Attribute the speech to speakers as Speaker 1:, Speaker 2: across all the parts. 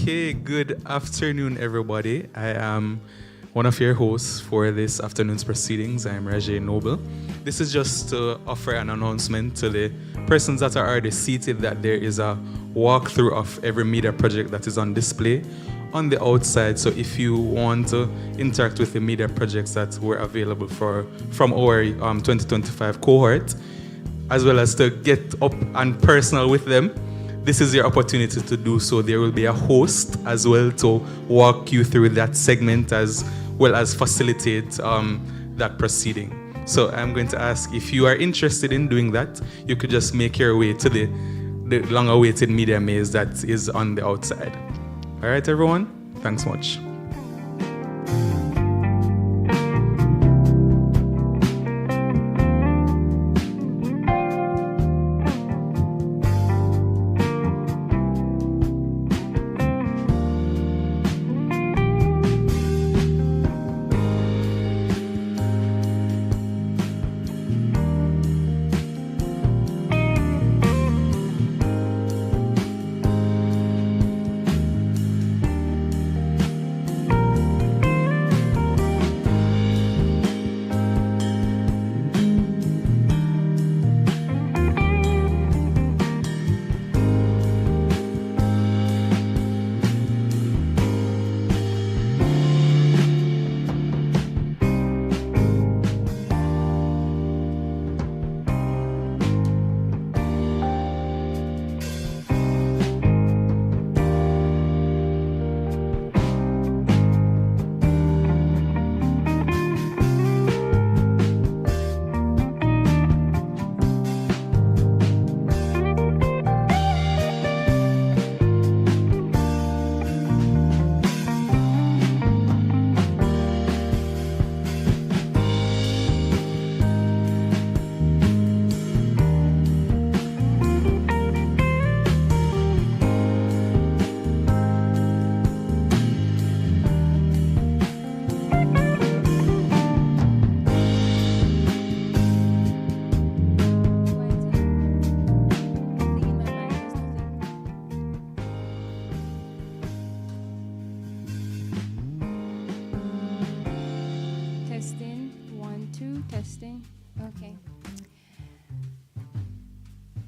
Speaker 1: Okay, good afternoon, everybody. I am one of your hosts for this afternoon's proceedings. I am Rajay Noble. This is just to offer an announcement to the persons that are already seated that there is a walkthrough of every media project that is on display on the outside. So if you want to interact with the media projects that were available from our 2025 cohort, as well as to get up and personal with them, this is your opportunity to do so. There will be a host as well to walk you through that segment as well as facilitate that proceeding. So I'm going to ask if you are interested in doing that, you could just make your way to the long-awaited media maze that is on the outside. All right, everyone? Thanks much.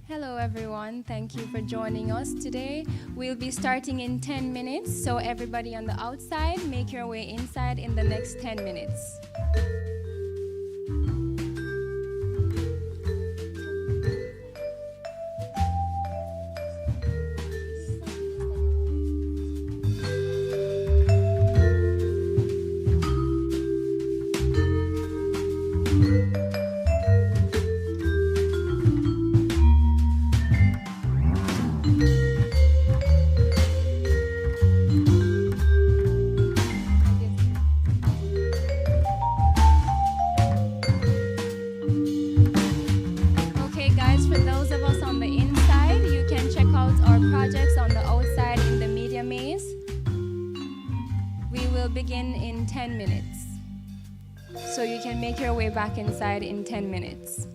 Speaker 2: Hello everyone, thank you for joining us today. We'll be starting in 10 minutes, so everybody on the outside, make your way inside in the next 10 minutes. Back inside in 10 minutes.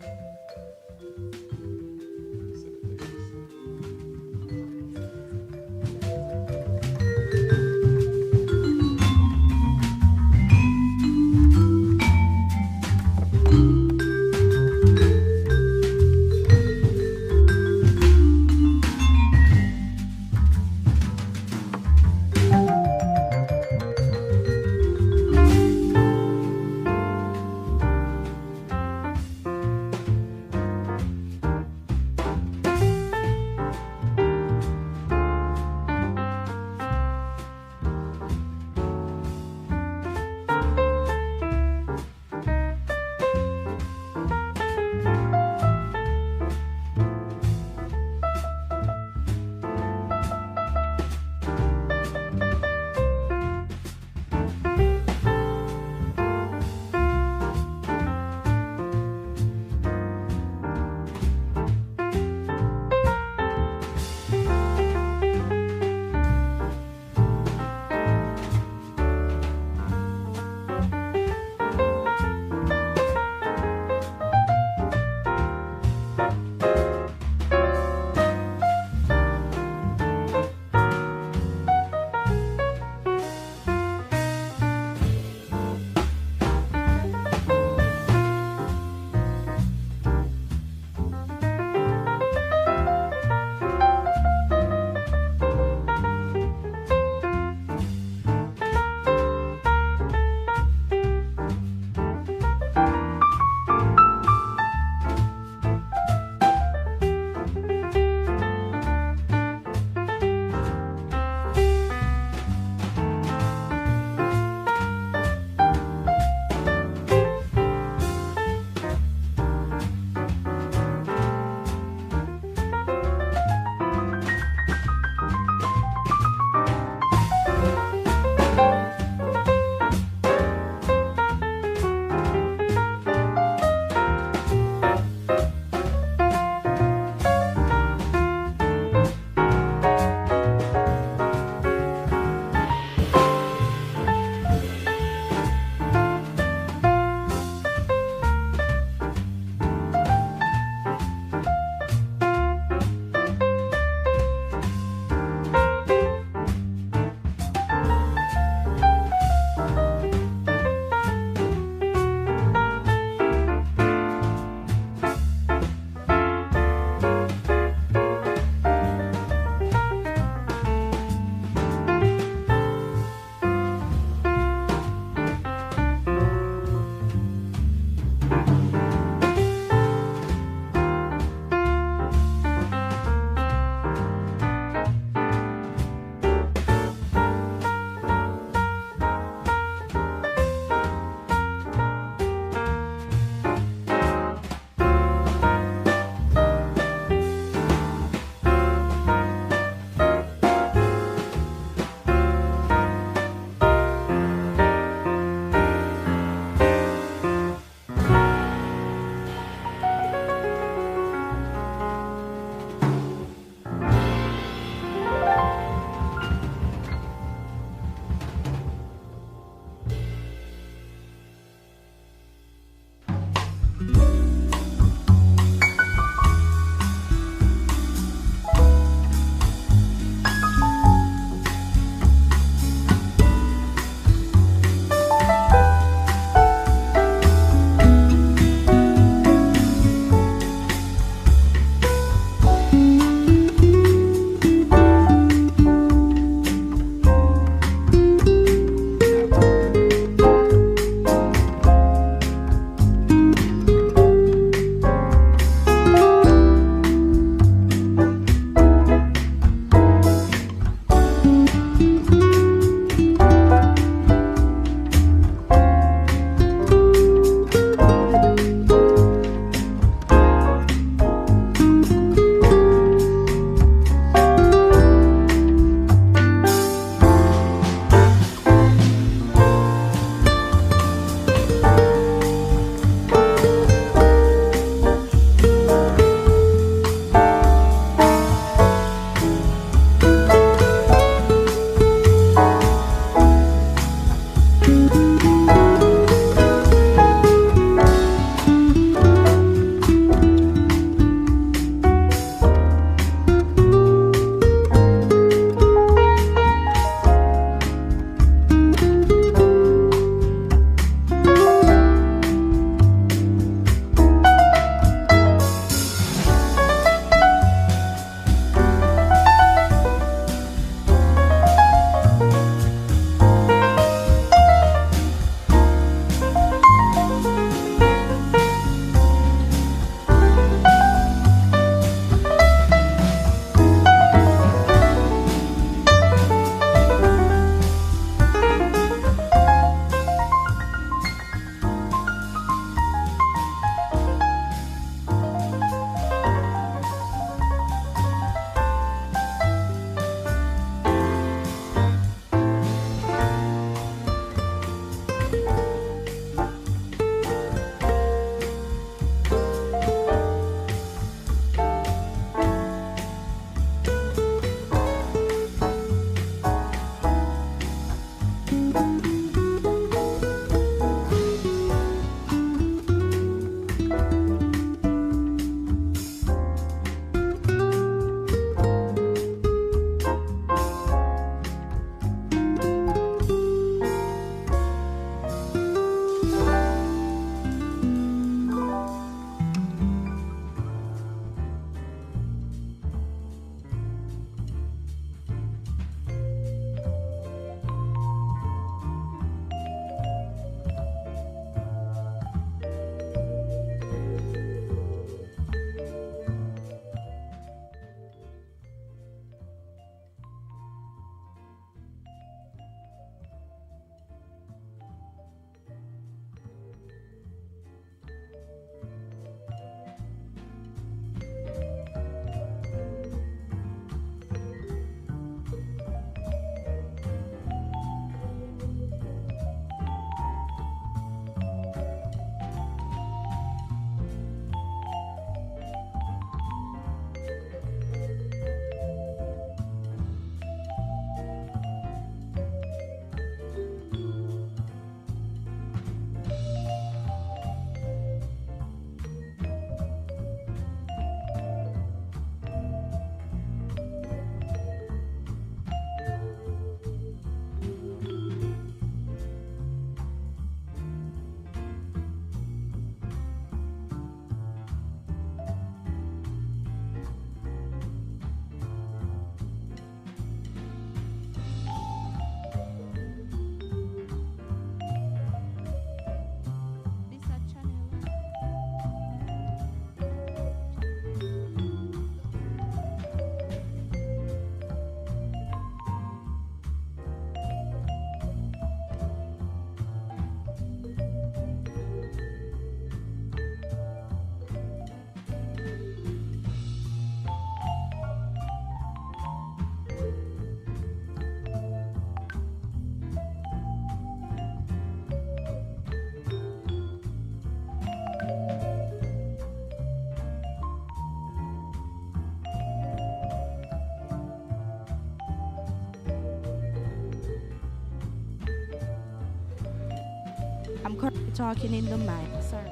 Speaker 3: I'm currently talking in the mic. Sorry.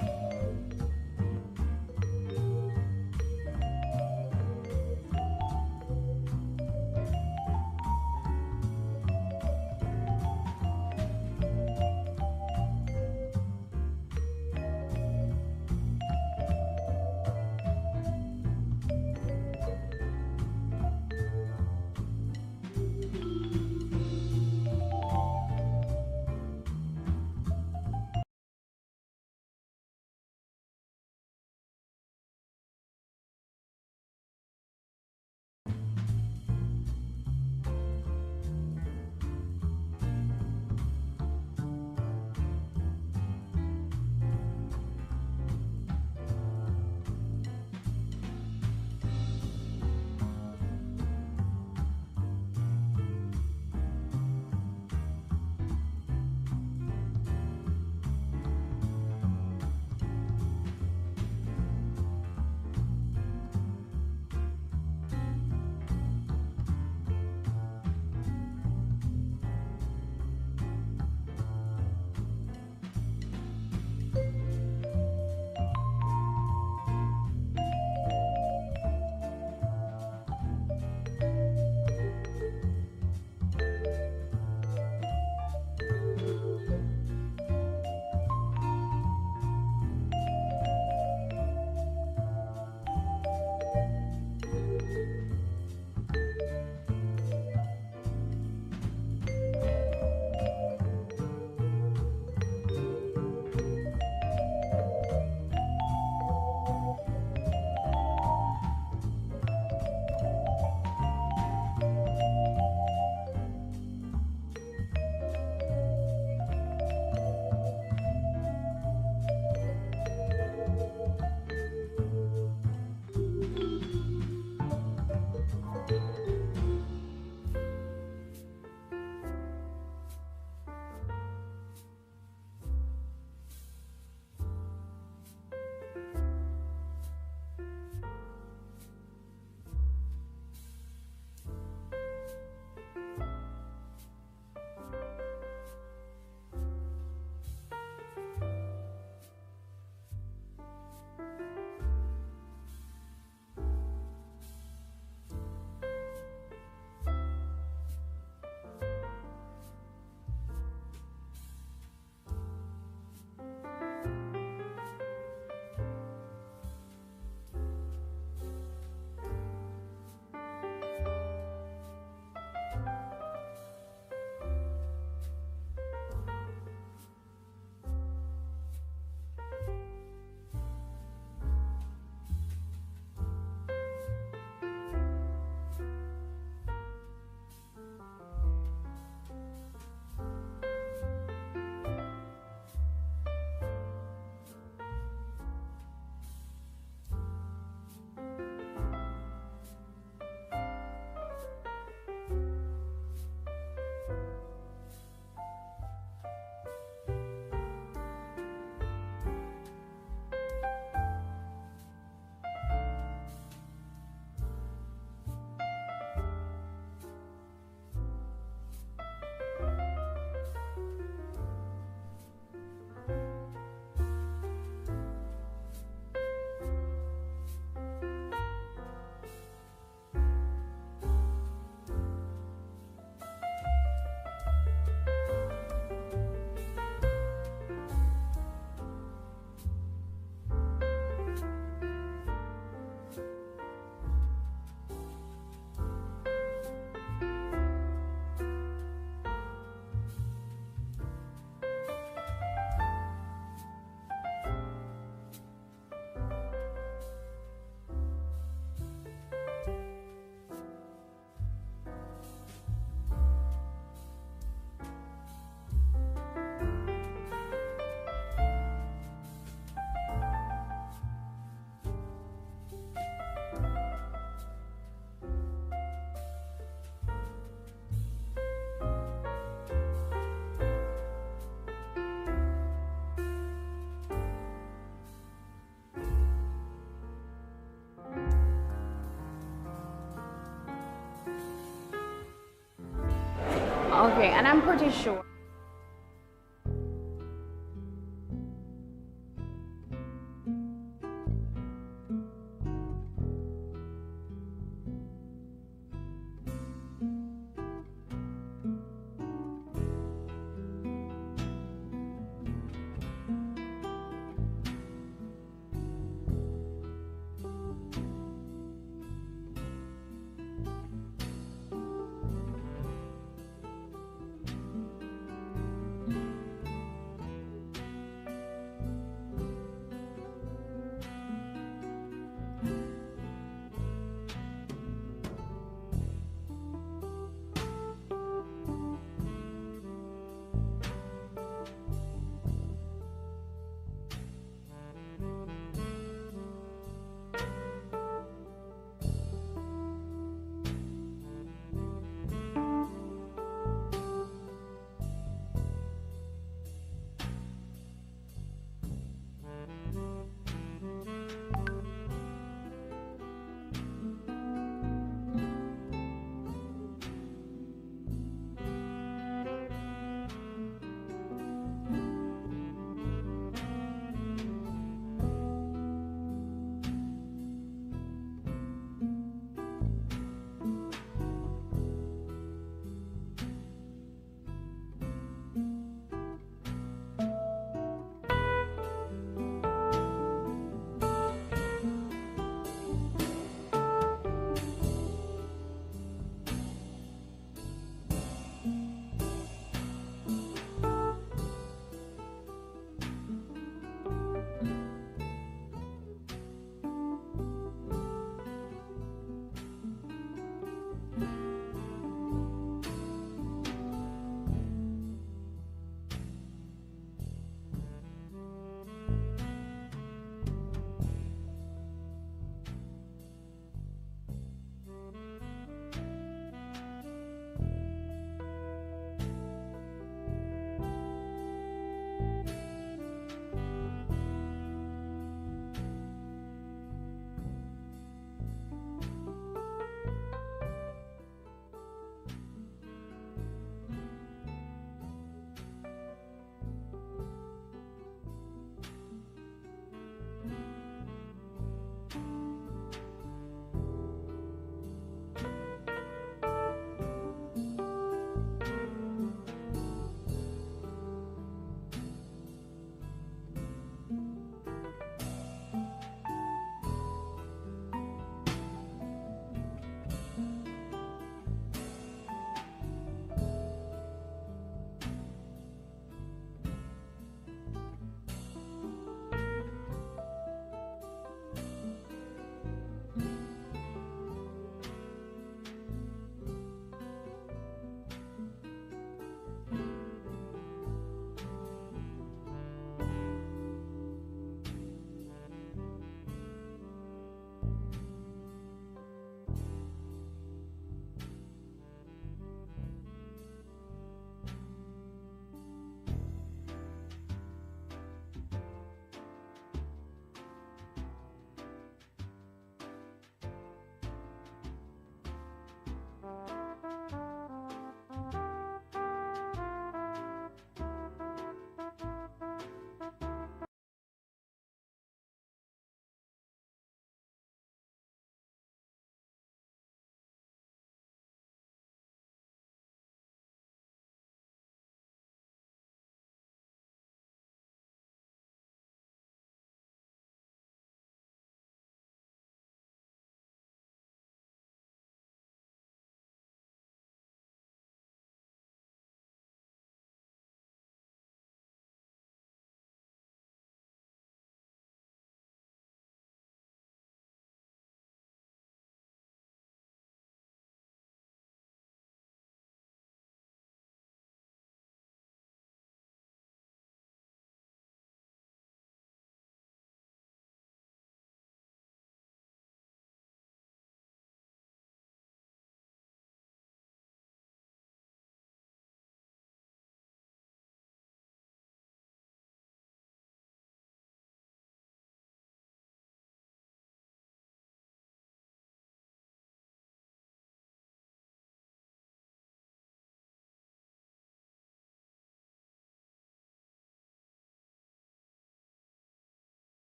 Speaker 4: Okay, and I'm pretty sure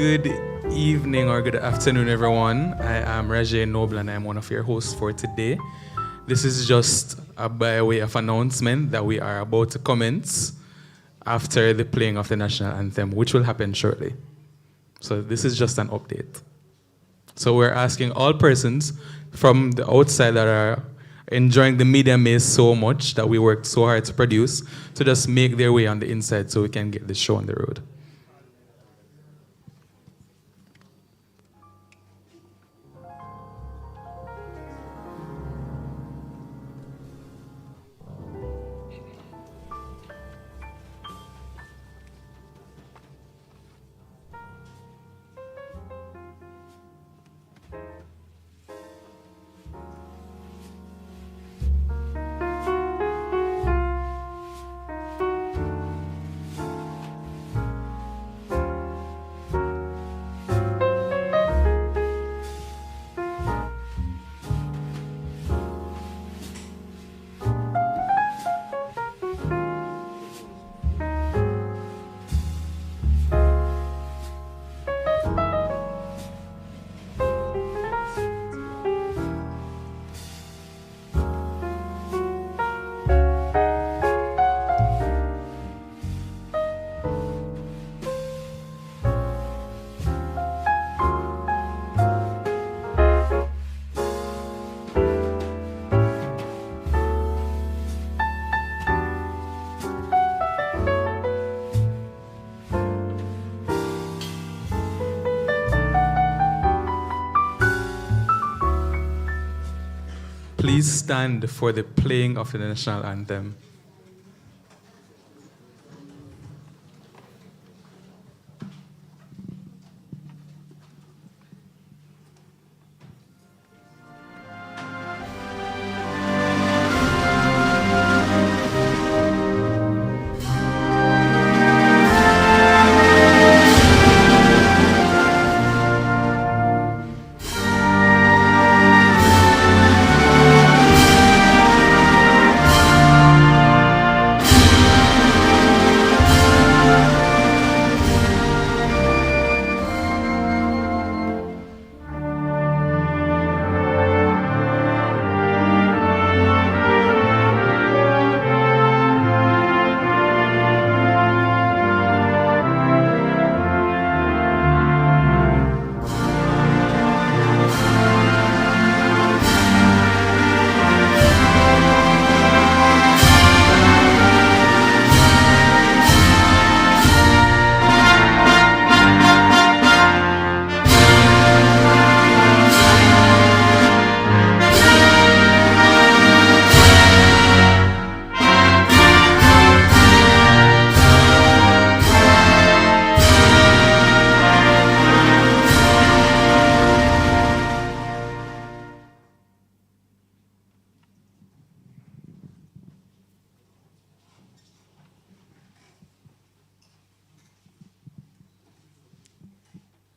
Speaker 1: Good evening or good afternoon, everyone. I am Roger Noble and I'm one of your hosts for today. This is just by way of announcement that we are about to commence after the playing of the national anthem, which will happen shortly. So this is just an update. So we're asking all persons from the outside that are enjoying the media maze so much that we worked so hard to produce to just make their way on the inside so we can get the show on the road. Please stand for the playing of the national anthem.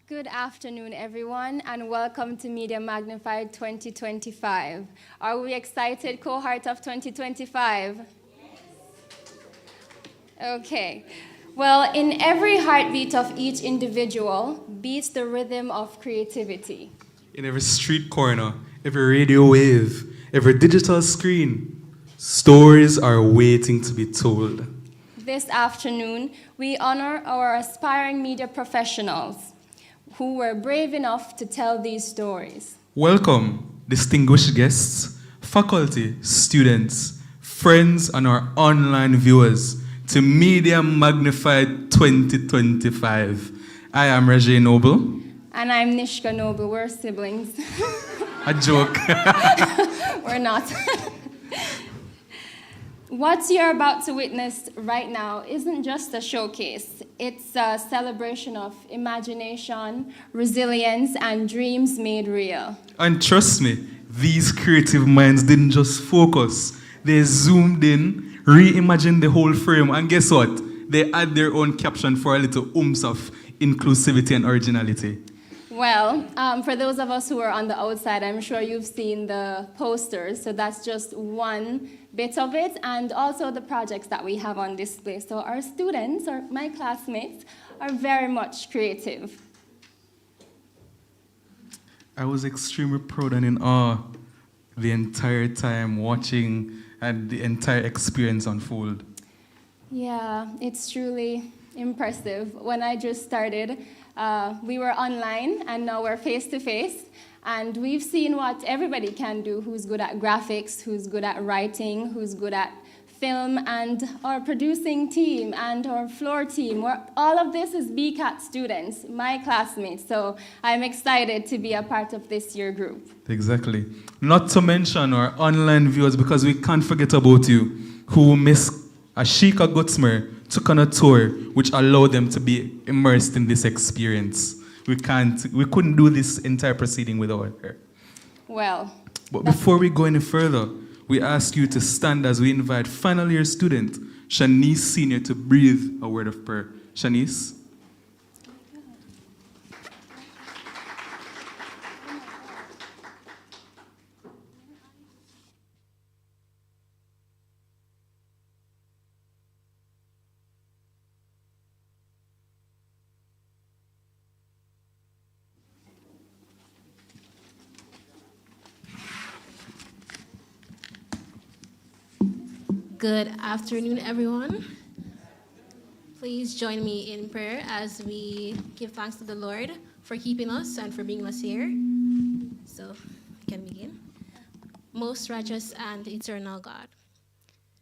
Speaker 2: Good afternoon, everyone, and welcome to Media Magnified 2025. Are we excited, cohort of 2025? Yes. Okay. Well, in every heartbeat of each individual beats the rhythm of creativity.
Speaker 1: In every street corner, every radio wave, every digital screen, stories are waiting to be told.
Speaker 2: This afternoon, we honor our aspiring media professionals who were brave enough to tell these stories.
Speaker 1: Welcome, distinguished guests, faculty, students, friends, and our online viewers to Media Magnified 2025. I am Roger Noble.
Speaker 2: And I'm Nishka Noble. We're siblings.
Speaker 1: A joke.
Speaker 2: We're not. What you're about to witness right now isn't just a showcase. It's a celebration of imagination, resilience, and dreams made real.
Speaker 1: And trust me, these creative minds didn't just focus. They zoomed in, reimagined the whole frame, and guess what? They add their own caption for a little oomph of inclusivity and originality.
Speaker 2: Well, for those of us who are on the outside, I'm sure you've seen the posters, so that's just one bit of it, and also the projects that we have on display. So our students, or my classmates, are very much creative.
Speaker 1: I was extremely proud and in awe the entire time watching and the entire experience unfold.
Speaker 2: Yeah, it's truly impressive. When I just started, we were online and now we're face to face. And we've seen what everybody can do, who's good at graphics, who's good at writing, who's good at film, and our producing team and our floor team. All of this is Bacat students, my classmates. So I'm excited to be a part of this year group.
Speaker 1: Exactly. Not to mention our online viewers, because we can't forget about you, who Miss Ashika Gutzmer took on a tour, which allowed them to be immersed in this experience. We couldn't do this entire proceeding without her.
Speaker 2: Well.
Speaker 1: But before we go any further, we ask you to stand as we invite final year student Shanice Senior to breathe a word of prayer. Shanice.
Speaker 4: Good afternoon, everyone. Please join me in prayer as we give thanks to the Lord for keeping us and for bringing us here. So, we can begin. Most righteous and eternal God,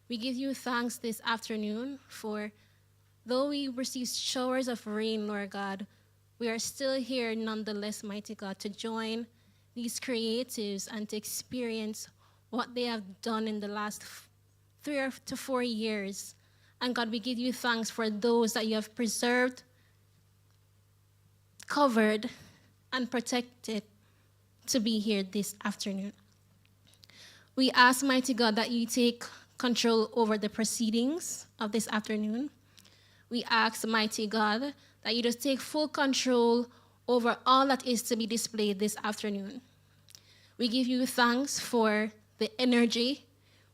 Speaker 4: we give you thanks this afternoon for, though we receive showers of rain, Lord God, we are still here nonetheless, mighty God, to join these creatives and to experience what they have done in the last 3 to 4 years. And God, we give you thanks for those that you have preserved, covered, and protected to be here this afternoon. We ask, mighty God, that you take control over the proceedings of this afternoon. We ask, mighty God, that you just take full control over all that is to be displayed this afternoon. We give you thanks for the energy.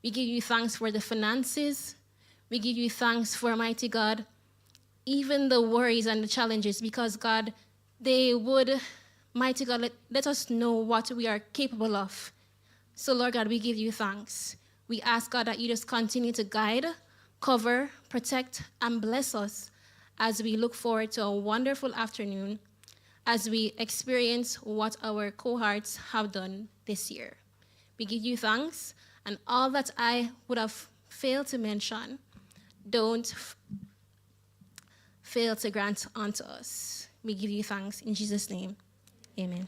Speaker 4: We give you thanks for the finances. We give you thanks for, mighty God, even the worries and the challenges, because, God, they would, mighty God, let us know what we are capable of. So, Lord God, we give you thanks. We ask, God, that you just continue to guide, cover, protect, and bless us as we look forward to a wonderful afternoon, as we experience what our cohorts have done this year. We give you thanks, and all that I would have failed to mention, don't fail to grant unto us. We give you thanks in Jesus' name. Amen.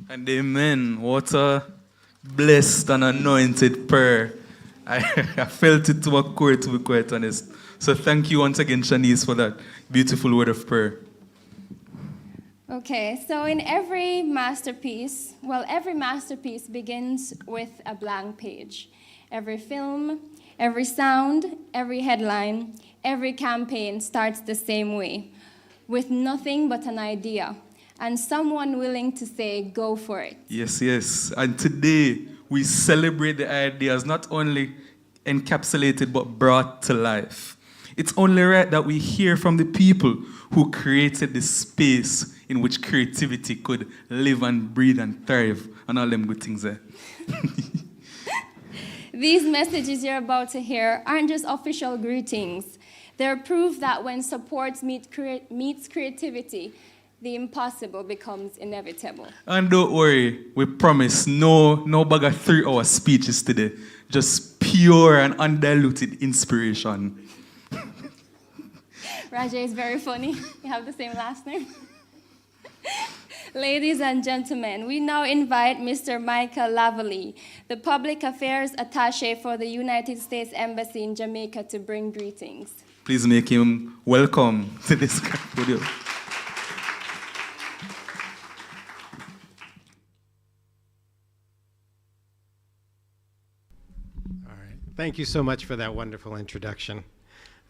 Speaker 1: And amen. What a blessed and anointed prayer. I felt it to occur, to be quite honest. So thank you once again, Shanice, for that beautiful word of prayer.
Speaker 2: Okay, so in every masterpiece begins with a blank page. Every film, every sound, every headline, every campaign starts the same way, with nothing but an idea, and someone willing to say, go for it.
Speaker 1: Yes, yes. And today, we celebrate the ideas not only encapsulated, but brought to life. It's only right that we hear from the people who created the space in which creativity could live and breathe and thrive, and all them good things there.
Speaker 2: These messages you're about to hear aren't just official greetings. They're proof that when support meets creativity, the impossible becomes inevitable.
Speaker 1: And don't worry, we promise no bag of 3-hour speeches today. Just pure and undiluted inspiration.
Speaker 2: Rajay is very funny. You have the same last name. Ladies and gentlemen, we now invite Mr. Michael Lavallee, the Public Affairs Attaché for the United States Embassy in Jamaica, to bring greetings.
Speaker 1: Please make him welcome to this podium.
Speaker 5: All right. Thank you so much for that wonderful introduction.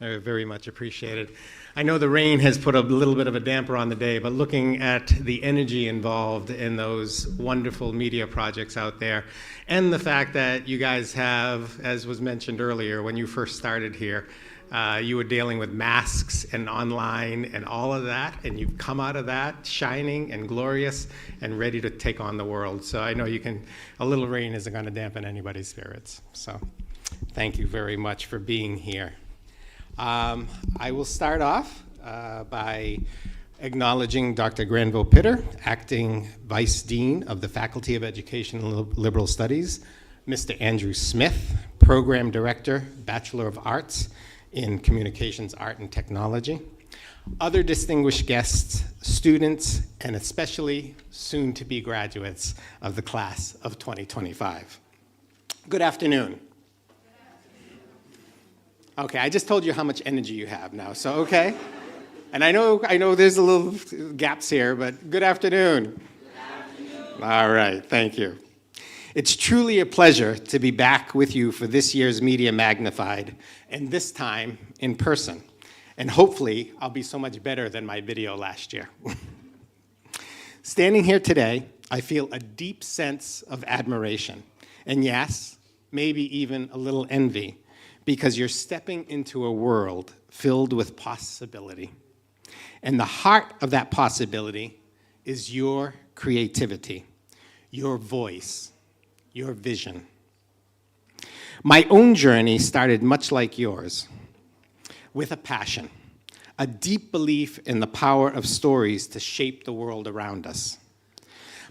Speaker 5: I very much appreciate it. I know the rain has put a little bit of a damper on the day, but looking at the energy involved in those wonderful media projects out there, and the fact that you guys have, as was mentioned earlier, when you first started here, You were dealing with masks and online and all of that, and you've come out of that shining and glorious and ready to take on the world. So I know you can, a little rain isn't going to dampen anybody's spirits. So thank you very much for being here. I will start off by acknowledging Dr. Granville Pitter, Acting Vice Dean of the Faculty of Education and Liberal Studies, Mr. Andrew Smith, Program Director, Bachelor of Arts in Communications, Art, and Technology, other distinguished guests, students, and especially soon-to-be graduates of the class of 2025. Good afternoon. Okay, I just told you how much energy you have now, so okay. And I know there's a little gaps here, but good afternoon. Good afternoon. All right, thank you. It's truly a pleasure to be back with you for this year's Media Magnified, and this time in person. And hopefully, I'll be so much better than my video last year. Standing here today, I feel a deep sense of admiration, and yes, maybe even a little envy, because you're stepping into a world filled with possibility. And the heart of that possibility is your creativity, your voice, your vision. My own journey started much like yours, with a passion, a deep belief in the power of stories to shape the world around us.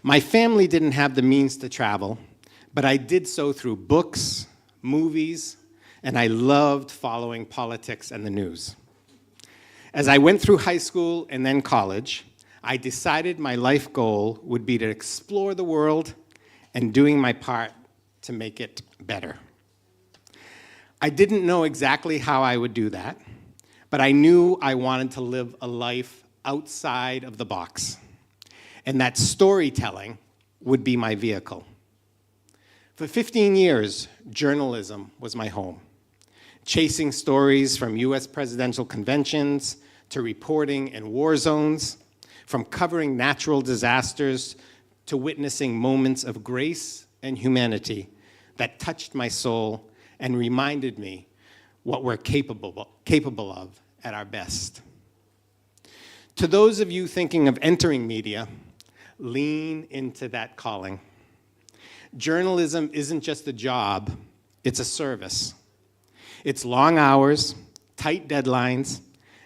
Speaker 5: My family didn't have the means to travel, but I did so through books, movies, and I loved following politics and the news. As I went through high school and then college, I decided my life goal would be to explore the world and doing my part to make it better. I didn't know exactly how I would do that, but I knew I wanted to live a life outside of the box, and that storytelling would be my vehicle. For 15 years, journalism was my home, chasing stories from US presidential conventions to reporting in war zones, from covering natural disasters to witnessing moments of grace and humanity that touched my soul and reminded me what we're capable of at our best. To those of you thinking of entering media, lean into that calling. Journalism isn't just a job, it's a service. It's long hours, tight deadlines,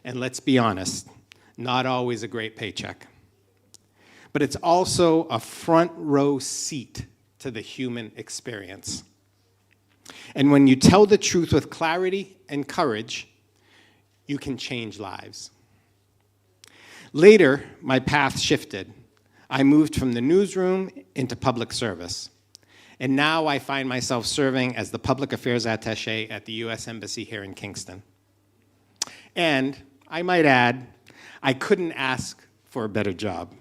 Speaker 5: and let's be honest, not always a great paycheck. But it's also a front row seat to the human experience. And when you tell the truth with clarity and courage, you can change lives. Later, my path shifted. I moved from the newsroom into public service. And now I find myself serving as the public affairs attaché at the US Embassy here in Kingston. And I might add, I couldn't ask for a better job.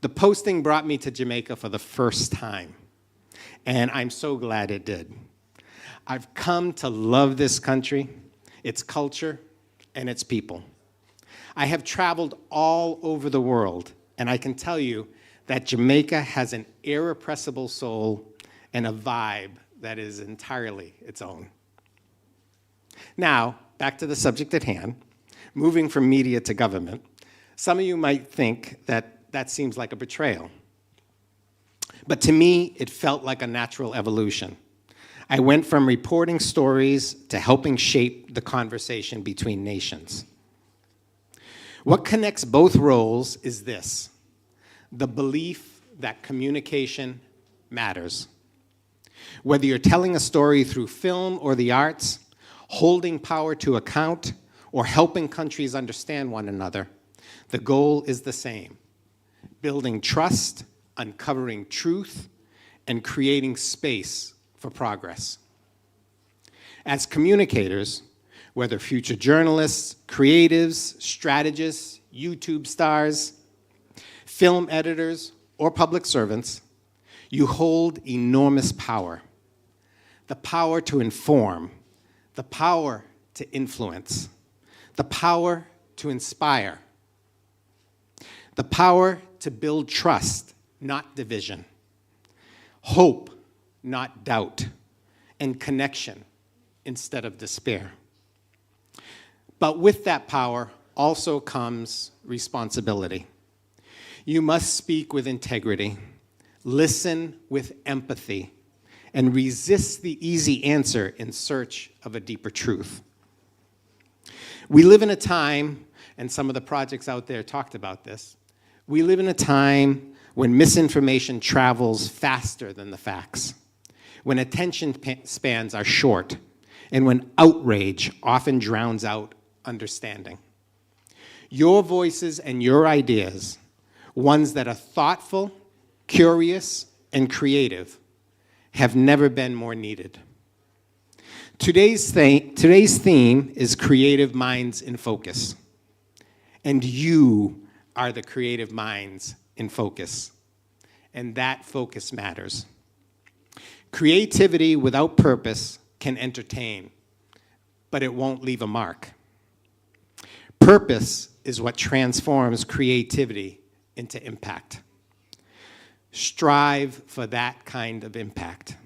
Speaker 5: The posting brought me to Jamaica for the first time, and I'm so glad it did. I've come to love this country, its culture, and its people. I have traveled all over the world, and I can tell you that Jamaica has an irrepressible soul and a vibe that is entirely its own. Now, back to the subject at hand, moving from media to government. Some of you might think that seems like a betrayal. But to me, it felt like a natural evolution. I went from reporting stories to helping shape the conversation between nations. What connects both roles is this: the belief that communication matters. Whether you're telling a story through film or the arts, holding power to account, or helping countries understand one another, the goal is the same: building trust, uncovering truth, and creating space for progress. As communicators, whether future journalists, creatives, strategists, YouTube stars, film editors, or public servants, you hold enormous power. The power to inform, the power to influence, the power to inspire, the power to build trust, not division, hope, not doubt, and connection instead of despair. But with that power also comes responsibility. You must speak with integrity, listen with empathy, and resist the easy answer in search of a deeper truth. We live in a time, and some of the projects out there talked about this, we live in a time when misinformation travels faster than the facts, when attention spans are short, and when outrage often drowns out understanding. Your voices and your ideas, ones that are thoughtful, curious, and creative, have never been more needed. Today's theme is Creative Minds in Focus, and you are the creative minds in focus, and that focus matters. Creativity without purpose can entertain, but it won't leave a mark. Purpose is what transforms creativity into impact. Strive for that kind of impact.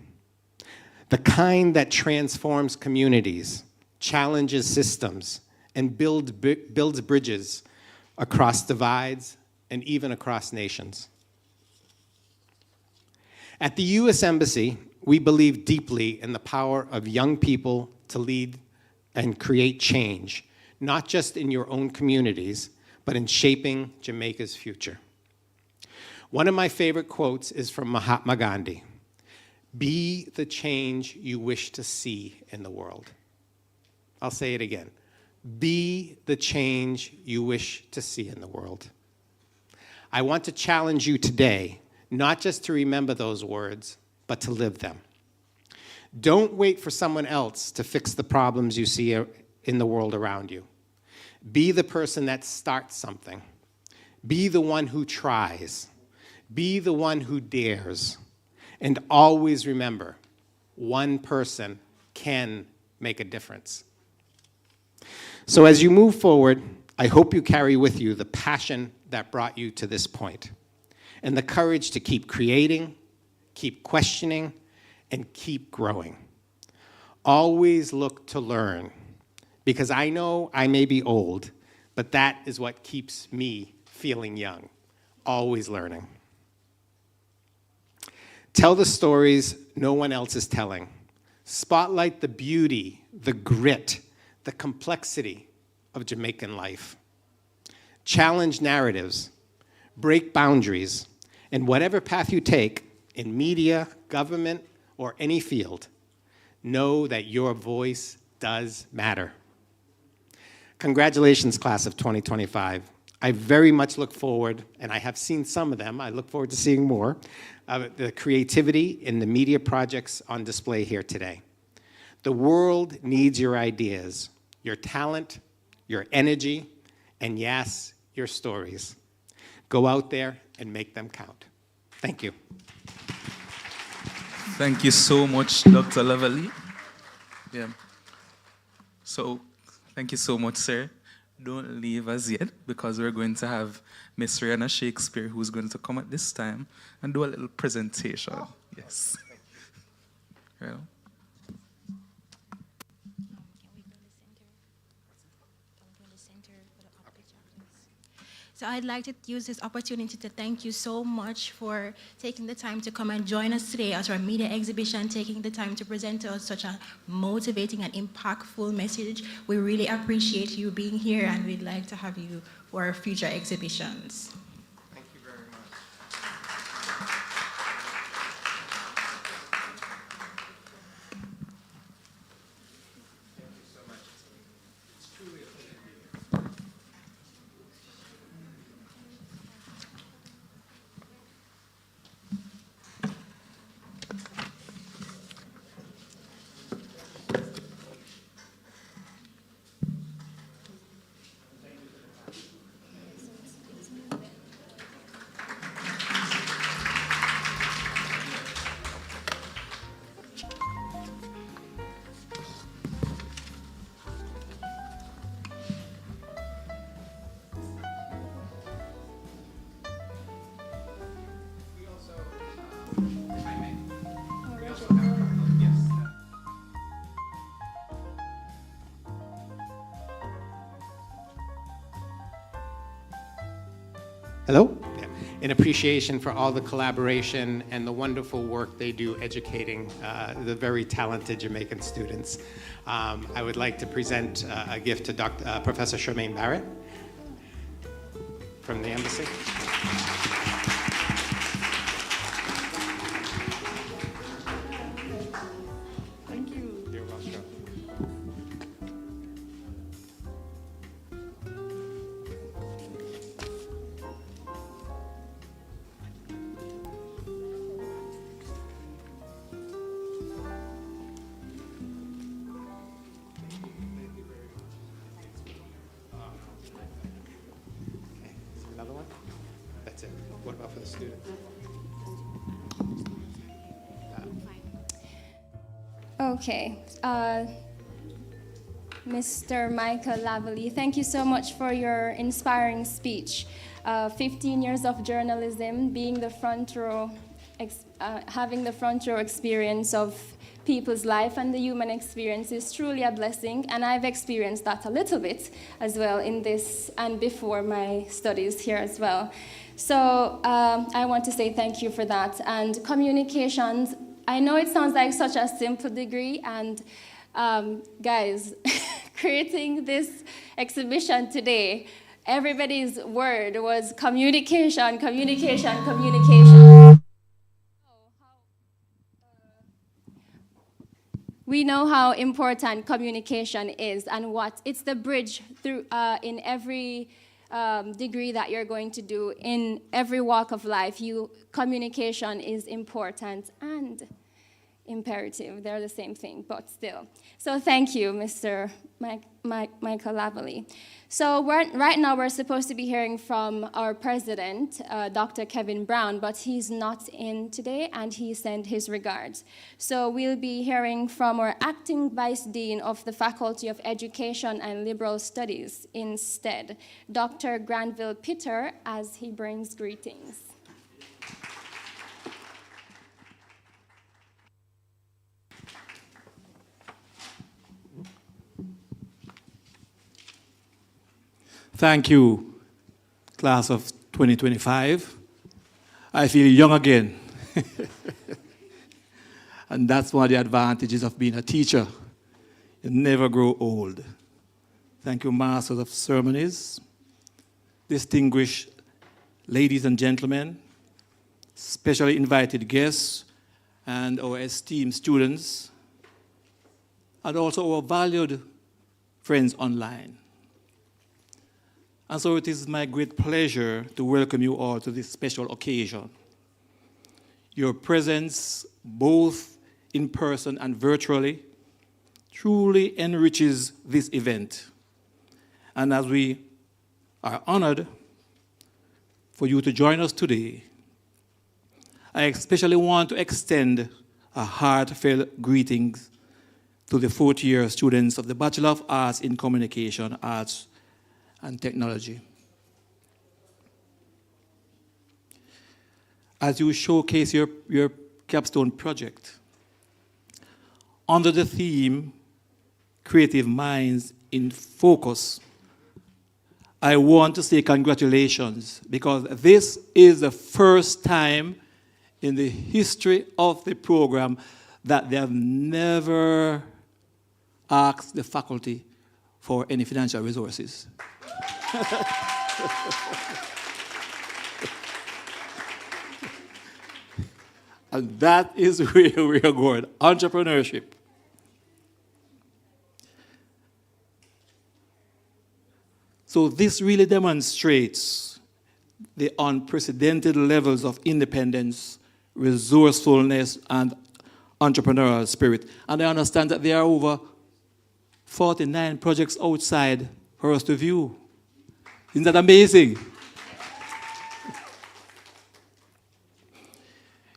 Speaker 5: The kind that transforms communities, challenges systems, and builds bridges across divides and even across nations. At the U.S. Embassy, we believe deeply in the power of young people to lead and create change, not just in your own communities, but in shaping Jamaica's future. One of my favorite quotes is from Mahatma Gandhi: "Be the change you wish to see in the world." I'll say it again. Be the change you wish to see in the world. I want to challenge you today, not just to remember those words, but to live them. Don't wait for someone else to fix the problems you see in the world around you. Be the person that starts something. Be the one who tries. Be the one who dares. And always remember, one person can make a difference. So as you move forward, I hope you carry with you the passion that brought you to this point, and the courage to keep creating, keep questioning, and keep growing. Always look to learn, because I know I may be old, but that is what keeps me feeling young, always learning. Tell the stories no one else is telling. Spotlight the beauty, the grit, the complexity of Jamaican life. Challenge narratives, break boundaries, and whatever path you take in media, government, or any field, know that your voice does matter. Congratulations, class of 2025. I very much look forward, and I have seen some of them, I look forward to seeing more, the creativity in the media projects on display here today. The world needs your ideas, your talent, your energy, and yes, your stories. Go out there and make them count. Thank you.
Speaker 1: Thank you so much, Dr. Lavalley. Yeah. So, thank you so much, sir. Don't leave as yet, because we're going to have Miss Rihanna Shakespeare, who's going to come at this time and do a little presentation. Oh. Yes. Yeah.
Speaker 3: So I'd like to use this opportunity to thank you so much for taking the time to come and join us today at our media exhibition, taking the time to present to us such a motivating and impactful message. We really appreciate you being here, and we'd like to have you for our future exhibitions.
Speaker 5: Thank you very much. Thank you so much. It's truly a pleasure to be here. Hello? Yeah. In appreciation for all the collaboration and the wonderful work they do educating the very talented Jamaican students. I would like to present a gift to Professor Charmaine Barrett from the embassy.
Speaker 6: Thank you.
Speaker 5: You're welcome. Another one? That's it. What about for the students?
Speaker 2: Okay. Mr. Michael Lavallee, thank you so much for your inspiring speech. 15 years of journalism, being the front row, having the front row experience of people's life and the human experience is truly a blessing, and I've experienced that a little bit as well in this and before my studies here as well. So I want to say thank you for that. And communications, I know it sounds like such a simple degree, and guys, creating this exhibition today, everybody's word was communication, communication, communication. We know how important communication is and what it's the bridge through in every degree that you're going to do in every walk of life. Communication is important and imperative. They're the same thing, but still. So thank you, Mr. Michael Lavallee. So right now we're supposed to be hearing from our president, Dr. Kevin Brown, but he's not in today, and he sent his regards. So we'll be hearing from our acting vice dean of the Faculty of Education and Liberal Studies instead, Dr. Granville Peter, as he brings greetings.
Speaker 7: Thank you, class of 2025. I feel young again. And that's one of the advantages of being a teacher. You never grow old. Thank you, Masters of Ceremonies, distinguished ladies and gentlemen, specially invited guests, and our esteemed students, and also our valued friends online. And so it is my great pleasure to welcome you all to this special occasion. Your presence, both in person and virtually, truly enriches this event. And as we are honored for you to join us today, I especially want to extend a heartfelt greetings to the fourth-year students of the Bachelor of Arts in Communication, Arts, and Technology. As you showcase your capstone project, under the theme, Creative Minds in Focus, I want to say congratulations, because this is the first time in the history of the program that they have never asked the faculty for any financial resources. And that is where we are going, entrepreneurship. So this really demonstrates the unprecedented levels of independence, resourcefulness, and entrepreneurial spirit. And I understand that there are over 49 projects outside for us to view. Isn't that amazing?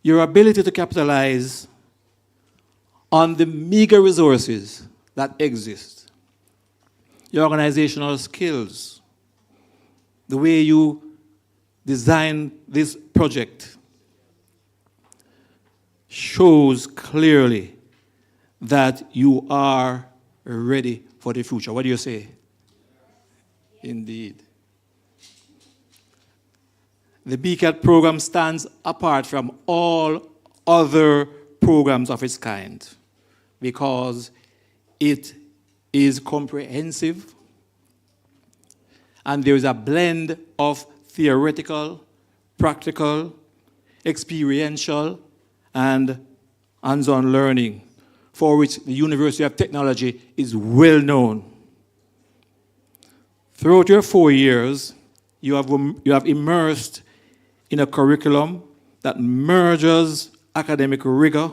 Speaker 7: Your ability to capitalize on the meager resources that exist, your organizational skills, the way you design this project shows clearly that you are ready for the future. What do you say? Indeed. The Bacat program stands apart from all other programs of its kind because it is comprehensive and there is a blend of theoretical, practical, experiential, and hands-on learning for which the University of Technology is well known. Throughout your 4 years, you have immersed in a curriculum that merges academic rigor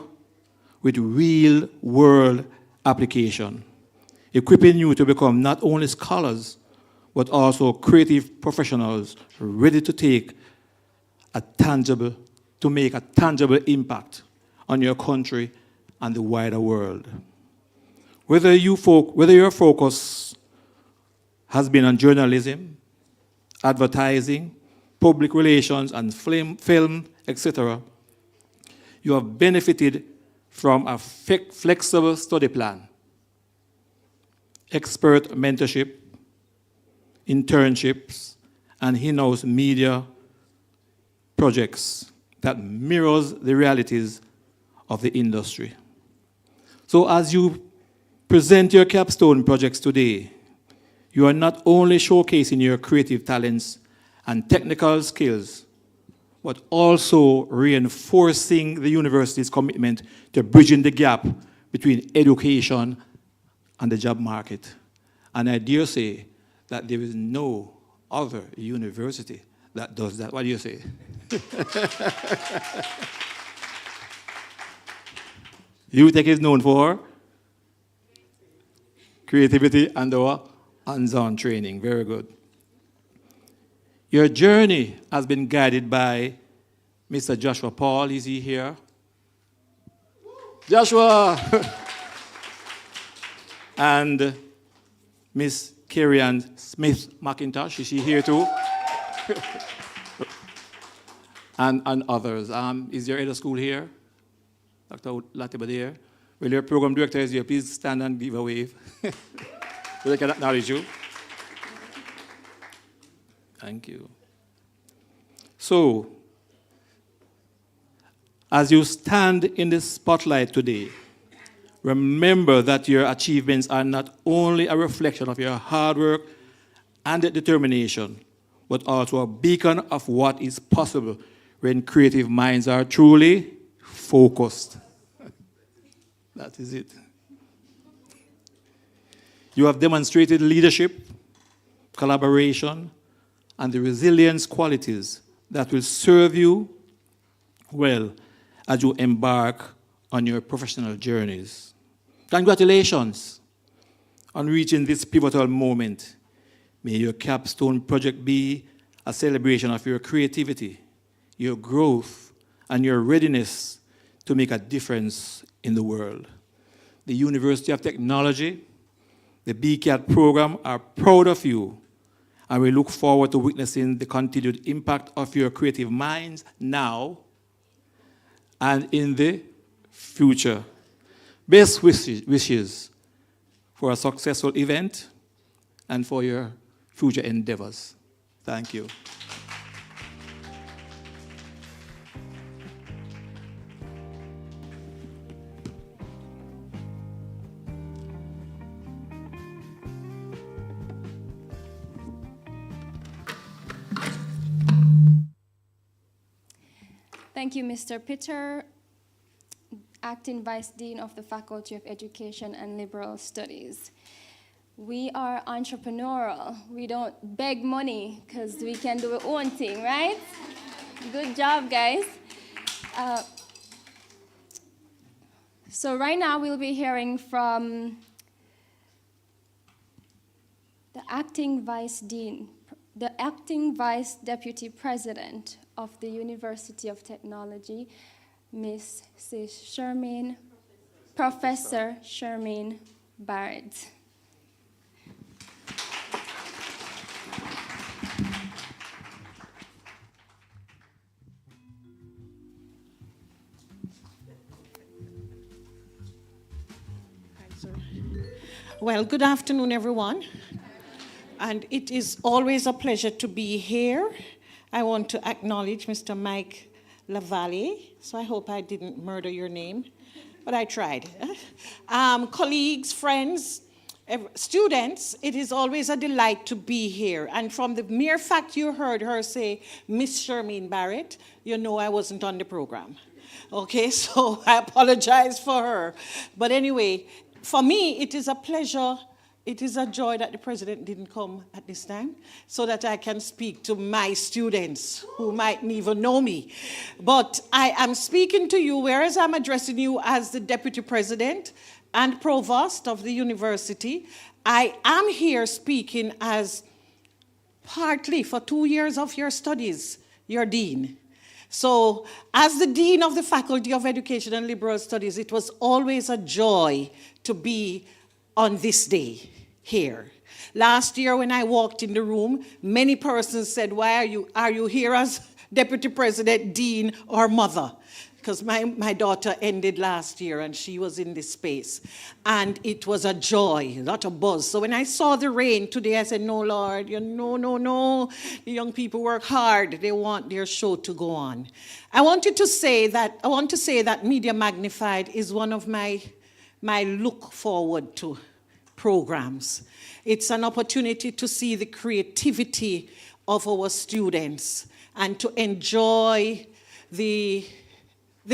Speaker 7: with real-world application, equipping you to become not only scholars, but also creative professionals ready to make a tangible impact on your country and the wider world. Whether your focus has been on journalism, advertising, public relations, and film, etc., you have benefited from a flexible study plan, expert mentorship, internships, and in-house media projects that mirrors the realities of the industry. So as you present your capstone projects today, you are not only showcasing your creative talents and technical skills, but also reinforcing the university's commitment to bridging the gap between education and the job market. And I dare say that there is no other university that does that. What do you say? UTech is known for creativity and our hands-on training. Very good. Your journey has been guided by Mr. Joshua Paul. Is he here? Joshua! And Miss Carrie-Ann Smith-McIntosh. Is she here too? and others. Is your head of school here? Dr. Latiba there? Well, your program director is here. Please stand and give a wave so they can acknowledge you. Thank you. So, as you stand in the spotlight today, remember that your achievements are not only a reflection of your hard work and determination, but also a beacon of what is possible when creative minds are truly focused. That is it. You have demonstrated leadership, collaboration, and the resilience qualities that will serve you well as you embark on your professional journeys. Congratulations on reaching this pivotal moment. May your capstone project be a celebration of your creativity, your growth, and your readiness to make a difference in the world. The University of Technology, the Bacat program are proud of you, and we look forward to witnessing the continued impact of your creative minds now and in the future. Best wishes for a successful event and for your future endeavors. Thank you.
Speaker 2: Thank you, Mr. Peter, Acting Vice Dean of the Faculty of Education and Liberal Studies. We are entrepreneurial. We don't beg money because we can do our own thing, right? Good job, guys. So right now we'll be hearing from the Acting Vice Dean, the Acting Vice Deputy President of the University of Technology, Professor Shermaine Barrett.
Speaker 6: Well, good afternoon, everyone. And it is always a pleasure to be here I want to acknowledge Mr. Mike Lavalle. So I hope I didn't murder your name, but I tried. Colleagues, friends, students, it is always a delight to be here. And from the mere fact you heard her say, Miss Shermine Barrett, you know I wasn't on the program. Okay, so I apologize for her. But anyway, for me, it is a pleasure, it is a joy that the president didn't come at this time so that I can speak to my students who might even know me. But I am speaking to you, whereas I'm addressing you as the deputy president and provost of the university, I am here speaking as partly for 2 years of your studies, your dean. So as the dean of the Faculty of Education and Liberal Studies, it was always a joy to be on this day here. Last year when I walked in the room, many persons said, why are you here as deputy president, dean, or mother? Because my daughter ended last year and she was in this space. And it was a joy, a lot of buzz. So when I saw the rain today, I said, no, Lord, no. The young people work hard. They want their show to go on. I want to say that Media Magnified is one of my look forward to programs. It's an opportunity to see the creativity of our students and to enjoy the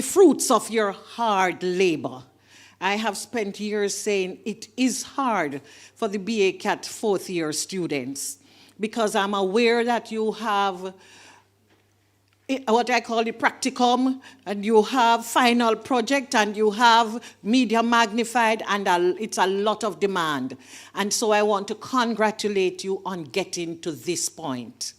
Speaker 6: fruits of your hard labor. I have spent years saying it is hard for the Bacat fourth year students because I'm aware that you have what I call the practicum, and you have final project, and you have Media Magnified, and it's a lot of demand. And so I want to congratulate you on getting to this point.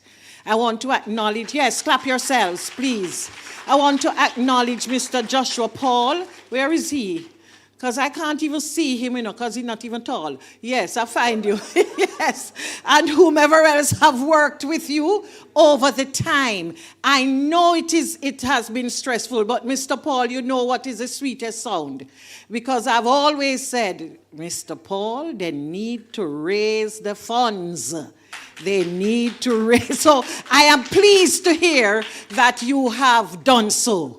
Speaker 6: I want to acknowledge, yes, clap yourselves, please. I want to acknowledge Mr. Joshua Paul. Where is he? Because I can't even see him, because he's not even tall. Yes, I find you. Yes. And whomever else have worked with you over the time. I know it has been stressful, but Mr. Paul, you know what is the sweetest sound? Because I've always said, Mr. Paul, they need to raise the funds. They need to raise. So I am pleased to hear that you have done so.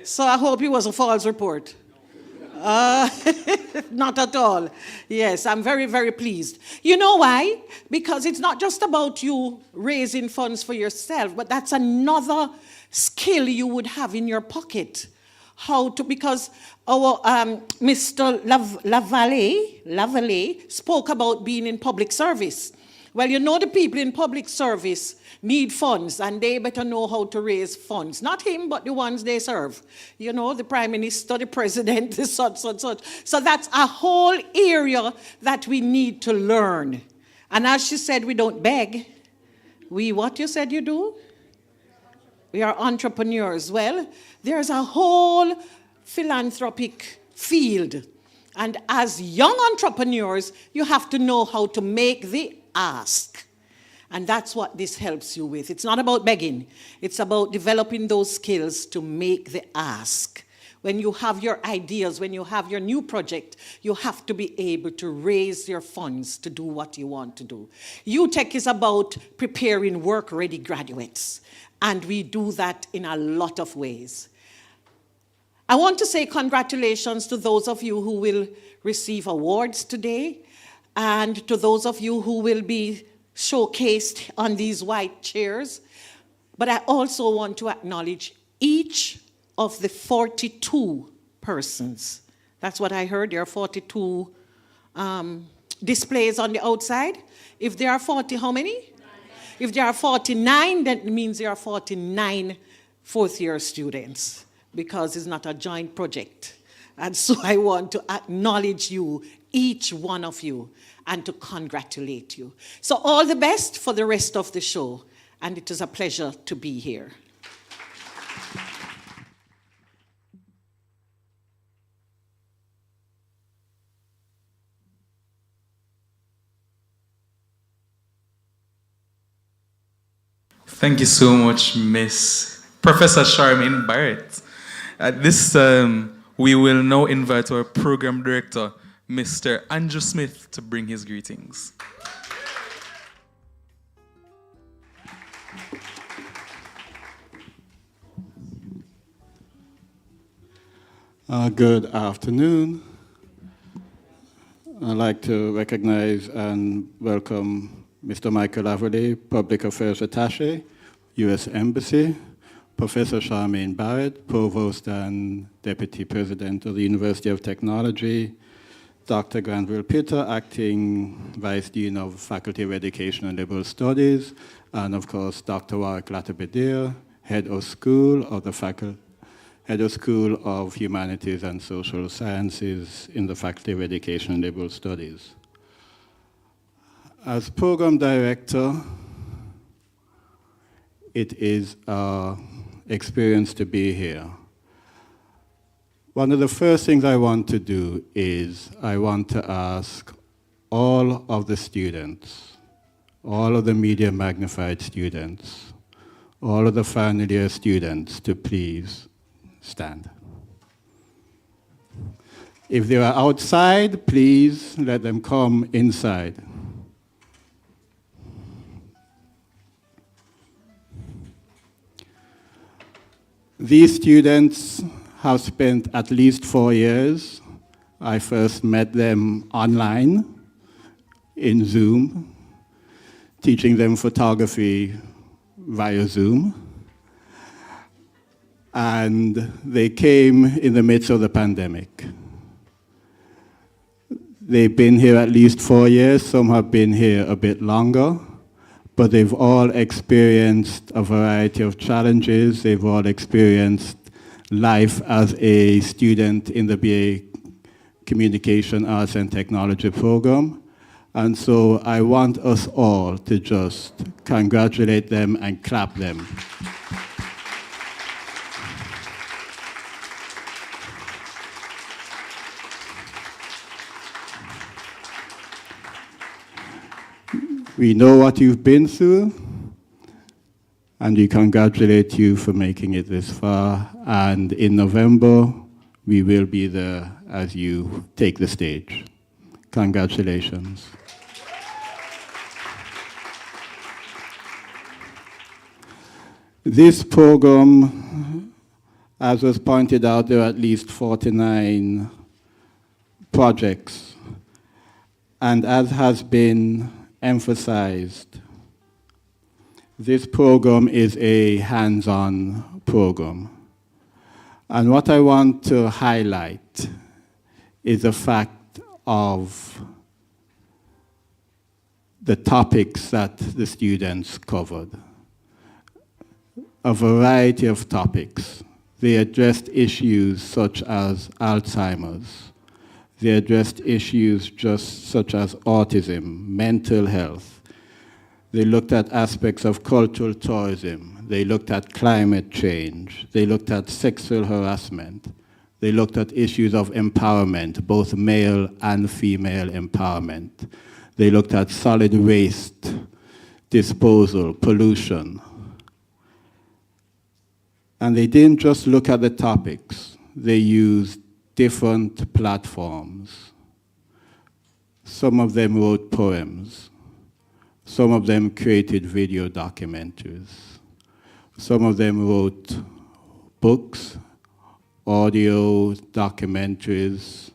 Speaker 6: So I hope it was a false report. Not at all. Yes, I'm very, very pleased. You know why? Because it's not just about you raising funds for yourself, but that's another skill you would have in your pocket. Because our Mr. Lavalle spoke about being in public service. Well, you know the people in public service need funds, and they better know how to raise funds. Not him, but the ones they serve. You know, the prime minister, the president, the such. So that's a whole area that we need to learn. And as she said, we don't beg. What you said you do? We are entrepreneurs. Well, there's a whole philanthropic field. And as young entrepreneurs, you have to know how to make the ask. And that's what this helps you with. It's not about begging. It's about developing those skills to make the ask. When you have your ideas, when you have your new project, you have to be able to raise your funds to do what you want to do. UTech is about preparing work-ready graduates. And we do that in a lot of ways. I want to say congratulations to those of you who will receive awards today, and to those of you who will be showcased on these white chairs. But I also want to acknowledge each of the 42 persons. That's what I heard. There are 42 displays on the outside. If there are 40, how many? If there are 49, that means there are 49 fourth-year students, because it's not a joint project. And so I want to acknowledge you, each one of you, and to congratulate you. So all the best for the rest of the show, and it is a pleasure to be here.
Speaker 1: Thank you so much, Miss Professor Charmaine Barrett. At this we will now invite our program director, Mr. Andrew Smith, to bring his greetings.
Speaker 8: Good afternoon. I'd like to recognize and welcome Mr. Michael Laverty, Public Affairs Attaché, U.S. Embassy, Professor Charmaine Barrett, Provost and Deputy President of the University of Technology, Dr. Granville Pitter, Acting Vice Dean of Faculty of Education and Liberal Studies, and of course, Dr. Warwick Lattibedir, Head of School of Humanities and Social Sciences in the Faculty of Education and Liberal Studies. As Program Director, it is an experience to be here. One of the first things I want to do is I want to ask all of the students, all of the Media Magnified students, all of the final year students to please stand. If they are outside, please let them come inside. These students have spent at least 4 years. I first met them online in Zoom, teaching them photography via Zoom. And they came in the midst of the pandemic. They've been here at least 4 years. Some have been here a bit longer, but they've all experienced a variety of challenges. They've all experienced life as a student in the BA Communication Arts and Technology program. And so I want us all to just congratulate them and clap them. We know what you've been through, and we congratulate you for making it this far. And in November, we will be there as you take the stage. Congratulations. This program, as was pointed out, there are at least 49 projects. And as has been emphasized, this program is a hands-on program. And what I want to highlight is the fact of the topics that the students covered. A variety of topics. They addressed issues such as Alzheimer's. They addressed issues just such as autism, mental health. They looked at aspects of cultural tourism. They looked at climate change. They looked at sexual harassment. They looked at issues of empowerment, both male and female empowerment. They looked at solid waste, disposal, pollution. And they didn't just look at the topics. They used different platforms. Some of them wrote poems. Some of them created video documentaries. Some of them wrote books, audio documentaries.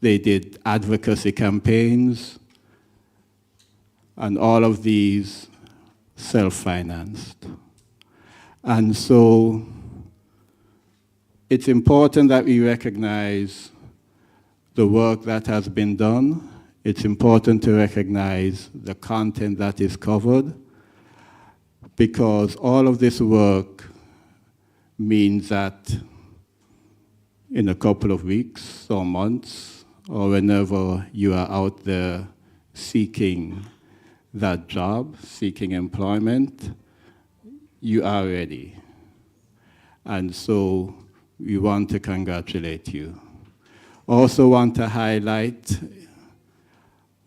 Speaker 8: They did advocacy campaigns, and all of these self-financed. And so it's important that we recognize the work that has been done. It's important to recognize the content that is covered, because all of this work means that in a couple of weeks or months, or whenever you are out there seeking that job, seeking employment, you are ready. And so we want to congratulate you. Also want to highlight,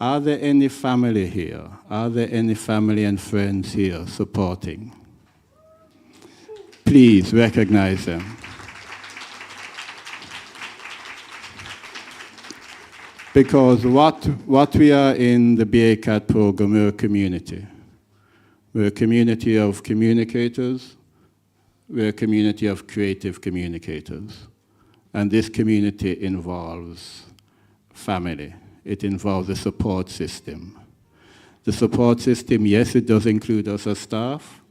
Speaker 8: are there any family here? Are there any family and friends here supporting? Please recognize them. Because what we are in the Bacat program, we're a community. We're a community of communicators. We're a community of creative communicators. And this community involves family. It involves a support system. The support system, yes, it does include us as staff.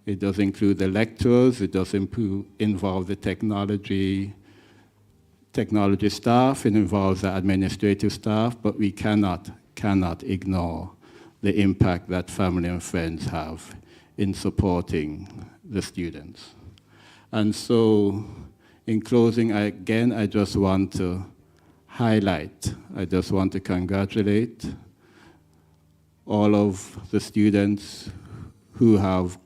Speaker 8: It does include the lecturers. It does involve the technology staff. It involves the administrative staff. But we cannot ignore the impact that family and friends have in supporting the students. And so, in closing, I just want to highlight, I just want to congratulate all of the students who have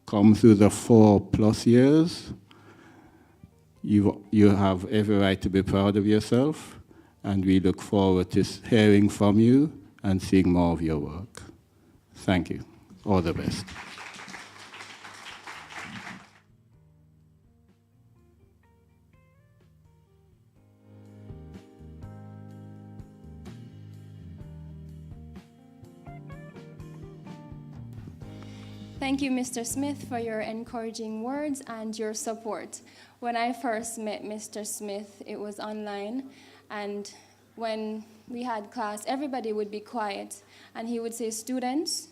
Speaker 8: come through the 4+ years. You have every right to be proud of yourself, and we look forward to hearing from you and seeing more of your work. Thank you. All the best.
Speaker 2: Thank you, Mr. Smith, for your encouraging words and your support. When I first met Mr. Smith, it was online, and when we had class, everybody would be quiet, and he would say, "Students,"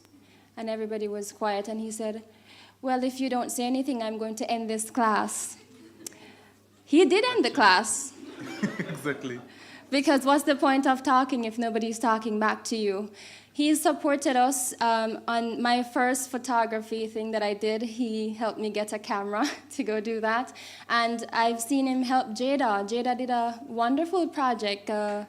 Speaker 2: and everybody was quiet, and he said, "Well, if you don't say anything, I'm going to end this class." He did end the class.
Speaker 1: Exactly.
Speaker 2: Because what's the point of talking if nobody's talking back to you? He supported us on my first photography thing that I did. He helped me get a camera to go do that. And I've seen him help Jada. Jada did a wonderful project, a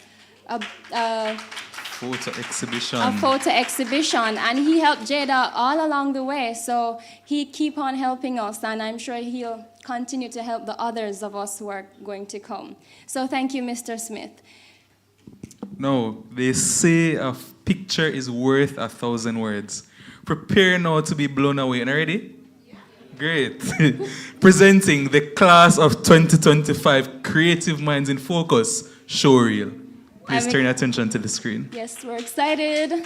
Speaker 1: Photo exhibition.
Speaker 2: a photo exhibition, and he helped Jada all along the way. So he keep on helping us, and I'm sure he'll continue to help the others of us who are going to come. So thank you, Mr. Smith.
Speaker 1: No, they say a picture is worth 1,000 words. Prepare now to be blown away. And ready? Yeah. Great. Presenting the class of 2025 Creative Minds in Focus, Showreel. Please turn your attention to the screen.
Speaker 2: Yes, we're excited.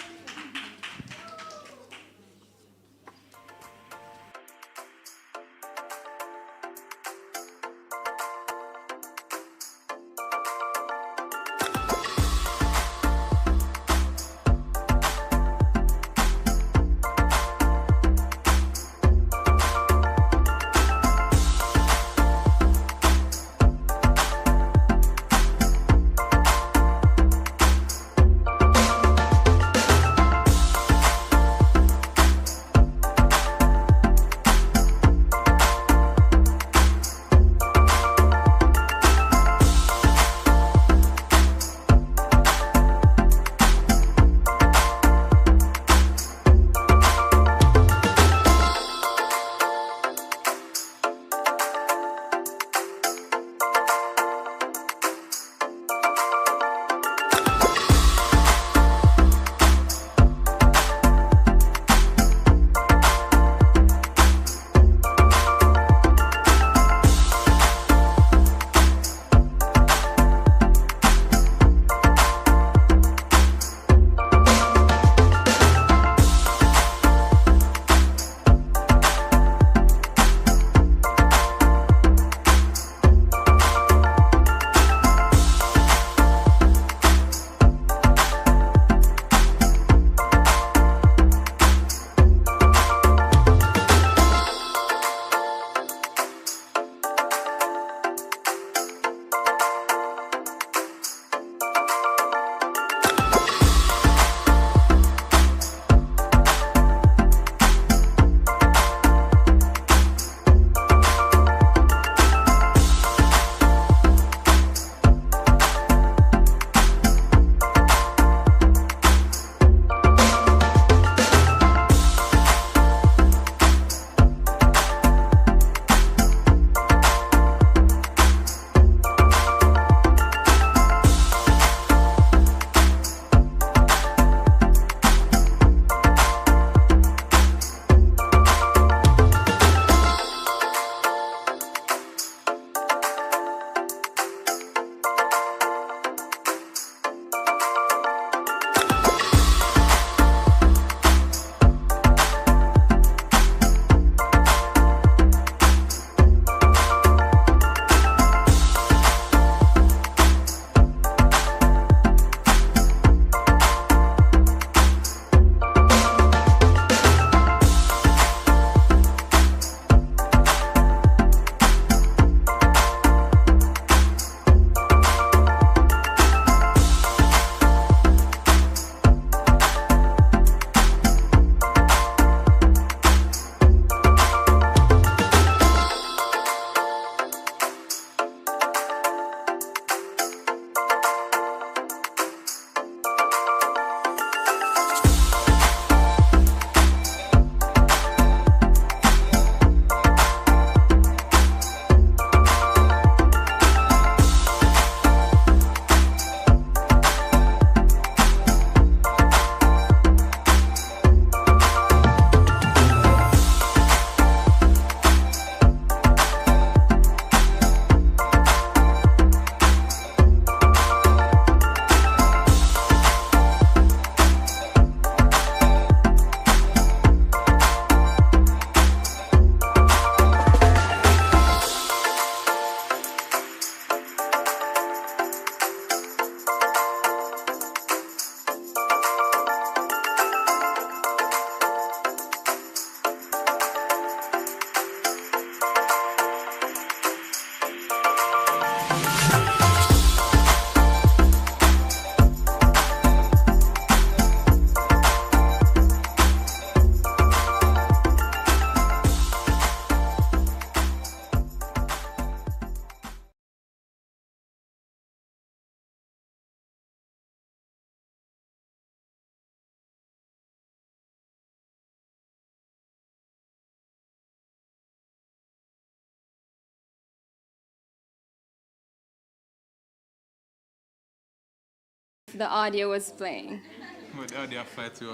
Speaker 2: the audio was playing.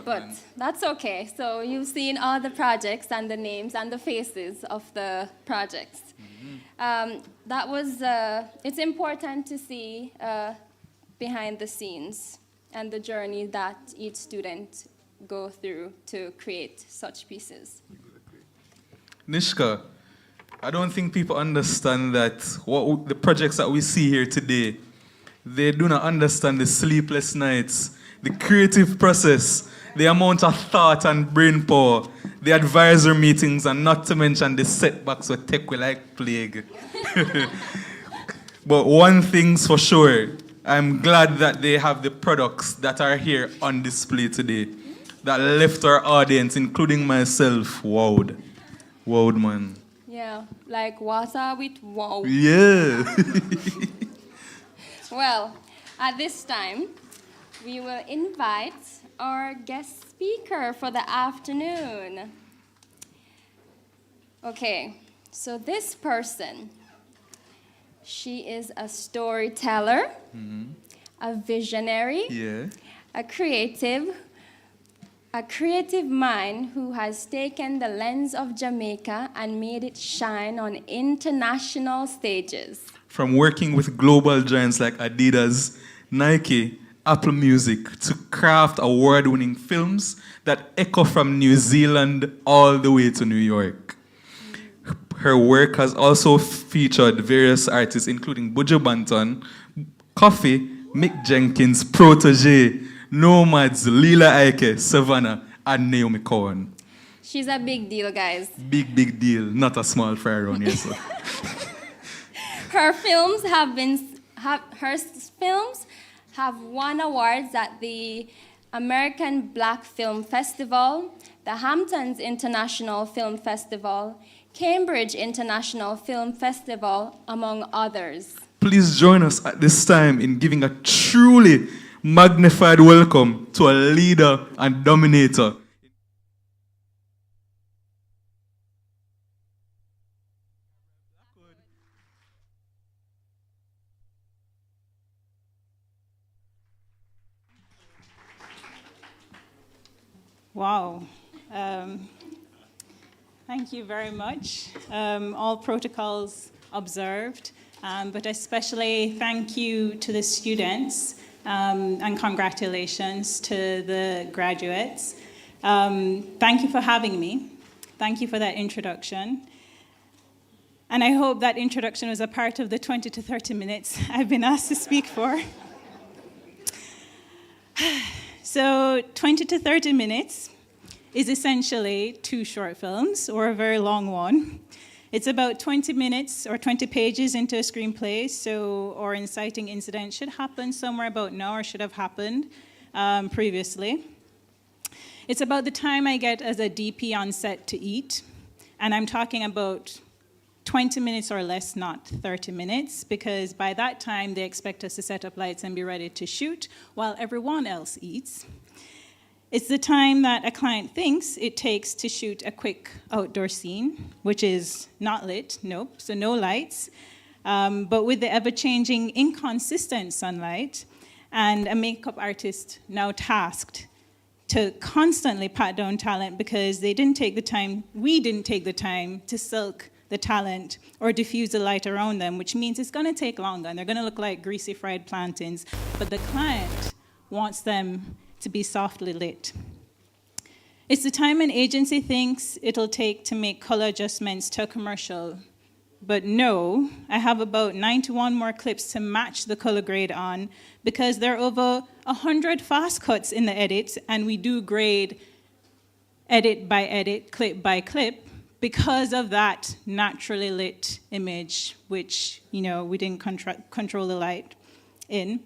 Speaker 2: But that's okay. So you've seen all the projects and the names and the faces of the projects. It's important to see behind the scenes and the journey that each student go through to create such pieces.
Speaker 1: Nishka, I don't think people understand that the projects that we see here today, they do not understand the sleepless nights, the creative process, the amount of thought and brain power, the advisor meetings, and not to mention the setbacks with tech we like plague. But one thing's for sure, I'm glad that they have the products that are here on display today that left our audience, including myself, wowed. Wowed, man.
Speaker 2: Yeah, like water with wow.
Speaker 1: Yeah.
Speaker 2: Well, at this time, we will invite our guest speaker for the afternoon. Okay, so this person, she is a storyteller, a visionary, a creative mind who has taken the lens of Jamaica and made it shine on international stages.
Speaker 1: From working with global giants like Adidas, Nike, Apple Music, to craft award-winning films that echo from New Zealand all the way to New York. Her work has also featured various artists, including Buju Banton, Coffee, Mick Jenkins, Protege, Nomads, Lila Ike, Savannah, and Naomi Cohen.
Speaker 2: She's a big deal, guys.
Speaker 1: Big deal. Not a small fry around here, so.
Speaker 2: Her films have won awards at the American Black Film Festival, the Hamptons International Film Festival, Cambridge International Film Festival, among others.
Speaker 1: Please join us at this time in giving a truly magnified welcome to a leader and dominator.
Speaker 9: Wow. Thank you very much. All protocols observed, but especially thank you to the students and congratulations to the graduates. Thank you for having me. Thank you for that introduction. And I hope that introduction was a part of the 20 to 30 minutes I've been asked to speak for. So 20 to 30 minutes is essentially 2 short films or a very long one. It's about 20 minutes or 20 pages into a screenplay, or inciting incident should happen somewhere about now or should have happened previously. It's about the time I get as a DP on set to eat, and I'm talking about 20 minutes or less, not 30 minutes, because by that time they expect us to set up lights and be ready to shoot while everyone else eats. It's the time that a client thinks it takes to shoot a quick outdoor scene, which is not lit, nope, so no lights, but with the ever-changing, inconsistent sunlight, and a makeup artist now tasked to constantly pat down talent because we didn't take the time to silk the talent or diffuse the light around them, which means it's going to take longer and they're going to look like greasy fried plantains, but the client wants them to be softly lit. It's the time an agency thinks it'll take to make color adjustments to a commercial, but no, I have about 91 more clips to match the color grade on because there are over 100 fast cuts in the edit, and we do grade edit by edit, clip by clip, because of that naturally lit image, which, we didn't control the light in.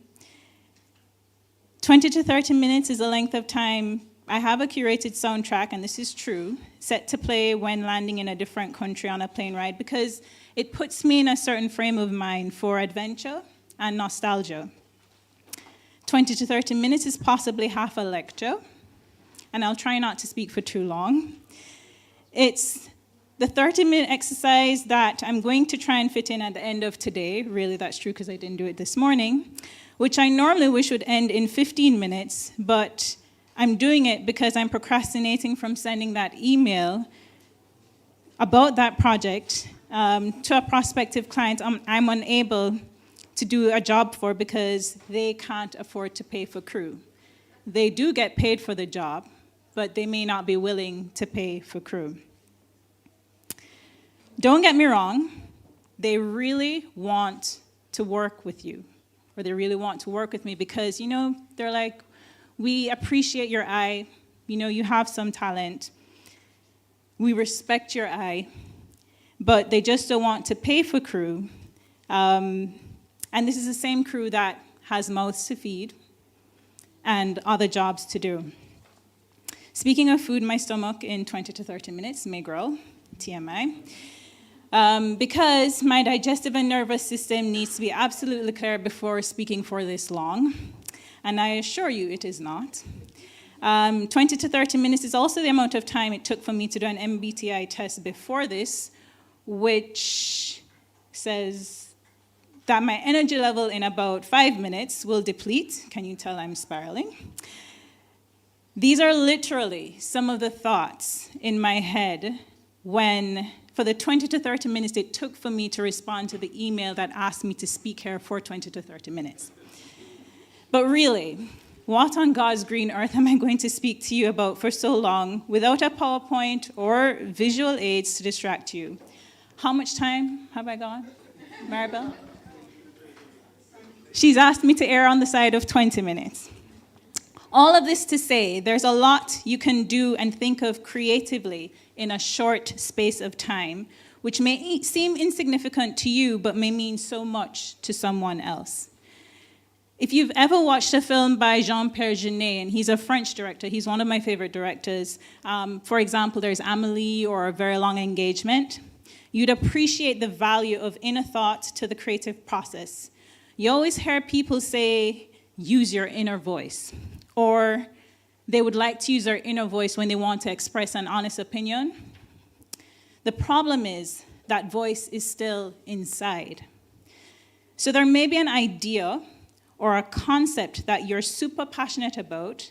Speaker 9: 20 to 30 minutes is the length of time I have a curated soundtrack, and this is true, set to play when landing in a different country on a plane ride because it puts me in a certain frame of mind for adventure and nostalgia. 20 to 30 minutes is possibly half a lecture, and I'll try not to speak for too long. It's the 30-minute exercise that I'm going to try and fit in at the end of today. Really, that's true because I didn't do it this morning, which I normally wish would end in 15 minutes, but I'm doing it because I'm procrastinating from sending that email about that project to a prospective client I'm unable to do a job for because they can't afford to pay for crew. They do get paid for the job, but they may not be willing to pay for crew. Don't get me wrong, they really want to work with you, or they really want to work with me because, they're like, we appreciate your eye, you have some talent, we respect your eye, but they just don't want to pay for crew. And this is the same crew that has mouths to feed and other jobs to do. Speaking of food, my stomach in 20 to 30 minutes may grow, TMI. Because my digestive and nervous system needs to be absolutely clear before speaking for this long, and I assure you it is not. 20 to 30 minutes is also the amount of time it took for me to do an MBTI test before this, which says that my energy level in about 5 minutes will deplete. Can you tell I'm spiraling? These are literally some of the thoughts in my head for the 20 to 30 minutes it took for me to respond to the email that asked me to speak here for 20 to 30 minutes. But really, what on God's green earth am I going to speak to you about for so long without a PowerPoint or visual aids to distract you? How much time have I gone, Maribel? She's asked me to err on the side of 20 minutes. All of this to say, there's a lot you can do and think of creatively in a short space of time, which may seem insignificant to you, but may mean so much to someone else. If you've ever watched a film by Jean-Pierre Jeunet, and he's a French director, he's one of my favorite directors. For example, there's Amélie or A Very Long Engagement. You'd appreciate the value of inner thought to the creative process. You always hear people say, use your inner voice, or they would like to use their inner voice when they want to express an honest opinion. The problem is that voice is still inside. So there may be an idea or a concept that you're super passionate about,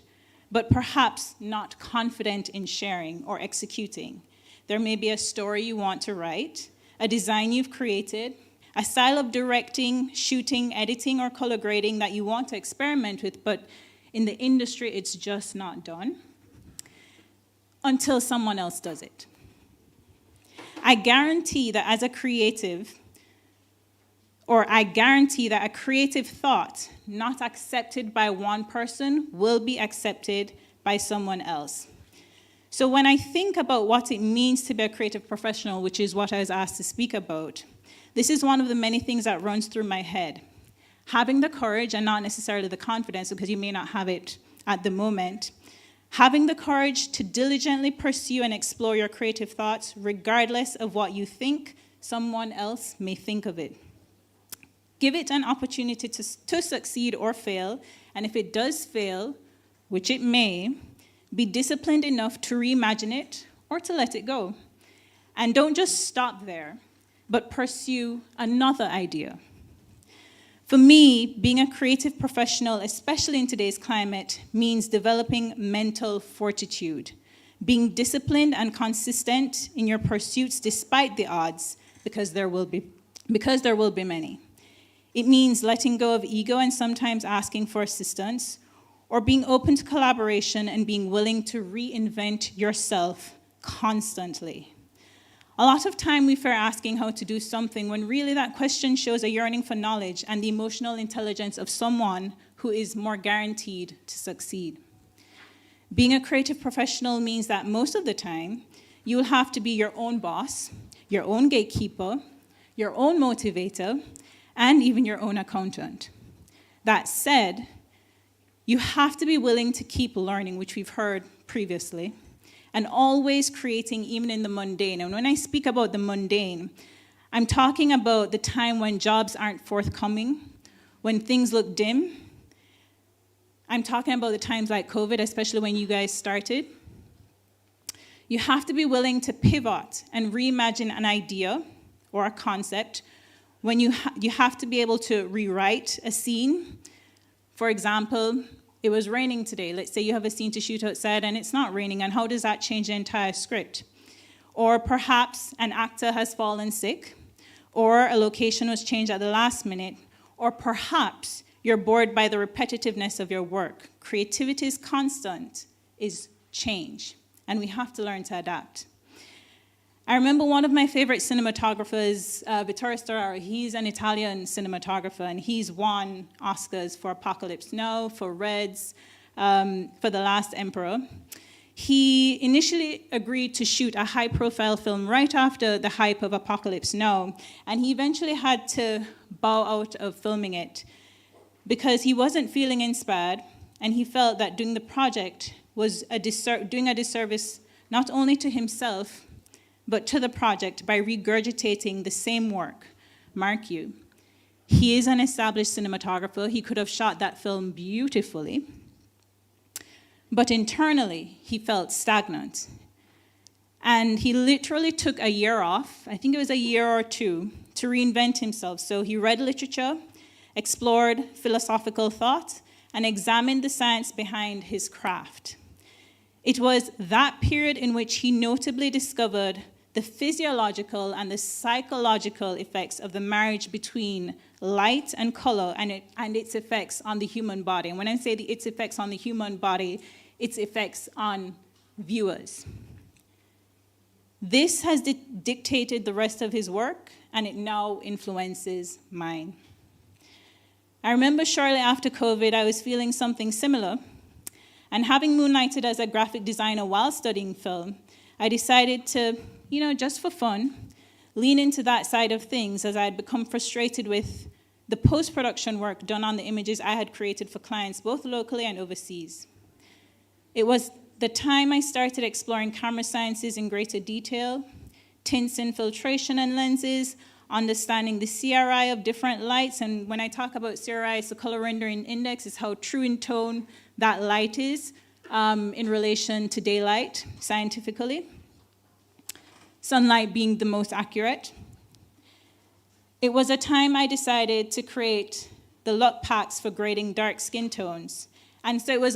Speaker 9: but perhaps not confident in sharing or executing. There may be a story you want to write, a design you've created, a style of directing, shooting, editing, or color grading that you want to experiment with, but in the industry, it's just not done until someone else does it. I guarantee that a creative thought not accepted by one person will be accepted by someone else. So when I think about what it means to be a creative professional, which is what I was asked to speak about, this is one of the many things that runs through my head. Having the courage, and not necessarily the confidence, because you may not have it at the moment, having the courage to diligently pursue and explore your creative thoughts, regardless of what you think someone else may think of it. Give it an opportunity to succeed or fail, and if it does fail, which it may, be disciplined enough to reimagine it or to let it go. And don't just stop there, but pursue another idea. For me, being a creative professional, especially in today's climate, means developing mental fortitude, being disciplined and consistent in your pursuits despite the odds, because there will be many. It means letting go of ego and sometimes asking for assistance, or being open to collaboration and being willing to reinvent yourself constantly. A lot of time we fear asking how to do something when really that question shows a yearning for knowledge and the emotional intelligence of someone who is more guaranteed to succeed. Being a creative professional means that most of the time, you will have to be your own boss, your own gatekeeper, your own motivator, and even your own accountant. That said, you have to be willing to keep learning, which we've heard previously, and always creating even in the mundane. And when I speak about the mundane, I'm talking about the time when jobs aren't forthcoming, when things look dim. I'm talking about the times like COVID, especially when you guys started. You have to be willing to pivot and reimagine an idea or a concept when you have to be able to rewrite a scene, For example, it was raining today. Let's say you have a scene to shoot outside and it's not raining, and how does that change the entire script? Or perhaps an actor has fallen sick, or a location was changed at the last minute, or perhaps you're bored by the repetitiveness of your work. Creativity is constant, is change, and we have to learn to adapt. I remember one of my favorite cinematographers, Vittorio Storaro. He's an Italian cinematographer, and he's won Oscars for Apocalypse Now, for Reds, for The Last Emperor. He initially agreed to shoot a high-profile film right after the hype of Apocalypse Now, and he eventually had to bow out of filming it because he wasn't feeling inspired, and he felt that doing the project was doing a disservice not only to himself, but to the project by regurgitating the same work. Mark you, he is an established cinematographer. He could have shot that film beautifully, but internally, he felt stagnant. And he literally took a year off, I think it was a year or two, to reinvent himself. So he read literature, explored philosophical thought, and examined the science behind his craft. It was that period in which he notably discovered the physiological and the psychological effects of the marriage between light and color and its effects on the human body. And when I say its effects on the human body, its effects on viewers. This has dictated the rest of his work, and it now influences mine. I remember shortly after COVID, I was feeling something similar, and having moonlighted as a graphic designer while studying film, I decided to, just for fun, lean into that side of things as I had become frustrated with the post-production work done on the images I had created for clients, both locally and overseas. It was the time I started exploring camera sciences in greater detail, tints, infiltration, and lenses, understanding the CRI of different lights. And when I talk about CRI, it's the color rendering index, is how true in tone that light is in relation to daylight, scientifically. Sunlight being the most accurate. It was a time I decided to create the LUT packs for grading dark skin tones. And so it was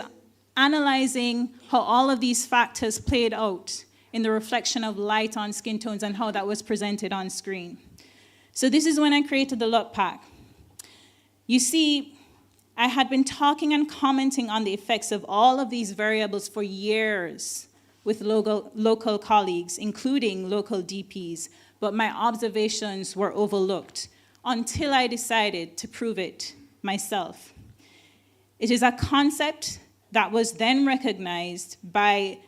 Speaker 9: analyzing how all of these factors played out in the reflection of light on skin tones and how that was presented on screen. So this is when I created the LUT pack. You see, I had been talking and commenting on the effects of all of these variables for years with local colleagues, including local DPs, but my observations were overlooked until I decided to prove it myself. It is a concept that was then recognized by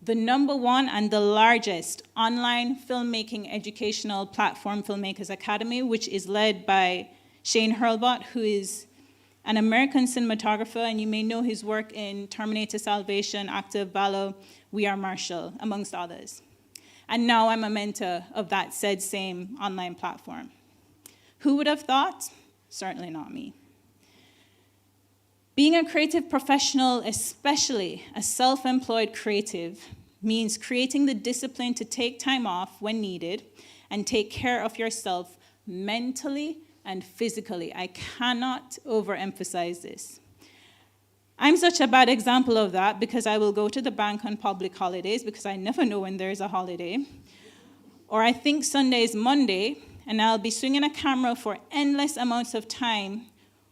Speaker 9: the #1 and the largest online filmmaking educational platform, Filmmakers Academy, which is led by Shane Hurlbut, who is an American cinematographer, and you may know his work in Terminator Salvation, Act of Valor, We Are Marshall, amongst others. And now I'm a mentor of that said same online platform. Who would have thought? Certainly not me. Being a creative professional, especially a self-employed creative, means creating the discipline to take time off when needed and take care of yourself mentally and physically. I cannot overemphasize this. I'm such a bad example of that because I will go to the bank on public holidays because I never know when there's a holiday. Or I think Sunday is Monday, and I'll be swinging a camera for endless amounts of time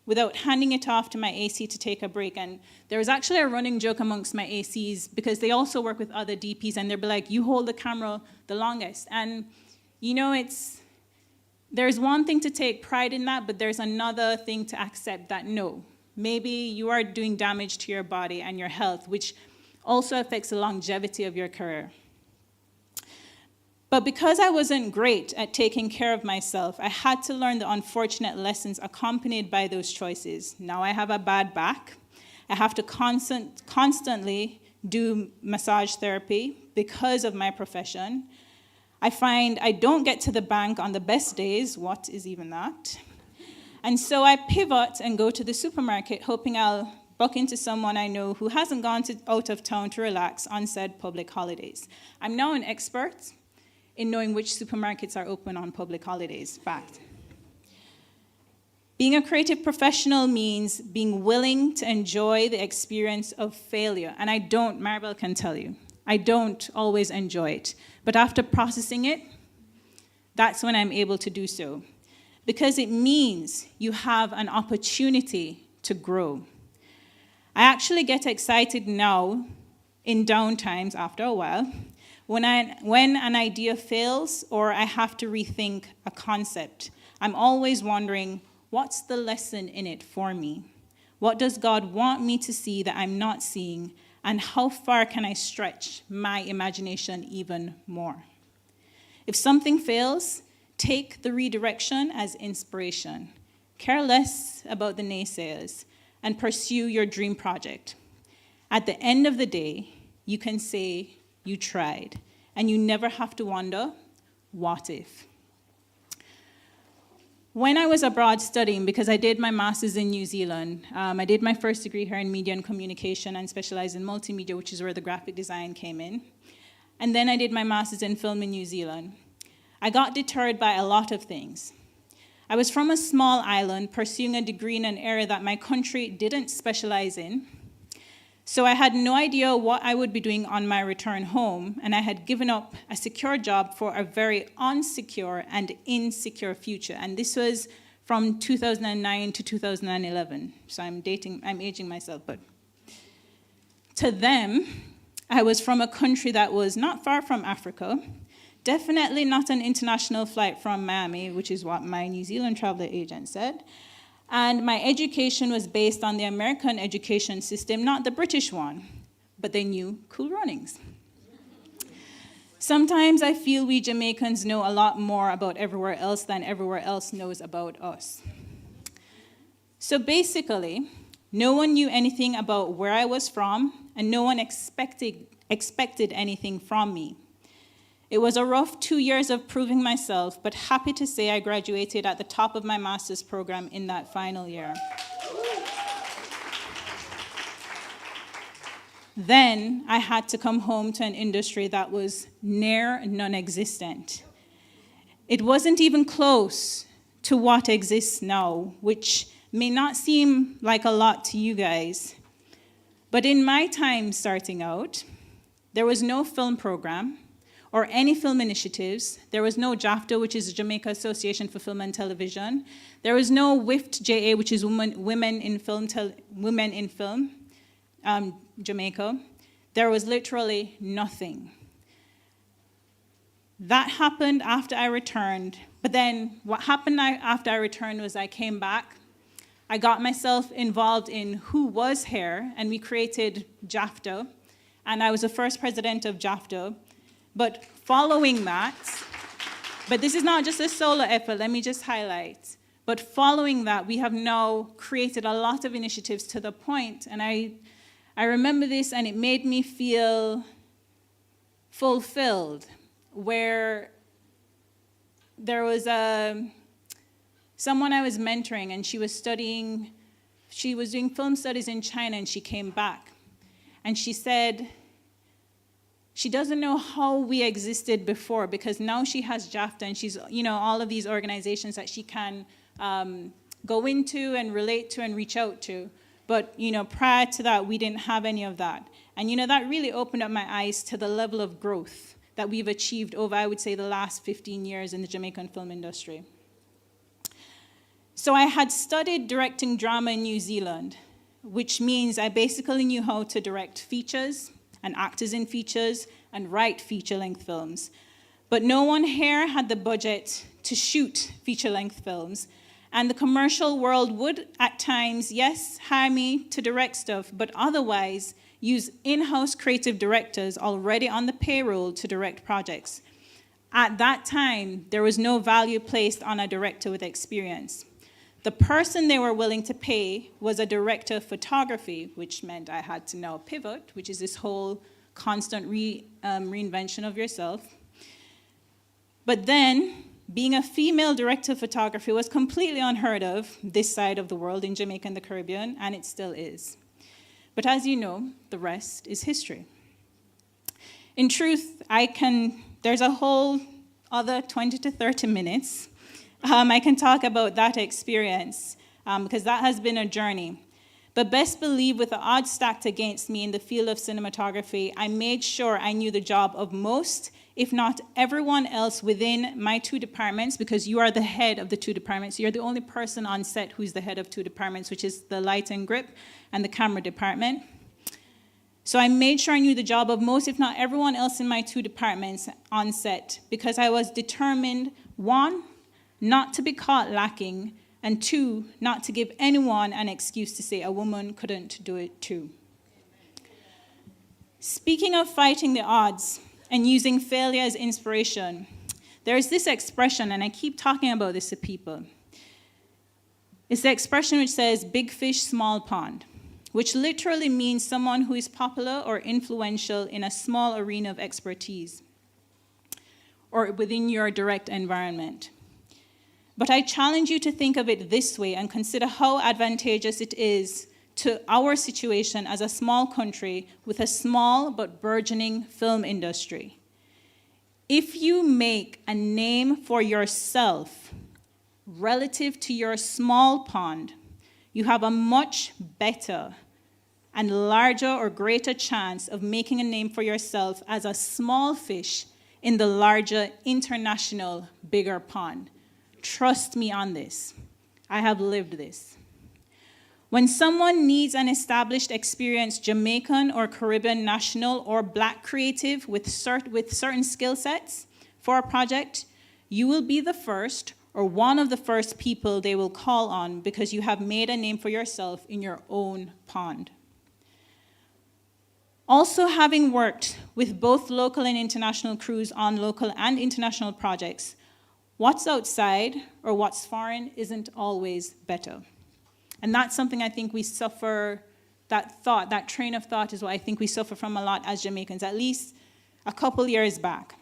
Speaker 9: without handing it off to my AC to take a break. And there's actually a running joke amongst my ACs because they also work with other DPs, and they'll be like, you hold the camera the longest. And there's one thing to take pride in that, but there's another thing to accept that no, maybe you are doing damage to your body and your health, which also affects the longevity of your career. But because I wasn't great at taking care of myself, I had to learn the unfortunate lessons accompanied by those choices. Now I have a bad back. I have to constantly do massage therapy because of my profession. I find I don't get to the bank on the best days. What is even that? And so I pivot and go to the supermarket, hoping I'll buck into someone I know who hasn't gone out of town to relax on said public holidays. I'm now an expert in knowing which supermarkets are open on public holidays. Fact. Being a creative professional means being willing to enjoy the experience of failure. And I don't, Maribel can tell you, I don't always enjoy it. But after processing it, that's when I'm able to do so. Because it means you have an opportunity to grow. I actually get excited now in down times after a while when an idea fails or I have to rethink a concept. I'm always wondering, what's the lesson in it for me? What does God want me to see that I'm not seeing? And how far can I stretch my imagination even more? If something fails, take the redirection as inspiration. Care less about the naysayers and pursue your dream project. At the end of the day, you can say you tried, and you never have to wonder, what if? When I was abroad studying, because I did my master's in New Zealand, I did my first degree here in media and communication and specialized in multimedia, which is where the graphic design came in. And then I did my master's in film in New Zealand. I got deterred by a lot of things. I was from a small island pursuing a degree in an area that my country didn't specialize in. So I had no idea what I would be doing on my return home, and I had given up a secure job for a very unsecure and insecure future. And this was from 2009 to 2011. So I'm aging myself, but to them, I was from a country that was not far from Africa, definitely not an international flight from Miami, which is what my New Zealand traveler agent said. And my education was based on the American education system, not the British one, but they knew Cool Runnings. Sometimes I feel we Jamaicans know a lot more about everywhere else than everywhere else knows about us. So basically, no one knew anything about where I was from, and no one expected anything from me. It was a rough 2 years of proving myself, but happy to say I graduated at the top of my master's program in that final year. Then I had to come home to an industry that was near non-existent. It wasn't even close to what exists now, which may not seem like a lot to you guys. But in my time starting out, there was no film program or any film initiatives. There was no JAFTA, which is the Jamaica Association for Film and Television. There was no WIFT-JA, which is Women in Film, Jamaica. There was literally nothing. That happened after I returned. But then what happened after I returned was I came back. I got myself involved in Who Was Here, and we created JAFTA. And I was the first president of JAFTA. But following that, but this is not just a solo effort, let me just highlight. But following that, we have now created a lot of initiatives to the point, and I remember this and it made me feel fulfilled, where there was someone I was mentoring, and she was doing film studies in China, and she came back. And she said, she doesn't know how we existed before, because now she has JAFTA and she's, all of these organizations that she can go into and relate to and reach out to. But, prior to that, we didn't have any of that. And, that really opened up my eyes to the level of growth that we've achieved over, I would say, the last 15 years in the Jamaican film industry. So I had studied directing drama in New Zealand, which means I basically knew how to direct features and actors in features, and write feature-length films. But no one here had the budget to shoot feature-length films, and the commercial world would, at times, yes, hire me to direct stuff, but otherwise use in-house creative directors already on the payroll to direct projects. At that time, there was no value placed on a director with experience. The person they were willing to pay was a director of photography, which meant I had to now pivot, which is this whole constant reinvention of yourself. But then, being a female director of photography was completely unheard of this side of the world in Jamaica and the Caribbean, and it still is. But as you know, the rest is history. In truth, there's a whole other 20 to 30 minutes I can talk about that experience. because that has been a journey. But best believe with the odds stacked against me in the field of cinematography, I made sure I knew the job of most, if not everyone else within my 2 departments, because you are the head of the 2 departments. You're the only person on set who's the head of 2 departments, which is the light and grip and the camera department. So I made sure I knew the job of most, if not everyone else in my 2 departments on set, because I was determined, 1, not to be caught lacking, and 2, not to give anyone an excuse to say a woman couldn't do it too. Speaking of fighting the odds and using failure as inspiration, there is this expression, and I keep talking about this to people. It's the expression which says, big fish, small pond, which literally means someone who is popular or influential in a small arena of expertise or within your direct environment. But I challenge you to think of it this way and consider how advantageous it is to our situation as a small country with a small but burgeoning film industry. If you make a name for yourself relative to your small pond, you have a much better and larger or greater chance of making a name for yourself as a small fish in the larger international bigger pond. Trust me on this. I have lived this. When someone needs an established, experienced Jamaican or Caribbean national or Black creative with certain skill sets for a project, you will be the first or one of the first people they will call on because you have made a name for yourself in your own pond. Also, having worked with both local and international crews on local and international projects, what's outside or what's foreign isn't always better. And that's something I think we suffer, that train of thought is what I think we suffer from a lot as Jamaicans, at least a couple years back.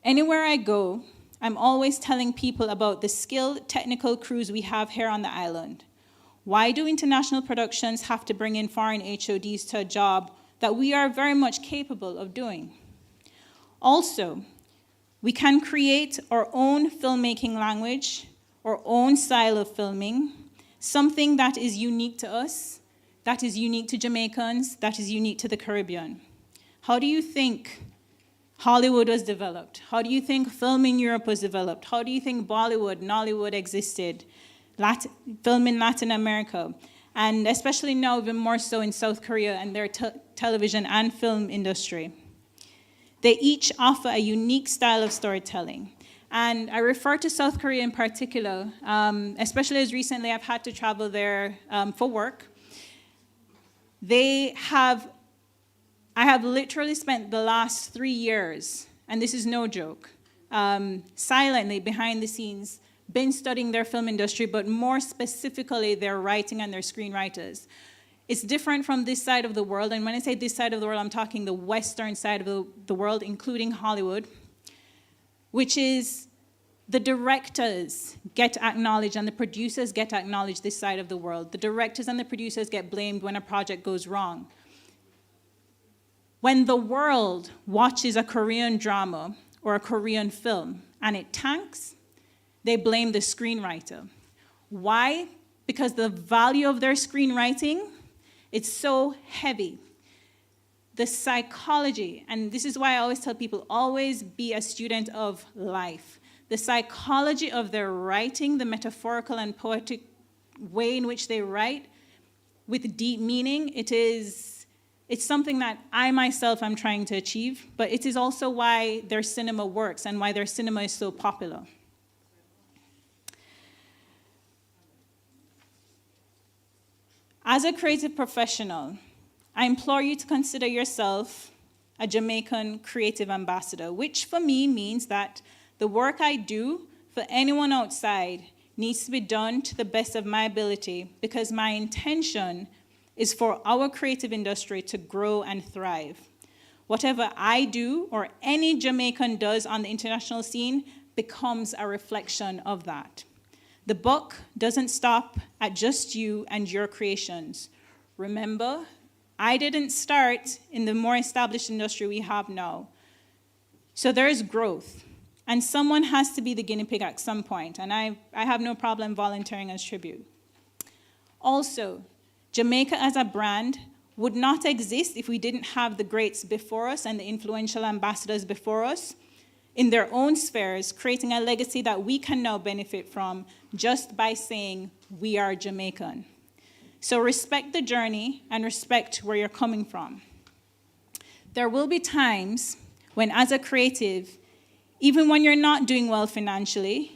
Speaker 9: Anywhere I go, I'm always telling people about the skilled technical crews we have here on the island. Why do international productions have to bring in foreign HODs to a job that we are very much capable of doing? Also, we can create our own filmmaking language, our own style of filming, something that is unique to us, that is unique to Jamaicans, that is unique to the Caribbean. How do you think Hollywood was developed? How do you think film in Europe was developed? How do you think Bollywood, Nollywood existed? Film in Latin America, and especially now even more so in South Korea and their television and film industry. They each offer a unique style of storytelling. And I refer to South Korea in particular, especially as recently I've had to travel there for work. I have literally spent the last 3 years, and this is no joke, silently behind the scenes, been studying their film industry, but more specifically their writing and their screenwriters. It's different from this side of the world, and when I say this side of the world, I'm talking the western side of the world, including Hollywood, which is the directors get acknowledged and the producers get acknowledged this side of the world. The directors and the producers get blamed when a project goes wrong. When the world watches a Korean drama or a Korean film and it tanks, they blame the screenwriter. Why? Because the value of their screenwriting, it's so heavy. The psychology, and this is why I always tell people, always be a student of life. The psychology of their writing, the metaphorical and poetic way in which they write with deep meaning, it's something that I myself am trying to achieve, but it is also why their cinema works and why their cinema is so popular. As a creative professional, I implore you to consider yourself a Jamaican creative ambassador, which for me means that the work I do for anyone outside needs to be done to the best of my ability because my intention is for our creative industry to grow and thrive. Whatever I do or any Jamaican does on the international scene becomes a reflection of that. The buck doesn't stop at just you and your creations. Remember, I didn't start in the more established industry we have now. So there is growth, and someone has to be the guinea pig at some point, and I have no problem volunteering as tribute. Also, Jamaica as a brand would not exist if we didn't have the greats before us and the influential ambassadors before us in their own spheres, creating a legacy that we can now benefit from just by saying we are Jamaican. So respect the journey and respect where you're coming from. There will be times when, as a creative, even when you're not doing well financially,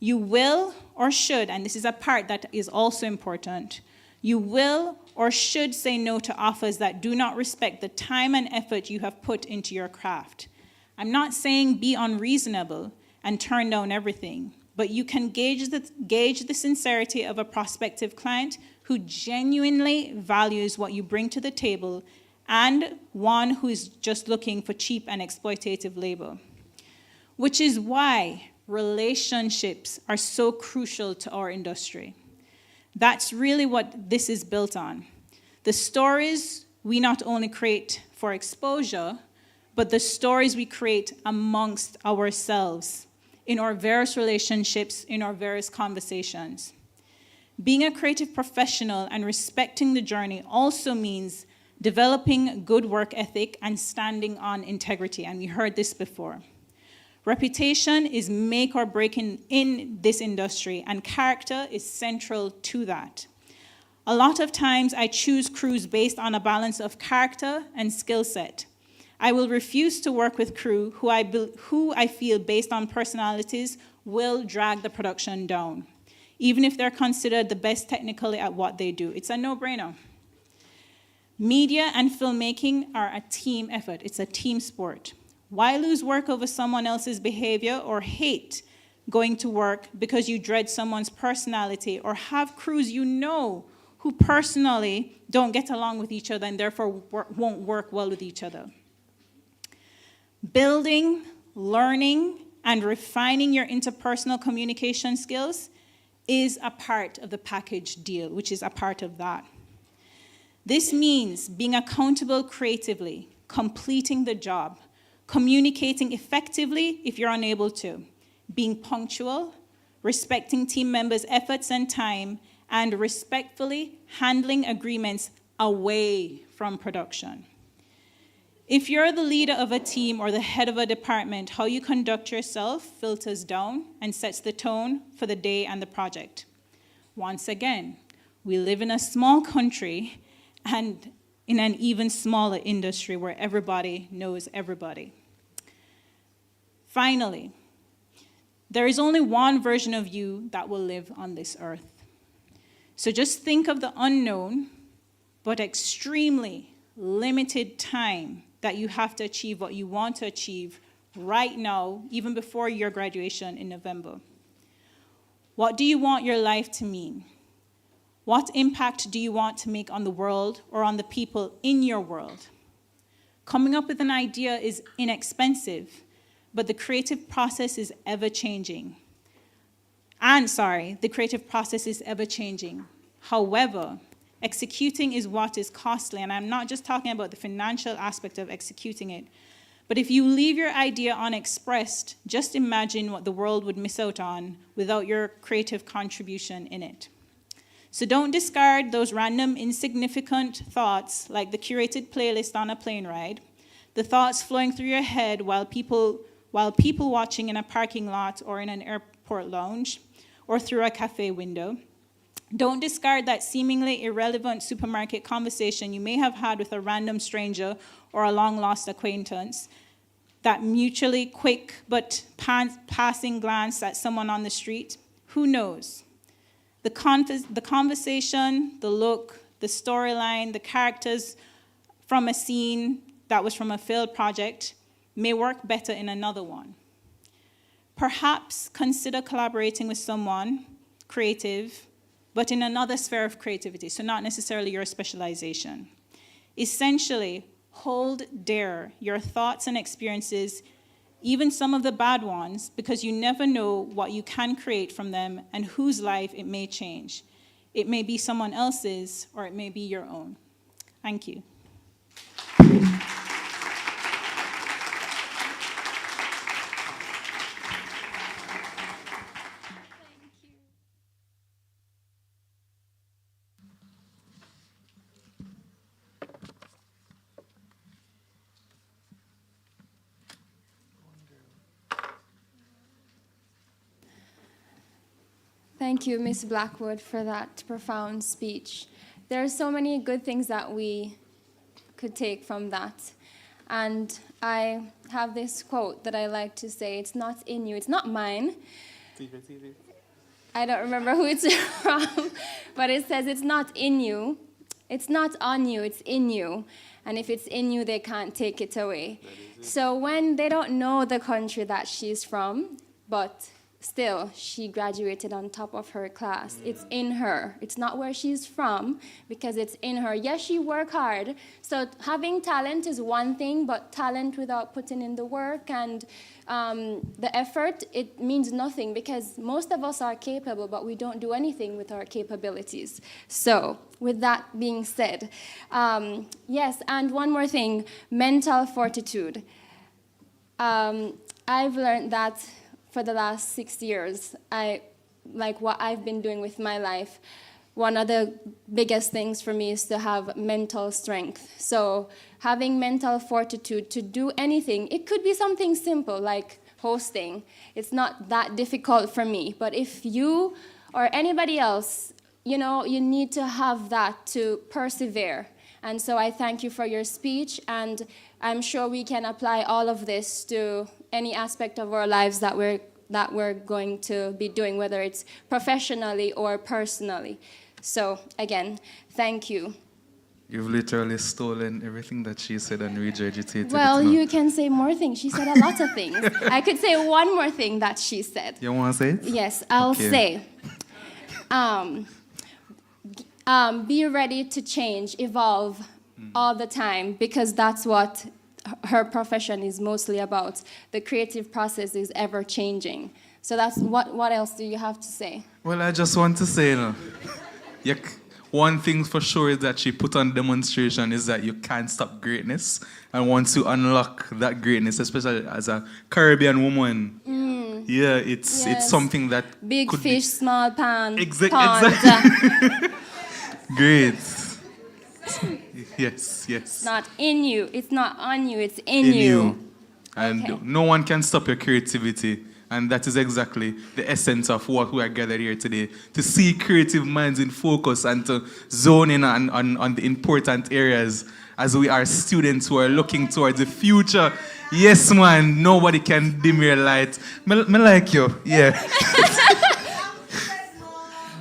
Speaker 9: you will or should, and this is a part that is also important, you will or should say no to offers that do not respect the time and effort you have put into your craft. I'm not saying be unreasonable and turn down everything, but you can gauge the sincerity of a prospective client who genuinely values what you bring to the table and one who is just looking for cheap and exploitative labor. Which is why relationships are so crucial to our industry. That's really what this is built on. The stories we not only create for exposure, but the stories we create amongst ourselves in our various relationships, in our various conversations. Being a creative professional and respecting the journey also means developing good work ethic and standing on integrity, and we heard this before. Reputation is make or break in this industry, and character is central to that. A lot of times I choose crews based on a balance of character and skill set. I will refuse to work with crew who I feel, based on personalities, will drag the production down, even if they're considered the best technically at what they do. It's a no-brainer. Media and filmmaking are a team effort. It's a team sport. Why lose work over someone else's behavior or hate going to work because you dread someone's personality, or have crews you know who personally don't get along with each other and therefore won't work well with each other? Building, learning, and refining your interpersonal communication skills is a part of the package deal, which is a part of that. This means being accountable creatively, completing the job, communicating effectively if you're unable to, being punctual, respecting team members' efforts and time, and respectfully handling agreements away from production. If you're the leader of a team or the head of a department, how you conduct yourself filters down and sets the tone for the day and the project. Once again, we live in a small country and in an even smaller industry where everybody knows everybody. Finally, there is only one version of you that will live on this earth. So just think of the unknown, but extremely limited time that you have to achieve what you want to achieve right now, even before your graduation in November. What do you want your life to mean? What impact do you want to make on the world or on the people in your world? Coming up with an idea is inexpensive, but the creative process is ever-changing. The creative process is ever-changing. However, executing is what is costly, and I'm not just talking about the financial aspect of executing it, but if you leave your idea unexpressed, just imagine what the world would miss out on without your creative contribution in it. So don't discard those random insignificant thoughts like the curated playlist on a plane ride, the thoughts flowing through your head while people watching in a parking lot or in an airport lounge or through a cafe window. Don't discard that seemingly irrelevant supermarket conversation you may have had with a random stranger or a long-lost acquaintance, that mutually quick but passing glance at someone on the street. Who knows? The conversation, the look, the storyline, the characters from a scene that was from a failed project may work better in another one. Perhaps consider collaborating with someone creative, but in another sphere of creativity, so not necessarily your specialization. Essentially, hold dear your thoughts and experiences, even some of the bad ones, because you never know what you can create from them and whose life it may change. It may be someone else's, or it may be your own. Thank you.
Speaker 2: Thank you, Miss Blackwood, for that profound speech. There are so many good things that we could take from that. And I have this quote that I like to say, it's not in you, it's not mine. I don't remember who it's from, but it says it's not in you, it's not on you, it's in you. And if it's in you, they can't take it away. So when they don't know the country that she's from, but still, she graduated on top of her class. It's in her. It's not where she's from, because it's in her. Yes, she worked hard. So having talent is one thing, but talent without putting in the work and the effort, it means nothing, because most of us are capable, but we don't do anything with our capabilities. So with that being said, yes, and one more thing, mental fortitude. I've learned that for the last 6 years, like what I've been doing with my life, one of the biggest things for me is to have mental strength. So having mental fortitude to do anything, it could be something simple like hosting. It's not that difficult for me, but if you or anybody else, you know, you need to have that to persevere. And so I thank you for your speech, and I'm sure we can apply all of this to any aspect of our lives that we're going to be doing, whether it's professionally or personally. So again, thank you.
Speaker 1: You've literally stolen everything that she said and regurgitated
Speaker 2: Well,
Speaker 1: it.
Speaker 2: you can say more things. She said a lot of things. I could say one more thing that she said.
Speaker 1: You want to say it?
Speaker 2: Yes, I'll say. Be ready to change, evolve all the time, because that's what her profession is mostly about. The creative process is ever changing. So that's what else do you have to say?
Speaker 1: Well, I just want to say, one thing for sure is that she put on demonstration is that you can't stop greatness. And once you unlock that greatness, especially as a Caribbean woman, it's something that
Speaker 2: big
Speaker 1: could
Speaker 2: fish, small pond.
Speaker 1: Exactly. Great. Yes.
Speaker 2: It's not in you. It's not on you. It's in you.
Speaker 1: And no one can stop your creativity. And that is exactly the essence of what we are gathered here today. To see creative minds in focus and to zone in on the important areas as we are students who are looking towards the future. Yes, man. Nobody can dim your light. Me like you. Yeah.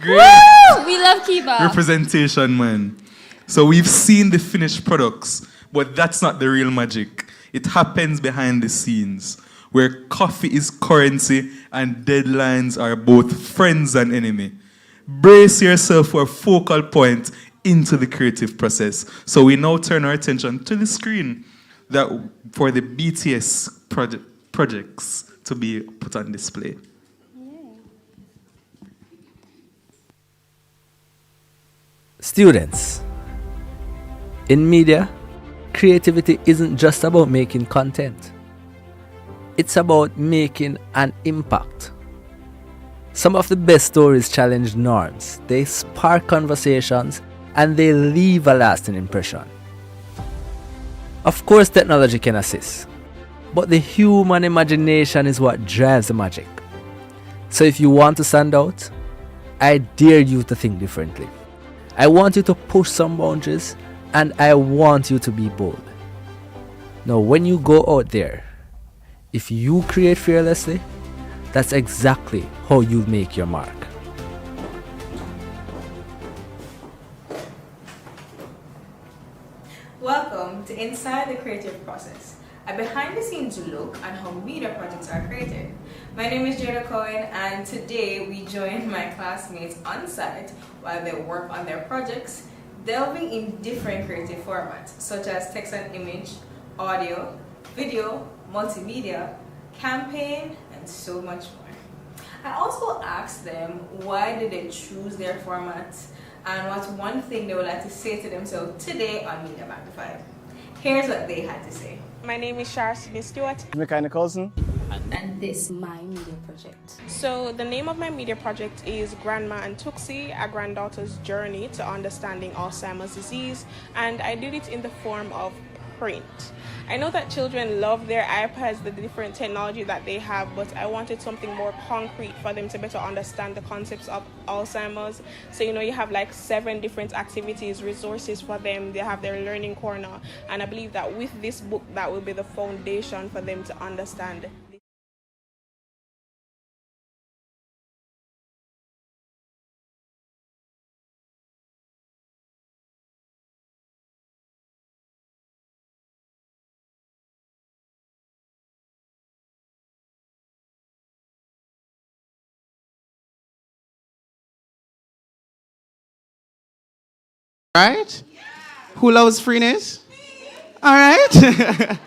Speaker 1: Great.
Speaker 2: Woo! We love Kiba.
Speaker 1: Representation, man. So we've seen the finished products, but that's not the real magic. It happens behind the scenes, where coffee is currency and deadlines are both friends and enemy. Brace yourself for a focal point into the creative process. So we now turn our attention to the screen for the BTS projects to be put on display.
Speaker 10: Students, in media, creativity isn't just about making content. It's about making an impact. Some of the best stories challenge norms. They spark conversations and they leave a lasting impression. Of course, technology can assist, but the human imagination is what drives the magic. So if you want to stand out, I dare you to think differently. I want you to push some boundaries, and I want you to be bold. Now, when you go out there, if you create fearlessly, that's exactly how you make your mark.
Speaker 11: Welcome to Inside the Creative Process, a behind-the-scenes look at how media projects are created. My name is Jada Cohen, and today we join my classmates on site while they work on their projects, delving in different creative formats, such as text and image, audio, video, multimedia, campaign, and so much more. I also asked them why did they choose their formats and what's one thing they would like to say to themselves today on Media Magnified. Here's what they had to say.
Speaker 12: My name is Shara Stewart.
Speaker 13: Mikael Nicholson.
Speaker 14: And this is my media project.
Speaker 12: So the name of my media project is Grandma and Tuxie, a granddaughter's journey to understanding Alzheimer's disease, and I did it in the form of print. I know that children love their iPads, the different technology that they have, but I wanted something more concrete for them to better understand the concepts of Alzheimer's. So, you have like 7 different activities, resources for them. They have their learning corner. And I believe that with this book, that will be the foundation for them to understand.
Speaker 13: Right? Who loves freeness? All right.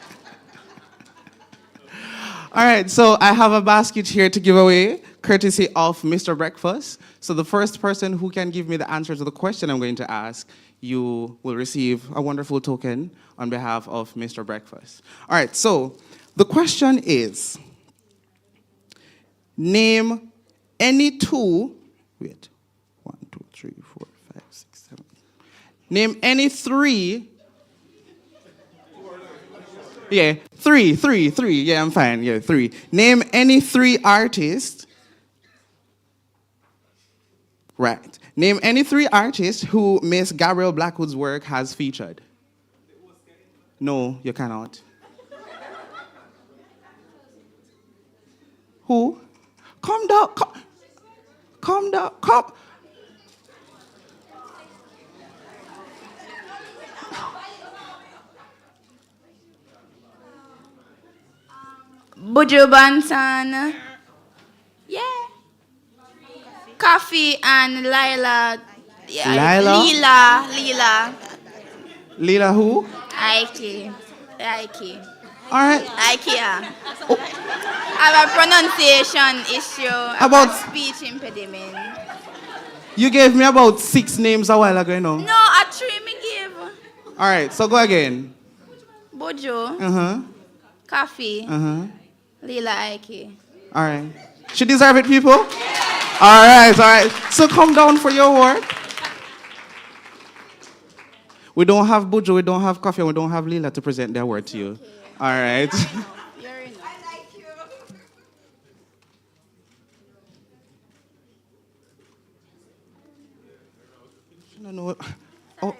Speaker 13: All right, so I have a basket here to give away, courtesy of Mr. Breakfast. So the first person who can give me the answer to the question I'm going to ask, you will receive a wonderful token on behalf of Mr. Breakfast. All right, so the question is, name any two, wait, 1, 2, 3, 4, 5, 6, 7. Name any 3. Yeah, 3. Yeah, I'm fine. Yeah, 3. Name any 3 artists. Right. Name any 3 artists who Miss Gabrielle Blackwood's work has featured. No, you cannot. Who? Come down. Come down. Come.
Speaker 15: Buju Banton, yeah, Coffee and Lila, yeah, Lila.
Speaker 13: Lila who?
Speaker 15: Ike.
Speaker 13: All right.
Speaker 15: IKEA. Oh. I have a pronunciation issue.
Speaker 13: About
Speaker 15: speech impediment.
Speaker 13: You gave me about 6 names a while ago, you know.
Speaker 15: No, a 3 me give.
Speaker 13: All right, so go again.
Speaker 15: Buju. Coffee. Lila Ike.
Speaker 13: All right. She deserve it, people? All right. So come down for your award. We don't have Buju, we don't have Coffee, and we don't have Lila to present their award to you. Okay. All right.
Speaker 15: I like you.
Speaker 13: No. Oh.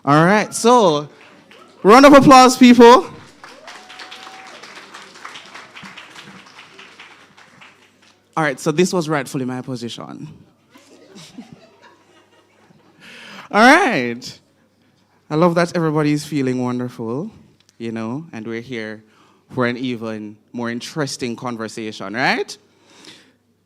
Speaker 13: All right, so round of applause, people. All right, so this was rightfully my position. All right. I love that everybody's feeling wonderful, and we're here for an even more interesting conversation, right?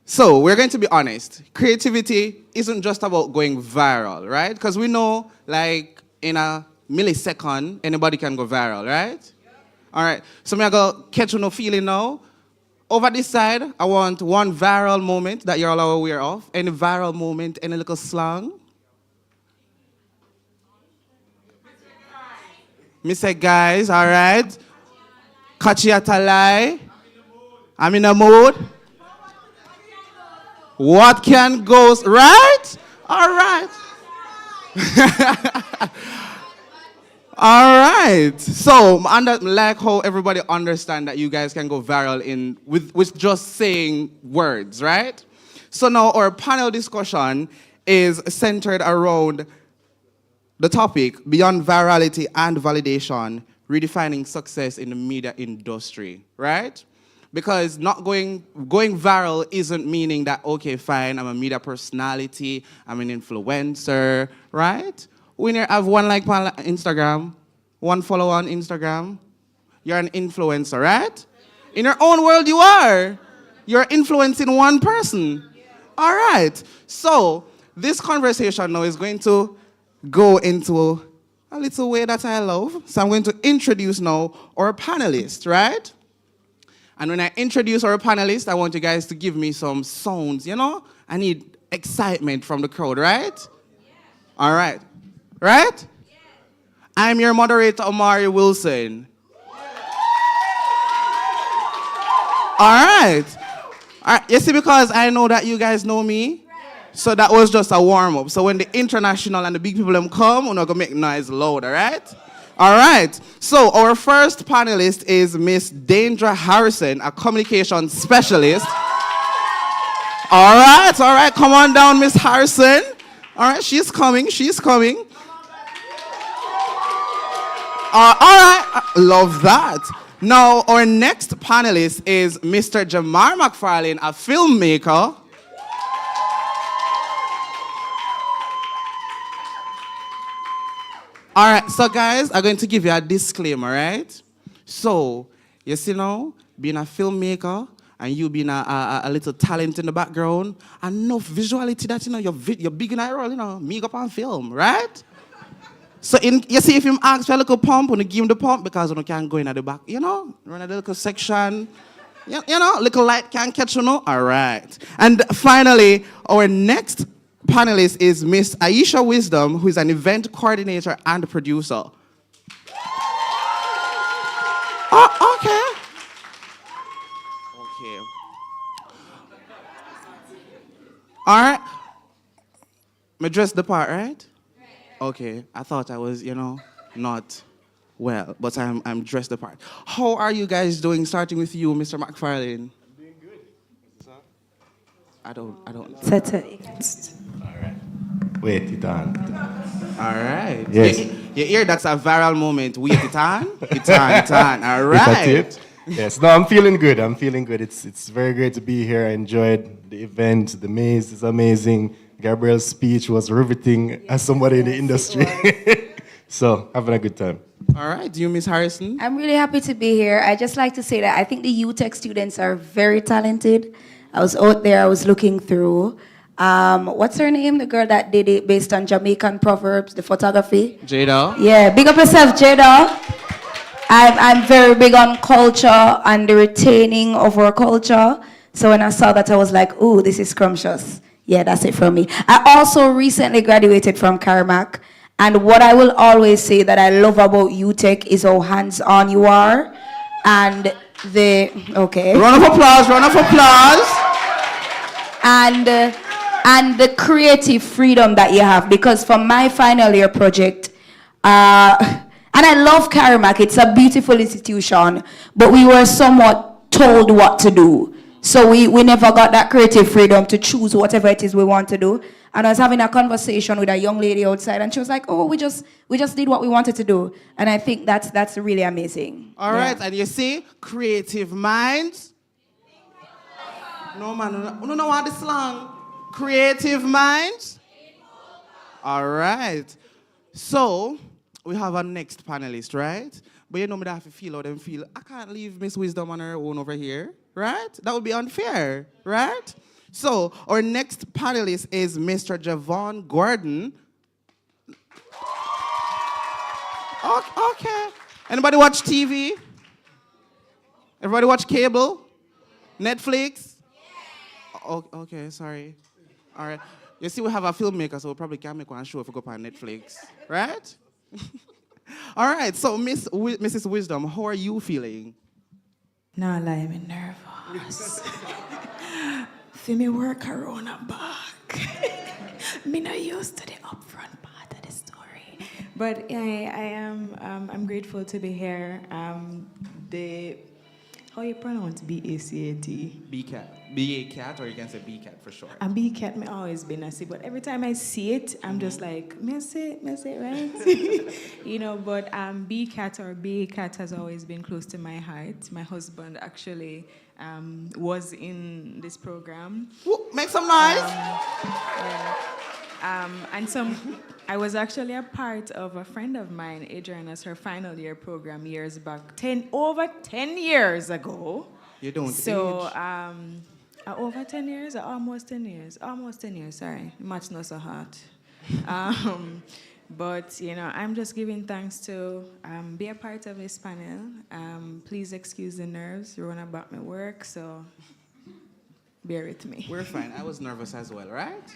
Speaker 13: So we're going to be honest. Creativity isn't just about going viral, right? Because we know, like, in a millisecond, anybody can go viral, right? Yeah. All right. So I'm going to catch no feeling now. Over this side, I want one viral moment that you're all aware of. Any viral moment, any little slang? Me say, guys, all right. Catch you at a lie. I'm in a mood. What can go right? All right. All right. So, like how everybody understand that you guys can go viral with just saying words, right? So now our panel discussion is centered around the topic, beyond virality and validation, redefining success in the media industry, right? Because not going viral isn't meaning that, okay, fine, I'm a media personality, I'm an influencer, right? We have 1 like on Instagram, 1 follower on Instagram. You're an influencer, right? In your own world, you are. You're influencing 1 person. All right. So this conversation now is going to go into a little way that I love. So I'm going to introduce now our panelists, right? And when I introduce our panelists, I want you guys to give me some sounds, I need excitement from the crowd, right? Yeah. All right. Right? Yeah. I'm your moderator, Omari Wilson. All right. You see, because I know that you guys know me, So that was just a warm-up. So when the international and the big people them come, we're not going to make noise loud, all right? All right. So our first panelist is Miss Dandra Harrison, a communication specialist. All right. Come on down, Miss Harrison. All right, she's coming. All right, love that. Now, our next panelist is Mr. Jamar McFarlane, a filmmaker. All right, so guys, I'm going to give you a disclaimer, right? So, you see now, being a filmmaker and you being a little talent in the background, enough visuality that, you're big in a role, make up on film, right? So, you see, if you ask for a little pump, you give him the pump because you can't go in at the back, run a little section, little light can't catch you, All right. And finally, our next panelist is Miss Aisha Wisdom, who is an event coordinator and producer. Oh, okay. All right. Me dress the part, right? Okay. I thought I was, not well, but I'm dressed the part. How are you guys doing? Starting with you, Mr. McFarlane.
Speaker 16: I'm doing good.
Speaker 13: I don't.
Speaker 17: Set it.
Speaker 16: Wait it on.
Speaker 13: All right.
Speaker 16: Yes.
Speaker 13: You hear that's a viral moment. Wait it on. It's on. All right.
Speaker 16: Is that it? Yes. No, I'm feeling good. It's very great to be here. I enjoyed the event. The maze is amazing. Gabriel's speech was riveting as somebody in the industry. So, having a good time.
Speaker 13: All right. Do you, Miss Harrison?
Speaker 17: I'm really happy to be here. I just like to say that I think the UTech students are very talented. I was out there, I was looking through. What's her name? The girl that did it based on Jamaican proverbs, the photography.
Speaker 13: Jada.
Speaker 17: Yeah, big up yourself, Jada. I'm very big on culture and the retaining of our culture. So when I saw that, I was like, ooh, this is scrumptious. Yeah, that's it for me. I also recently graduated from Carmack. And what I will always say that I love about UTech is how hands-on you are. And okay.
Speaker 13: Round of applause.
Speaker 17: And the creative freedom that you have. Because for my final year project, and I love Carmack, it's a beautiful institution, but we were somewhat told what to do. So we never got that creative freedom to choose whatever it is we want to do. And I was having a conversation with a young lady outside, and she was like, "Oh, we just did what we wanted to do." And I think that's really amazing.
Speaker 13: All right, and you see, creative minds. No man, no know what the slang. Creative minds. All right. So we have our next panelist, right? But you know me that I have to feel how them feel. I can't leave Miss Wisdom on her own over here, right? That would be unfair, right? So our next panelist is Mr. Javon Gordon. Okay. Anybody watch TV? Everybody watch cable? Netflix? Okay, sorry. All right. You see, we have a filmmaker, so we probably can't make one show if we go up on Netflix, right? All right. So, Mrs. Wisdom, how are you feeling?
Speaker 18: No lie, I'm nervous. For me work around a back. Me not used to the upfront part of the story. But I'm grateful to be here. How you pronounce B-A-C-A-T?
Speaker 13: Bacat. B-A-cat, or you can say Bacat for short.
Speaker 18: And Bacat, me always been a C, but every time I see it, I'm just like, me say it, right? But Bacat or Bacat has always been close to my heart. My husband actually was in this program.
Speaker 13: Woo, make some noise.
Speaker 18: I was actually a part of a friend of mine, Adriana's, her final year program years back, over 10 years ago.
Speaker 13: You don't
Speaker 18: so,
Speaker 13: age.
Speaker 18: Over 10 years, or almost 10 years? Almost 10 years, sorry. Much not so hard. But, I'm just giving thanks to be a part of this panel. Please excuse the nerves. Run about my work, so bear with me.
Speaker 13: We're fine. I was nervous as well, right?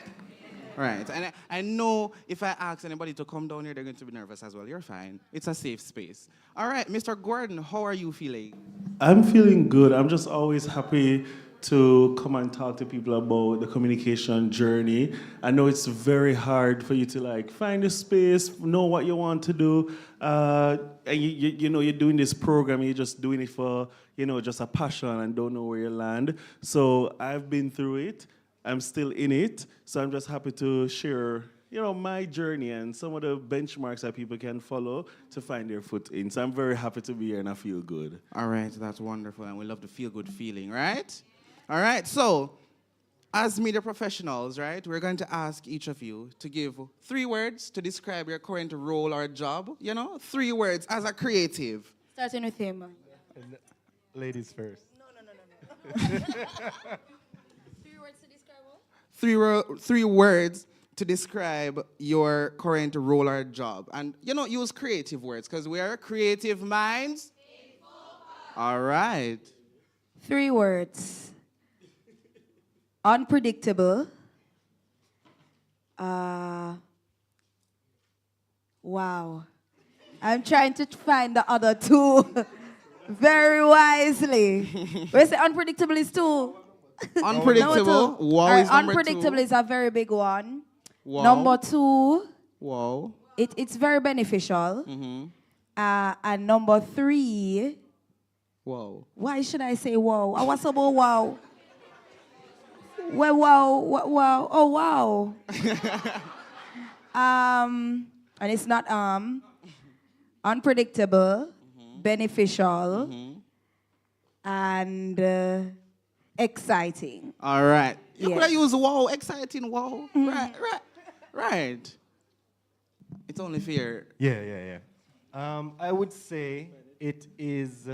Speaker 13: Right. And I know if I ask anybody to come down here, they're going to be nervous as well. You're fine. It's a safe space. All right, Mr. Gordon, how are you feeling?
Speaker 19: I'm feeling good. I'm just always happy to come and talk to people about the communication journey. I know it's very hard for you to like find a space, know what you want to do. And you know, you're doing this program, you're just doing it for, you know, just a passion and don't know where you land. So I've been through it. I'm still in it. So I'm just happy to share, you know, my journey and some of the benchmarks that people can follow to find their foot in. So I'm very happy to be here and I feel good.
Speaker 13: All right, that's wonderful. And we love the feel-good feeling, right? All right, so as media professionals, right, we're going to ask each of you to give 3 words to describe your current role or job, you know, 3 words as a creative.
Speaker 17: Starting with him.
Speaker 16: Ladies first.
Speaker 17: No. 3 words to describe what?
Speaker 13: 3 words to describe your current role or job. And, you know, use creative words because we are creative minds. All right.
Speaker 17: 3 words. Unpredictable. Wow. I'm trying to find the other 2 very wisely. Where's the unpredictable is 2?
Speaker 13: Unpredictable. Wow is number 2.
Speaker 17: Unpredictable is a very big one.
Speaker 13: Wow.
Speaker 17: Number 2.
Speaker 13: Wow.
Speaker 17: It's very beneficial. And number 3.
Speaker 13: Wow.
Speaker 17: Why should I say wow? I was about wow. Well, wow. Oh, wow. And it's not unpredictable, beneficial, and exciting.
Speaker 13: All right. You
Speaker 17: Yes.
Speaker 13: could have used wow, exciting wow. Right. It's only fair.
Speaker 16: Yeah. I would say it is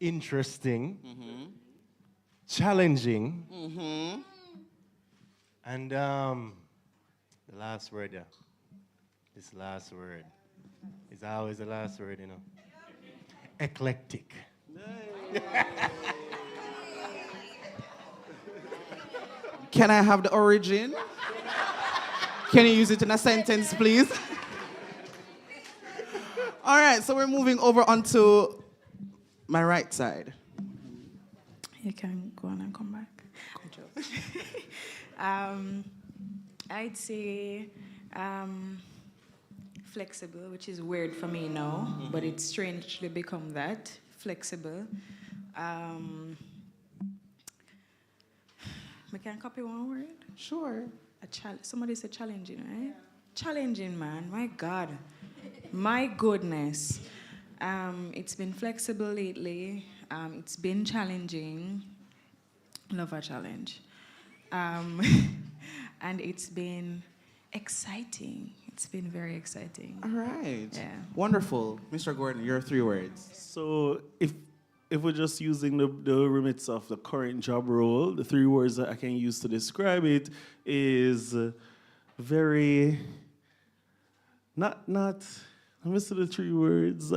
Speaker 16: interesting, challenging, and the last word, yeah. This last word is always the last word, you know. Eclectic.
Speaker 13: Can I have the origin? Can you use it in a sentence, please? All right, so we're moving over onto my right side.
Speaker 18: You can go on and come back. I'd say flexible, which is weird for me now, but it's strangely become that. Flexible. I can copy one word?
Speaker 13: Sure.
Speaker 18: Somebody said challenging, right? Challenging, man. My God. My goodness. It's been flexible lately. It's been challenging. Love a challenge. And it's been exciting. It's been very exciting.
Speaker 13: All right.
Speaker 18: Yeah.
Speaker 13: Wonderful. Mr. Gordon, your 3 words.
Speaker 19: So if we're just using the remits of the current job role, the 3 words that I can use to describe it is very, let me see the 3 words.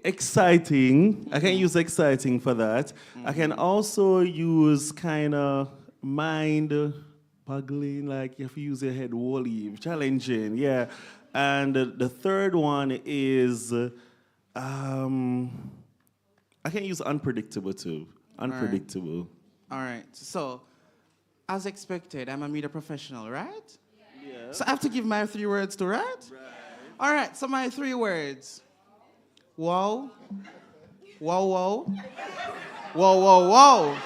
Speaker 19: Exciting. I can use exciting for that. I can also use kind of mind-boggling, like you have to use your head wholly, challenging, yeah. And the 3rd one is, I can use unpredictable too. Unpredictable.
Speaker 13: All right. So, as expected, I'm a media professional, right?
Speaker 19: Yeah.
Speaker 13: So I have to give my 3 words to, right? All right, so my 3 words. Wow. Wow, wow. Whoa, whoa, whoa.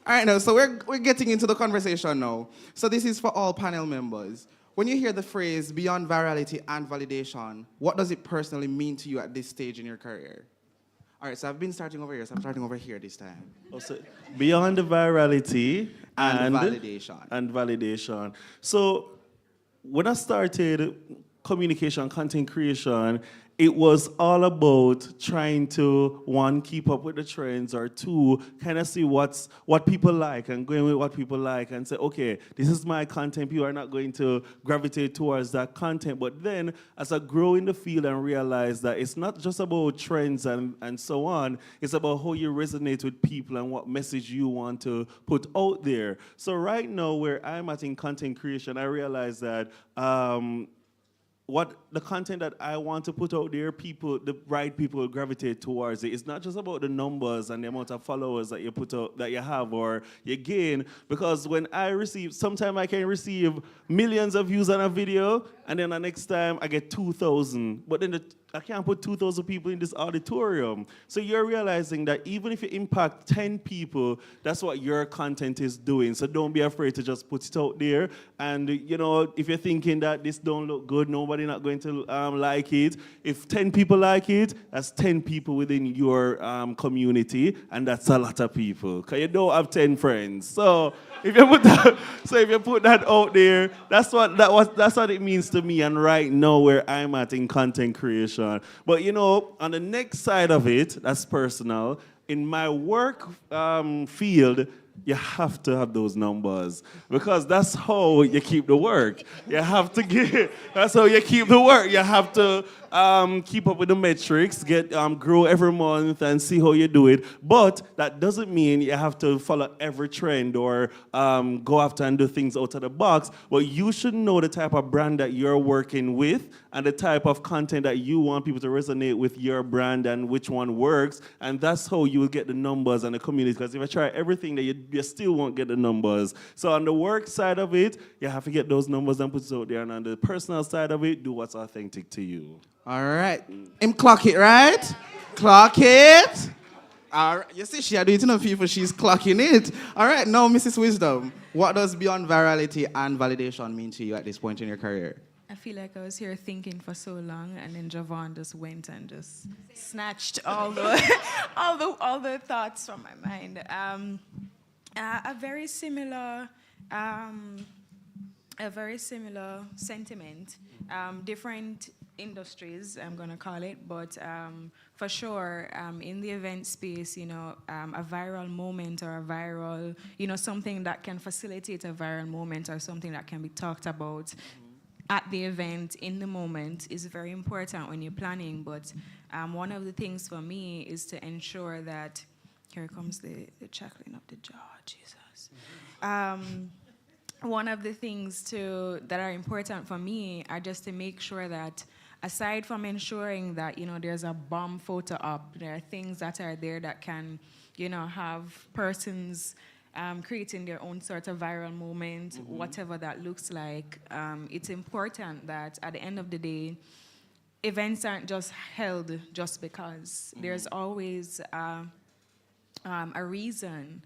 Speaker 13: All right, now, so we're getting into the conversation now. So this is for all panel members. When you hear the phrase beyond virality and validation, what does it personally mean to you at this stage in your career? All right, so I've been starting over here, so I'm starting over here this time.
Speaker 19: Also, beyond the virality
Speaker 13: and validation.
Speaker 19: And validation. So when I started communication, content creation, it was all about trying to, 1, keep up with the trends, or 2, kind of see what people like and going with what people like and say, okay, this is my content. People are not going to gravitate towards that content. But then as I grow in the field and realize that it's not just about trends and so on, it's about how you resonate with people and what message you want to put out there. So right now where I'm at in content creation, I realize that what the content that I want to put out there, the right people will gravitate towards it. It's not just about the numbers and the amount of followers that you put out, that you have or you gain. Because when I receive, sometimes I can receive millions of views on a video, and then the next time I get 2,000. But then I can't put 2,000 people in this auditorium. So you're realizing that even if you impact 10 people, that's what your content is doing. So don't be afraid to just put it out there. And if you're thinking that this don't look good, nobody not going to like it. If 10 people like it, that's 10 people within your community, and that's a lot of people. Because you don't have 10 friends. So if you put that out there, that's what it means to me. And right now, where I'm at in content creation. But on the next side of it, that's personal. In my work field, you have to have those numbers because that's how you keep the work. That's how you keep the work. You have to keep up with the metrics, grow every month and see how you do it. But that doesn't mean you have to follow every trend or go after and do things out of the box. But you should know the type of brand that you're working with and the type of content that you want people to resonate with your brand and which one works. And that's how you will get the numbers and the community. Because if I try everything, that you still won't get the numbers. So on the work side of it, you have to get those numbers and put it out there. And on the personal side of it, do what's authentic to you.
Speaker 13: All right. Clock it, right? Clock it. All right. You see, she had doing enough people, she's clocking it. All right, now, Mrs. Wisdom, what does beyond virality and validation mean to you at this point in your career?
Speaker 18: I feel like I was here thinking for so long, and then Javon just went and just snatched all the all the thoughts from my mind. A very similar sentiment. Different industries, I'm gonna call it, but for sure, in the event space, a viral moment or a viral, something that can facilitate a viral moment or something that can be talked about at the event in the moment is very important when you're planning. But one of the things for me is to ensure that, here comes the chuckling of the jaw, Jesus. One of the things that are important for me are just to make sure that aside from ensuring that, there's a bomb photo up, there are things that are there that can, have persons creating their own sort of viral moment, whatever that looks like. It's important that at the end of the day, events aren't just held just because. There's always a reason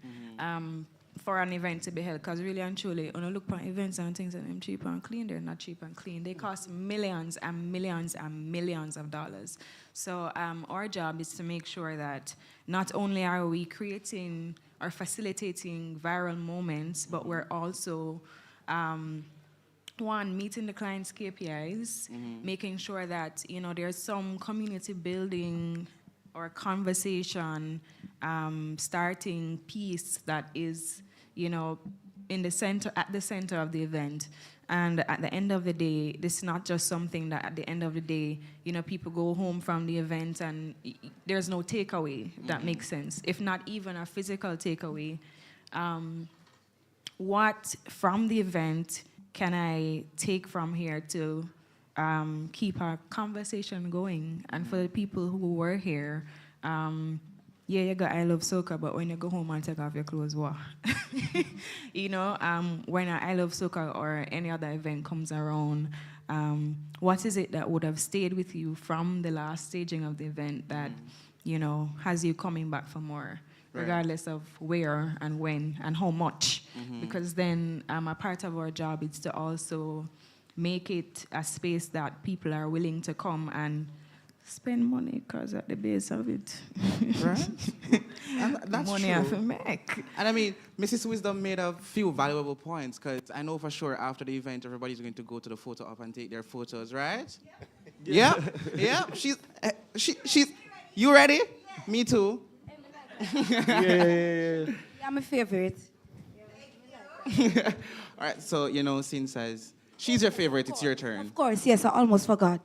Speaker 18: for an event to be held, because really and truly, when you look at events and things and them cheap and clean, they're not cheap and clean. They cost millions and millions and millions of dollars. So our job is to make sure that not only are we creating or facilitating viral moments, but we're also meeting the client's KPIs, making sure that there's some community building or conversation starting piece that is at the center of the event. And at the end of the day, this is not just something that at the end of the day, people go home from the event and there's no takeaway, if that makes sense. If not even a physical takeaway, what from the event can I take from here to keep our conversation going? And for the people who were here, you got I Love Soca, but when you go home and take off your clothes, what? When I Love Soca or any other event comes around, what is it that would have stayed with you from the last staging of the event that, has you coming back for more, regardless of where and when and how much? Because then a part of our job is to also make it a space that people are willing to come and spend money, because at the base of it,
Speaker 13: right? And that's
Speaker 18: money
Speaker 13: true.
Speaker 18: I have to make.
Speaker 13: And I mean, Mrs. Wisdom made a few valuable points, because I know for sure after the event, everybody's going to go to the photo op and take their photos, right? Yeah. Yeah. She's. You ready? Me too.
Speaker 17: Yeah, I'm a favorite.
Speaker 13: All right. So since she's your favorite, it's your turn.
Speaker 17: Of course, yes. I almost forgot.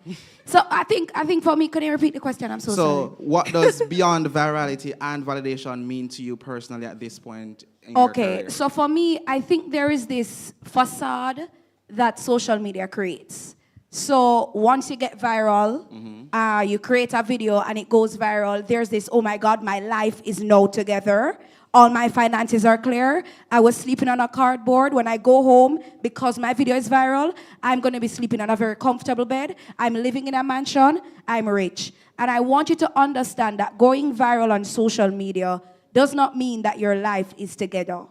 Speaker 17: So I think for me, can you repeat the question? I'm so sorry.
Speaker 13: So what does beyond virality and validation mean to you personally at this point in your career?
Speaker 17: So for me, I think there is this facade that social media creates. So once you get viral, you create a video and it goes viral, there's this, oh my God, my life is now together. All my finances are clear. I was sleeping on a cardboard. When I go home, because my video is viral, I'm going to be sleeping on a very comfortable bed. I'm living in a mansion. I'm rich. And I want you to understand that going viral on social media does not mean that your life is together.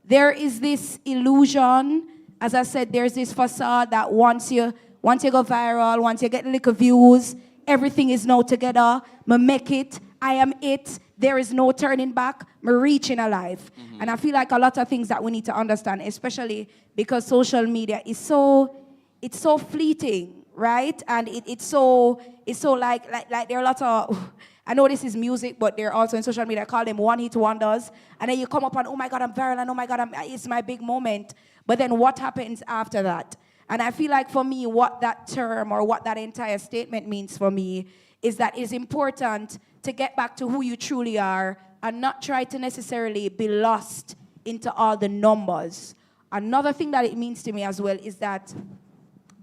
Speaker 17: There is this illusion, as I said, there's this facade that once you go viral, once you get little views, everything is now together. Me make it. I am it. There is no turning back. Me reaching alive. And I feel like a lot of things that we need to understand, especially because social media is so fleeting, right? And it's so like there are lots of, I know this is music, but they're also in social media, I call them one-hit wonders. And then you come up and, oh my God, I'm viral, and oh my God, it's my big moment. But then what happens after that? And I feel like for me, what that term or what that entire statement means for me is that it's important to get back to who you truly are and not try to necessarily be lost into all the numbers. Another thing that it means to me as well is that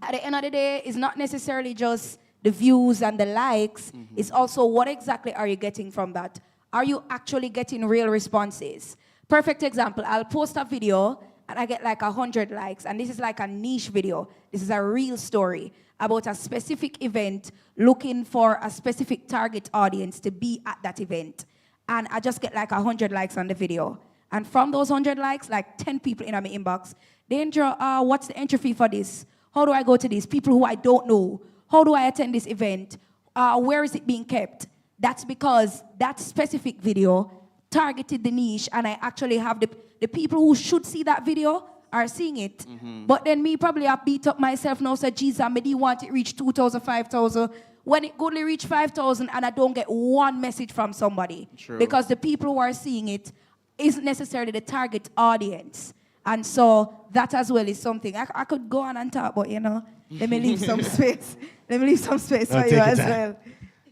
Speaker 17: at the end of the day, it's not necessarily just the views and the likes. It's also what exactly are you getting from that? Are you actually getting real responses? Perfect example, I'll post a video and I get like 100 likes, and this is like a niche video. This is a real story about a specific event looking for a specific target audience to be at that event. And I just get like 100 likes on the video. And from those 100 likes, like 10 people in my inbox, Danger, what's the entry fee for this? How do I go to this? People who I don't know. How do I attend this event? Where is it being kept? That's because that specific video targeted the niche, and I actually have the people who should see that video are seeing it. But then me probably have beat up myself now, said, Jesus, I do want it reach 2,000, 5,000. When it goodly reach 5,000 and I don't get one message from somebody.
Speaker 13: True.
Speaker 17: Because the people who are seeing it isn't necessarily the target audience. And so that as well is something. I could go on and talk, but let me leave some space. Let me leave some space for you as well.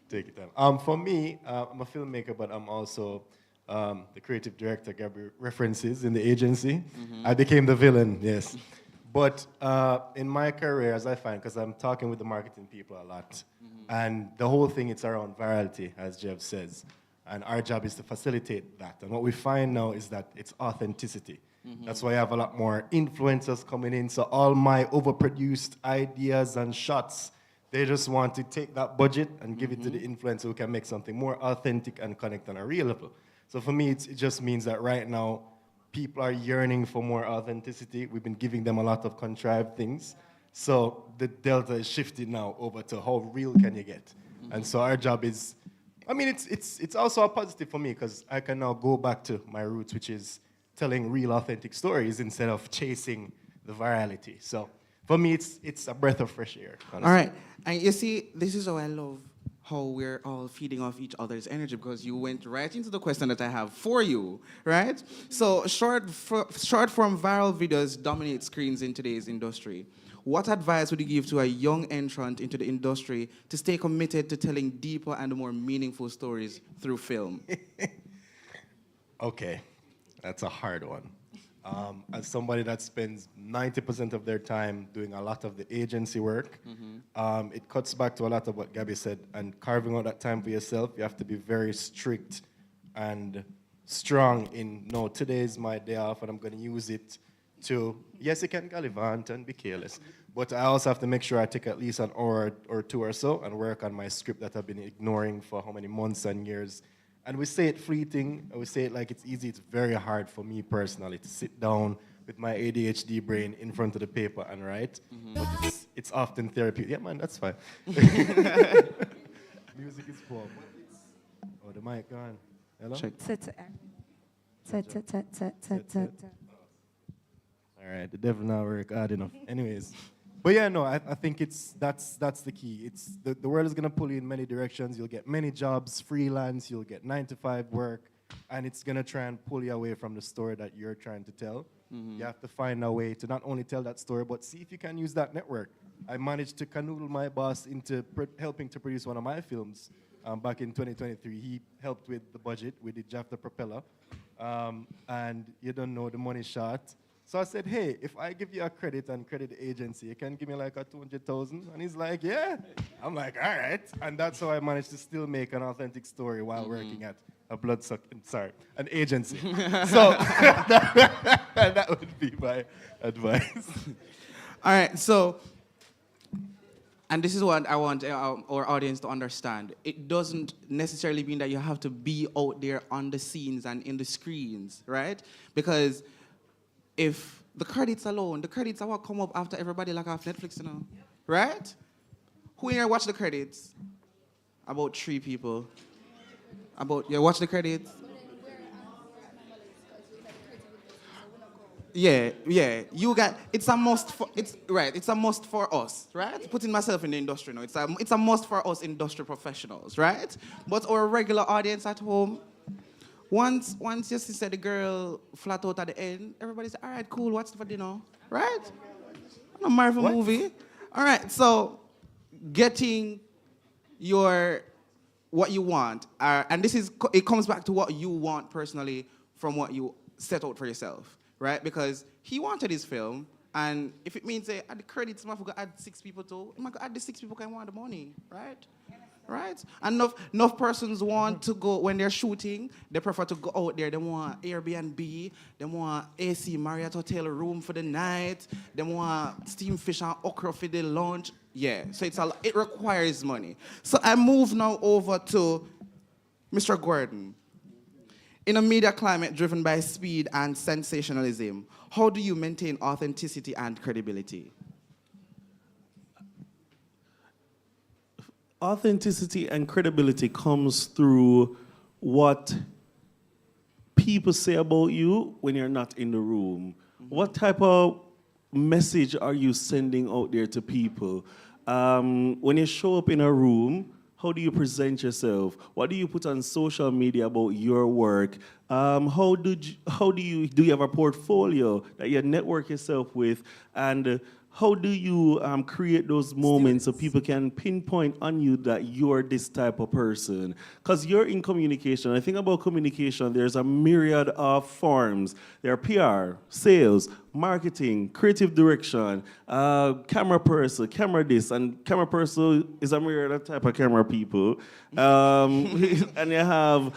Speaker 16: Take it time. For me, I'm a filmmaker, but I'm also the creative director Gabby references in the agency. I became the villain, yes. But in my career, as I find, because I'm talking with the marketing people a lot, and the whole thing, it's around virality, as Jeff says. And our job is to facilitate that. And what we find now is that it's authenticity. That's why I have a lot more influencers coming in. So all my overproduced ideas and shots, they just want to take that budget and give it to the influencer who can make something more authentic and connect on a real level. So for me, it just means that right now, people are yearning for more authenticity. We've been giving them a lot of contrived things. So the delta is shifted now over to how real can you get. And so our job is, I mean, it's also a positive for me because I can now go back to my roots, which is telling real authentic stories instead of chasing the virality. So for me, it's a breath of fresh air, honestly.
Speaker 13: All right. And you see, this is how I love how we're all feeding off each other's energy, because you went right into the question that I have for you, right? So short form viral videos dominate screens in today's industry. What advice would you give to a young entrant into the industry to stay committed to telling deeper and more meaningful stories through film?
Speaker 16: Okay, that's a hard one. As somebody that spends 90% of their time doing a lot of the agency work, it cuts back to a lot of what Gabby said, and carving out that time for yourself, you have to be very strict and strong in, no, today is my day off and I'm going to use it to, yes, you can gallivant and be careless, but I also have to make sure I take at least an hour or two or so and work on my script that I've been ignoring for how many months and years. And we say it fleeting, we say it like it's easy. It's very hard for me personally to sit down with my ADHD brain in front of the paper and write. But it's often therapeutic. Yeah, man, that's fine. Music is poor. Oh, the mic gone. Hello?
Speaker 17: Check.
Speaker 16: All right, the devil now work hard enough. Anyways. But yeah, no, I think that's the key. It's the world is gonna pull you in many directions. You'll get many jobs, freelance, you'll get 9-to-5 work, and it's gonna try and pull you away from the story that you're trying to tell. You have to find a way to not only tell that story, but see if you can use that network. I managed to canoodle my boss into helping to produce one of my films back in 2023. He helped with the budget. We did Jaff the Propeller, and you don't know the money shot. So I said, hey, if I give you a credit and credit the agency, you can give me like a 200,000? And he's like, yeah. I'm like, all right. And that's how I managed to still make an authentic story while working at an agency. So that would be my advice.
Speaker 13: All right, so, and this is what I want our audience to understand. It doesn't necessarily mean that you have to be out there on the scenes and in the screens, right? Because if the credits alone, the credits are what come up after everybody like off Netflix, you know, right? Who here watch the credits? About 3 people. Watch the credits? Yeah. You got it's a must for us, right? Putting myself in the industry now. It's a must for us industry professionals, right? But our regular audience at home, once you see the girl flat out at the end, everybody's all right, cool, what's for dinner? Right? A Marvel movie. All right, so getting what you want, and it comes back to what you want personally from what you set out for yourself, right? Because he wanted his film, and if it means at the credits, I'm going to add 6 people too, I'm going to add the 6 people can want the money, right? Right? And enough persons want to go, when they're shooting, they prefer to go out there. They want Airbnb, they want AC Marriott Hotel room for the night, they want steamed fish and okra for the lunch. Yeah, so it requires money. So I move now over to Mr. Gordon. In a media climate driven by speed and sensationalism, how do you maintain authenticity and credibility?
Speaker 19: Authenticity and credibility comes through what people say about you when you're not in the room. What type of message are you sending out there to people? When you show up in a room, how do you present yourself? What do you put on social media about your work? How do you have a portfolio that you network yourself with? And how do you create those moments so people can pinpoint on you that you're this type of person? Because you're in communication. I think about communication, there's a myriad of forms. There are PR, sales, marketing, creative direction, camera person, camera this, and camera person is a myriad of type of camera people. And you have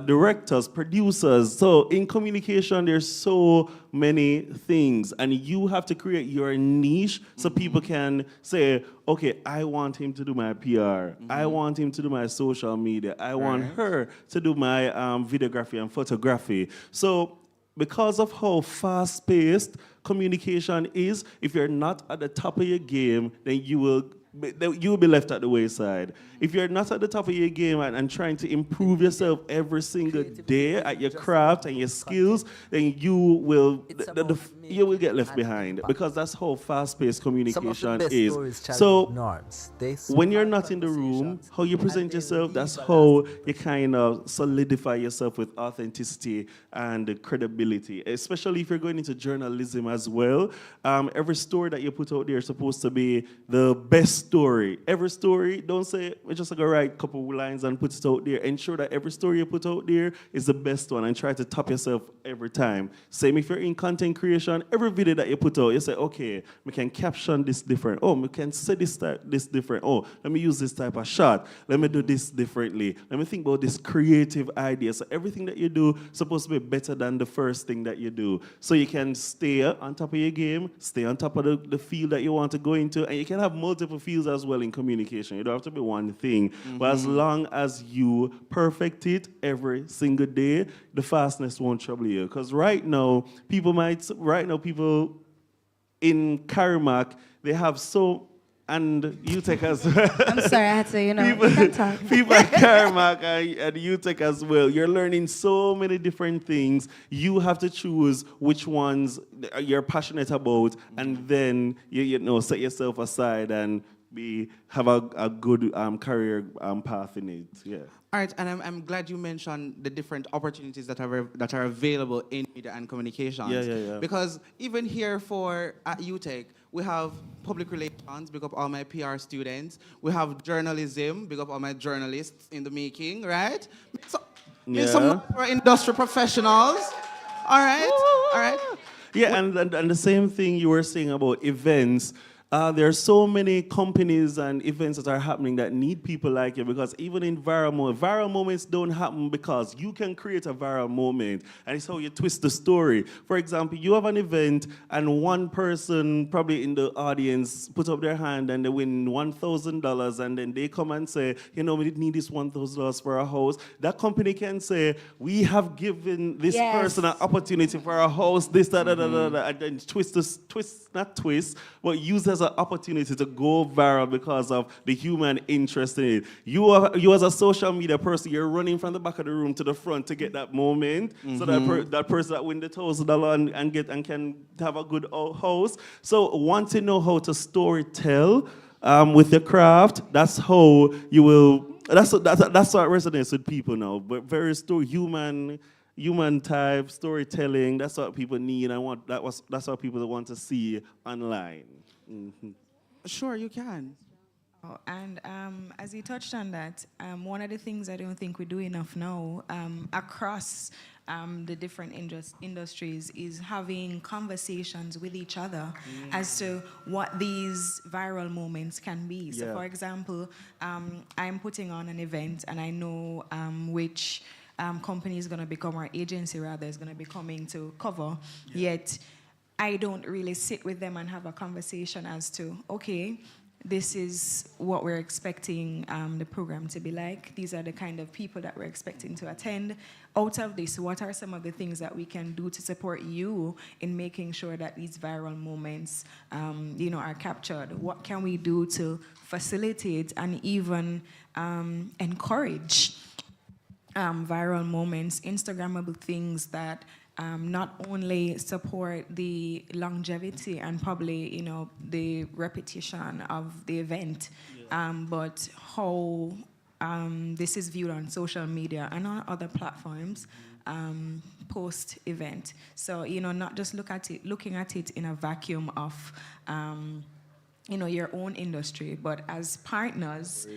Speaker 19: directors, producers. So in communication, there's so many things, and you have to create your niche so people can say, okay, I want him to do my PR. I want him to do my social media. I want her to do my videography and photography. So because of how fast-paced communication is, if you're not at the top of your game, then you will be left at the wayside. If you're not at the top of your game and trying to improve yourself every single day at your craft and your skills, then you will get left behind, because that's how fast-paced communication is. So when you're not in the room, how you present yourself, that's how you kind of solidify yourself with authenticity and credibility, especially if you're going into journalism as well. Every story that you put out there is supposed to be the best story. Every story, don't say, we're just going to write a couple of lines and put it out there. Ensure that every story you put out there is the best one, and try to top yourself every time. Same if you're in content creation, every video that you put out, you say, okay, we can caption this different. Oh, we can say this different. Oh, let me use this type of shot. Let me do this differently. Let me think about this creative idea. So everything that you do is supposed to be better than the first thing that you do. So you can stay on top of your game, stay on top of the field that you want to go into, and you can have multiple fields as well in communication. You don't have to be one thing. But as long as you perfect it every single day, the fastness won't trouble you. Because right now, people in Karamak, they have so, and UTech as well.
Speaker 17: I'm sorry, I had to, you can talk.
Speaker 19: People at Karamak and UTech as well. You're learning so many different things. You have to choose which ones you're passionate about, and then you set yourself aside and have a good career path in it. Yeah.
Speaker 13: All right, and I'm glad you mentioned the different opportunities that are available in media and communications.
Speaker 19: Yeah.
Speaker 13: Because even here at UTech, we have public relations, big up all my PR students. We have journalism, big up all my journalists in the making, right? So, some for industry professionals. All right.
Speaker 19: Yeah, and the same thing you were saying about events. There are so many companies and events that are happening that need people like you, because even in viral moments don't happen because you can create a viral moment, and it's how you twist the story. For example, you have an event and one person probably in the audience put up their hand and they win $1,000, and then they come and say, you know, we need this $1,000 for our house. That company can say, we have given this person an opportunity for a house, this, that, and then but use as an opportunity to go viral because of the human interest in it. You as a social media person, you're running from the back of the room to the front to get that moment, so that person that win the $1,000 and can have a good house. So want to know how to story tell with your craft. That's how you will. That's what resonates with people now. But very human type storytelling. That's what people need and want. That's what people want to see online.
Speaker 13: Sure, you can.
Speaker 18: Oh, and as you touched on that, one of the things I don't think we do enough now across the different industries is having conversations with each other as to what these viral moments can be. So, for example, I'm putting on an event and I know which company is going to become, or agency rather, is going to be coming to cover, yet I don't really sit with them and have a conversation as to, okay, this is what we're expecting the program to be like. These are the kind of people that we're expecting to attend. Out of this, what are some of the things that we can do to support you in making sure that these viral moments, are captured? What can we do to facilitate and even encourage viral moments, Instagrammable things that not only support the longevity and probably, the repetition of the event, but how this is viewed on social media and on other platforms post-event. So, not just looking at it in a vacuum of your own industry, but as partners,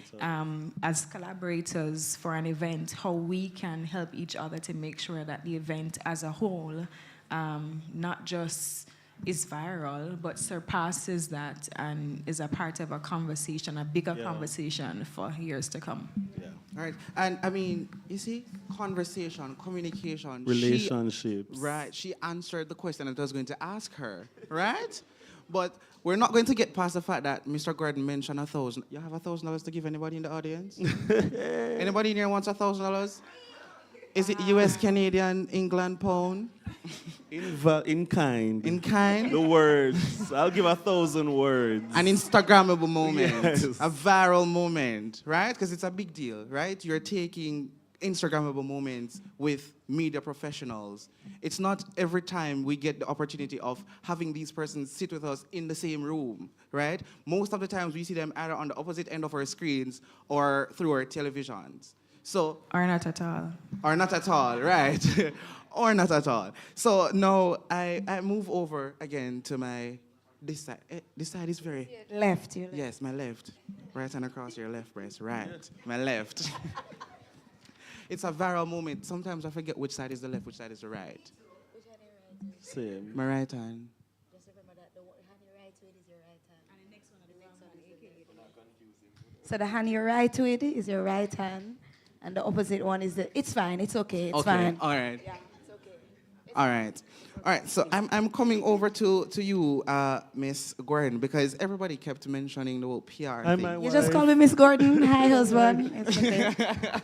Speaker 18: as collaborators for an event, how we can help each other to make sure that the event as a whole not just is viral, but surpasses that and is a part of a conversation, a bigger conversation for years to come.
Speaker 13: Yeah. All right. And I mean, you see, conversation, communication,
Speaker 19: relationships.
Speaker 13: She answered the question that I was going to ask her, right? But we're not going to get past the fact that Mr. Gordon mentioned $1,000. You have $1,000 to give anybody in the audience? Anybody in here wants $1,000? Is it US, Canadian, England, pound?
Speaker 19: In kind.
Speaker 13: In kind?
Speaker 19: The words. I'll give 1,000 words.
Speaker 13: An Instagrammable moment.
Speaker 19: Yes.
Speaker 13: A viral moment, right? Because it's a big deal, right? You're taking Instagrammable moments with media professionals. It's not every time we get the opportunity of having these persons sit with us in the same room, right? Most of the times we see them either on the opposite end of our screens or through our televisions. So,
Speaker 18: or not at all.
Speaker 13: Or not at all, right? Or not at all. So now I move over again to my this side. This side is very
Speaker 17: Left, your left.
Speaker 13: Yes, my left. Right hand across your left breast. Right. My left. It's a viral moment. Sometimes I forget which side is the left, which side is the right.
Speaker 19: Which hand is your right? Same.
Speaker 13: My right hand.
Speaker 14: Just remember that the hand you're right with is your right hand. And the next one is the wrong hand.
Speaker 17: So the hand you're right with is your right hand, and the opposite one is it's fine, it's okay, it's fine.
Speaker 13: All right.
Speaker 17: Yeah, it's okay.
Speaker 13: All right. All right. So I'm coming over to you, Miss Gordon, because everybody kept mentioning the whole PR thing.
Speaker 17: You just call me Miss Gordon. Hi, husband. It's okay.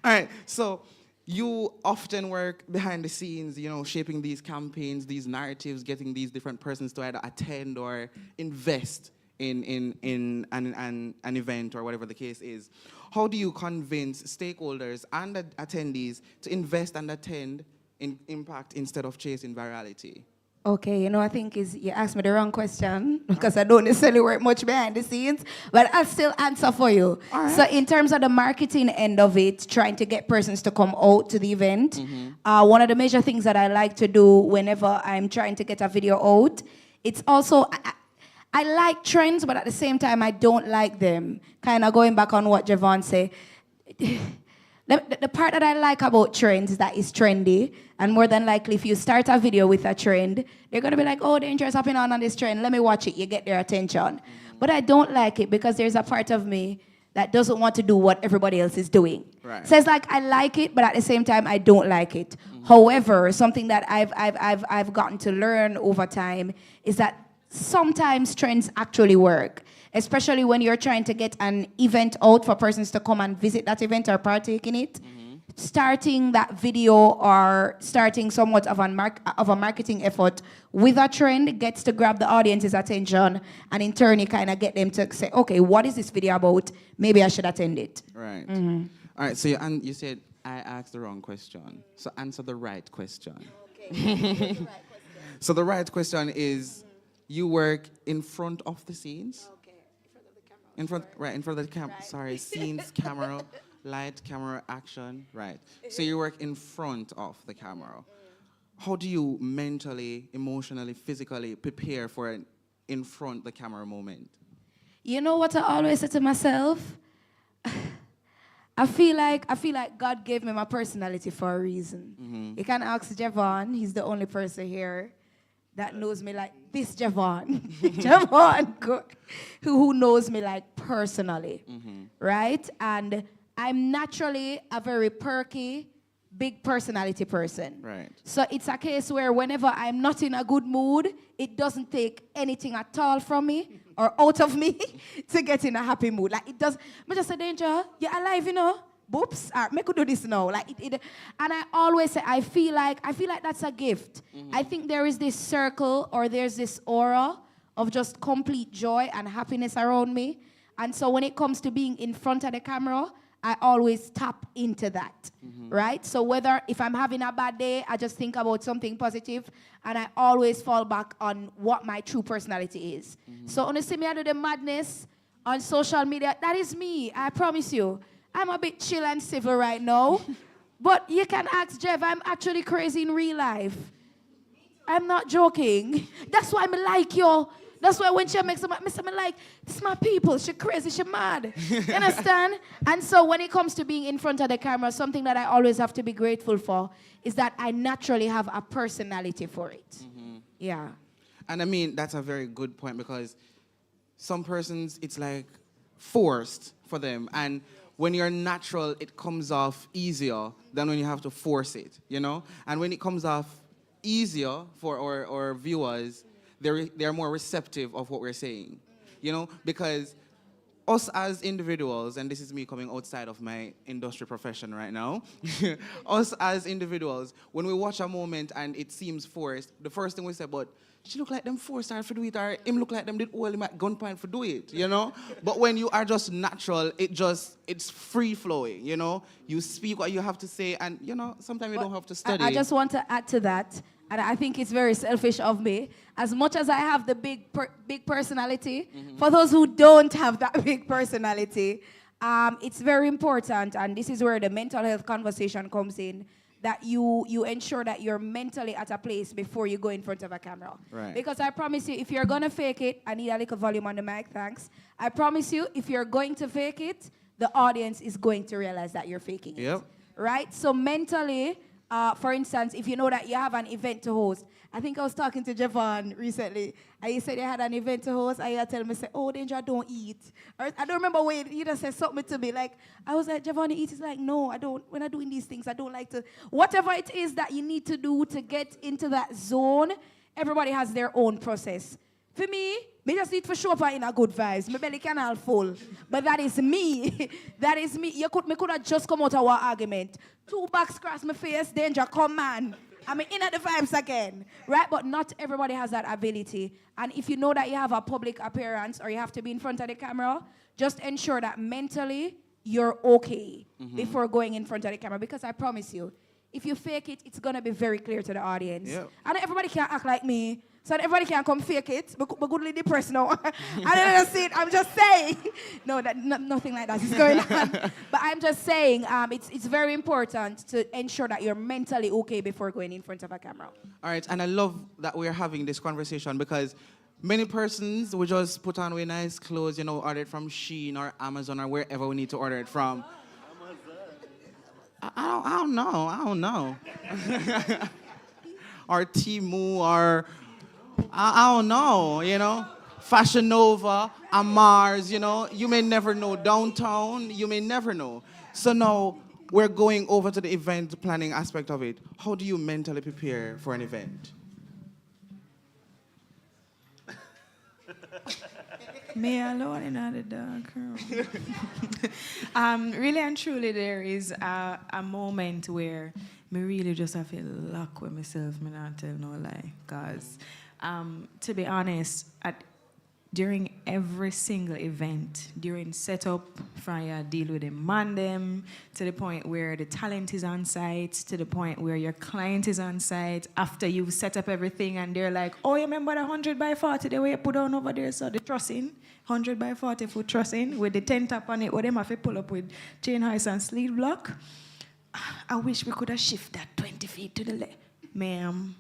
Speaker 13: All right, so you often work behind the scenes, shaping these campaigns, these narratives, getting these different persons to either attend or invest in an event or whatever the case is. How do you convince stakeholders and attendees to invest and attend in impact instead of chasing virality?
Speaker 17: Okay, I think you asked me the wrong question because I don't necessarily work much behind the scenes, but I'll still answer for you.
Speaker 13: All right.
Speaker 17: So in terms of the marketing end of it, trying to get persons to come out to the event, one of the major things that I like to do whenever I'm trying to get a video out, it's also, I like trends, but at the same time, I don't like them. Kind of going back on what Javon said, The part that I like about trends is that it's trendy, and more than likely, if you start a video with a trend, they're gonna be like, "Oh, dangerous happening on this trend. Let me watch it." You get their attention. But I don't like it because there's a part of me that doesn't want to do what everybody else is doing.
Speaker 13: Right.
Speaker 17: So it's like I like it, but at the same time, I don't like it. However, something that I've gotten to learn over time is that sometimes trends actually work, especially when you're trying to get an event out for persons to come and visit that event or partake in it. Starting that video or starting somewhat of a marketing effort with a trend gets to grab the audience's attention, and in turn, you kind of get them to say, okay, what is this video about? Maybe I should attend it.
Speaker 13: Right. All right, so you said I asked the wrong question. So answer the right question. Okay. So the right question is, you work in front of the scenes? Okay, in front of the camera. In front of the camera. Right. Sorry, scenes, camera, light, camera, action. Right. So you work in front of the camera. How do you mentally, emotionally, physically prepare for an in front of the camera moment?
Speaker 17: You know what I always say to myself? I feel like God gave me my personality for a reason. You can ask Javon. He's the only person here that knows me like this, Javon. Javon, who knows me like personally, right? And I'm naturally a very perky, big personality person.
Speaker 13: Right.
Speaker 17: So it's a case where whenever I'm not in a good mood, it doesn't take anything at all from me or out of me to get in a happy mood. Like it does. I just say, Danger, you're alive, you know. Boops, me could do this now. Like and I always say, I feel like that's a gift. I think there is this circle or there's this aura of just complete joy and happiness around me. And so when it comes to being in front of the camera, I always tap into that, right? So whether if I'm having a bad day, I just think about something positive, and I always fall back on what my true personality is. So honestly, me I do the madness on social media. That is me, I promise you. I'm a bit chill and civil right now, but you can ask Jeff, I'm actually crazy in real life. I'm not joking. That's why I like you. That's why when she makes me like, this is my people. She crazy, she mad. You understand? And so when it comes to being in front of the camera, something that I always have to be grateful for is that I naturally have a personality for it. Yeah.
Speaker 13: And I mean, that's a very good point, because some persons, it's like forced for them. And when you're natural, it comes off easier than when you have to force it, you know? And when it comes off easier for our viewers, they're more receptive of what we're saying, you know? Because us as individuals, and this is me coming outside of my industry profession right now, us as individuals, when we watch a moment and it seems forced, the first thing we say, but she look like them forced her to do it, or him look like them did all him at gunpoint for do it, you know? But when you are just natural, it's free flowing, you know? You speak what you have to say, and you know, sometimes you don't have to study.
Speaker 17: I just want to add to that, and I think it's very selfish of me. As much as I have the big personality, for those who don't have that big personality, it's very important, and this is where the mental health conversation comes in, that you ensure that you're mentally at a place before you go in front of a camera.
Speaker 13: Right.
Speaker 17: Because I promise you, if you're going to fake it, I need a little volume on the mic, thanks. I promise you, if you're going to fake it, the audience is going to realize that you're faking it. Right? So mentally, for instance, if you know that you have an event to host, I think I was talking to Javon recently, and he said he had an event to host, and he tell me, say, oh, Danger, don't eat. Or I don't remember when he just said something to me, like, I was like, Javon, eat? He's like, no, I don't, when I'm doing these things, I don't like to, whatever it is that you need to do to get into that zone, everybody has their own process. For me just need to show up in a good vibes. My belly can all full. But that is me. That is me. Me could have just come out of our argument. 2 backs cross my face, Danger, come man. I'm in at the vibes again. Right? But not everybody has that ability. And if you know that you have a public appearance or you have to be in front of the camera, just ensure that mentally you're okay before going in front of the camera. Because I promise you, if you fake it, it's going to be very clear to the audience. And everybody can't act like me. So that everybody can come fake it, but goodly depressed now. I don't see it. I'm just saying. No, nothing like that is going on. But I'm just saying, it's very important to ensure that you're mentally okay before going in front of a camera.
Speaker 13: All right, and I love that we're having this conversation, because many persons will just put on with nice clothes, you know, order it from Shein or Amazon or wherever we need to order it from. I don't know. I don't know. Or Timu, or I don't know, you know. Fashion Nova, Mars, you know. You may never know. Downtown, you may never know. So now we're going over to the event planning aspect of it. How do you mentally prepare for an event?
Speaker 18: Me alone in the dark room. Really and truly, there is a moment where me really just have to lock with myself. Me not tell no lie, cause to be honest, during every single event, during setup, from you deal with the man them, to the point where the talent is on site, to the point where your client is on site, after you've set up everything and they're like, oh, you remember the 100 by 40 the way you put on over there, so the trussing, 100 by 40 foot trussing, with the tent up on it, where them have to pull up with chain hoist and sleeve block. I wish we could have shifted that 20 feet to the left. Ma'am,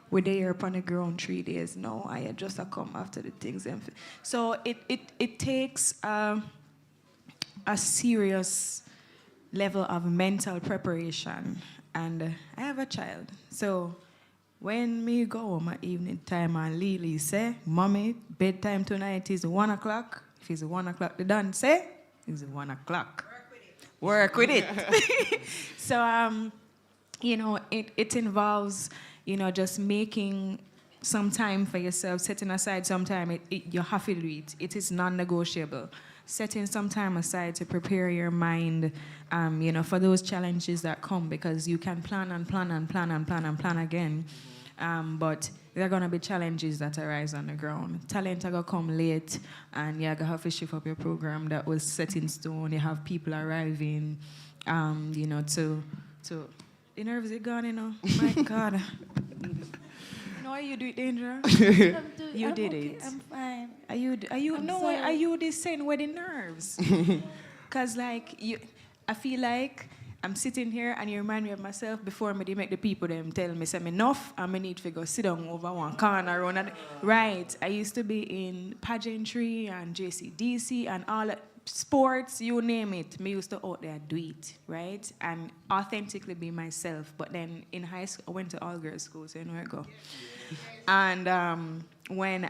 Speaker 18: we're there upon the ground 3 days now. I just come after the things. So it takes a serious level of mental preparation. And I have a child. So when me go home at evening time and Lily say, Mommy, bedtime tonight is 1 o'clock. If it's 1 o'clock, the done say, it's 1 o'clock. Work with it. So, you know, it involves, you know, just making some time for yourself, setting aside some time. You have to do it. It is non-negotiable. Setting some time aside to prepare your mind, you know, for those challenges that come, because you can plan and plan and plan and plan and plan again. But there are going to be challenges that arise on the ground. Talent are going to come late, and you're going to have to shift up your program that was set in stone. You have people arriving, you know, to the nerves are gone, you know. My God. No, you do it, Danger. You did
Speaker 14: okay,
Speaker 18: it.
Speaker 14: I'm fine.
Speaker 18: Are you the same with the nerves? Cause like I feel like I'm sitting here and you remind me of myself before me they make the people them tell me say I'm enough and I need to go sit down over one corner around. Right. I used to be in pageantry and JCDC and all that. Sports, you name it, me used to out there do it, right? And authentically be myself. But then in high school, I went to all-girls school, so you know where I go. And when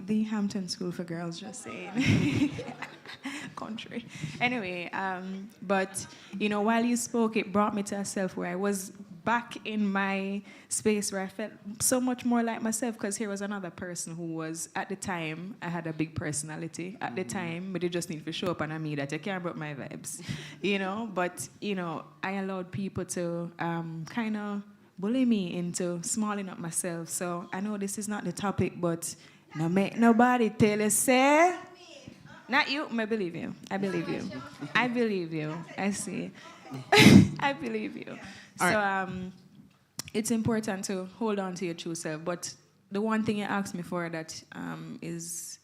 Speaker 18: the Hampton School for Girls, just saying. Country. Anyway, but, you know, while you spoke, it brought me to a self where I was back in my space where I felt so much more like myself, because here was another person who was, at the time, I had a big personality. At the time, but they just need to show up and me that I can't break my vibes, you know? But, you know, I allowed people to kind of bully me into smalling up myself. So I know this is not the topic, but no make nobody tell you, say, not you, I believe you. I believe you. I believe you. I see. I believe you. So it's important to hold on to your true self. But the one thing you asked me for that is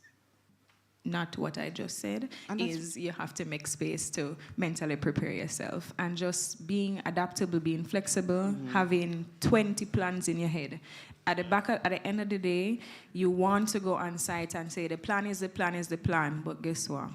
Speaker 18: not what I just said, is you have to make space to mentally prepare yourself. And just being adaptable, being flexible, having 20 plans in your head. At the end of the day, you want to go on site and say, the plan is the plan is the plan. But guess what?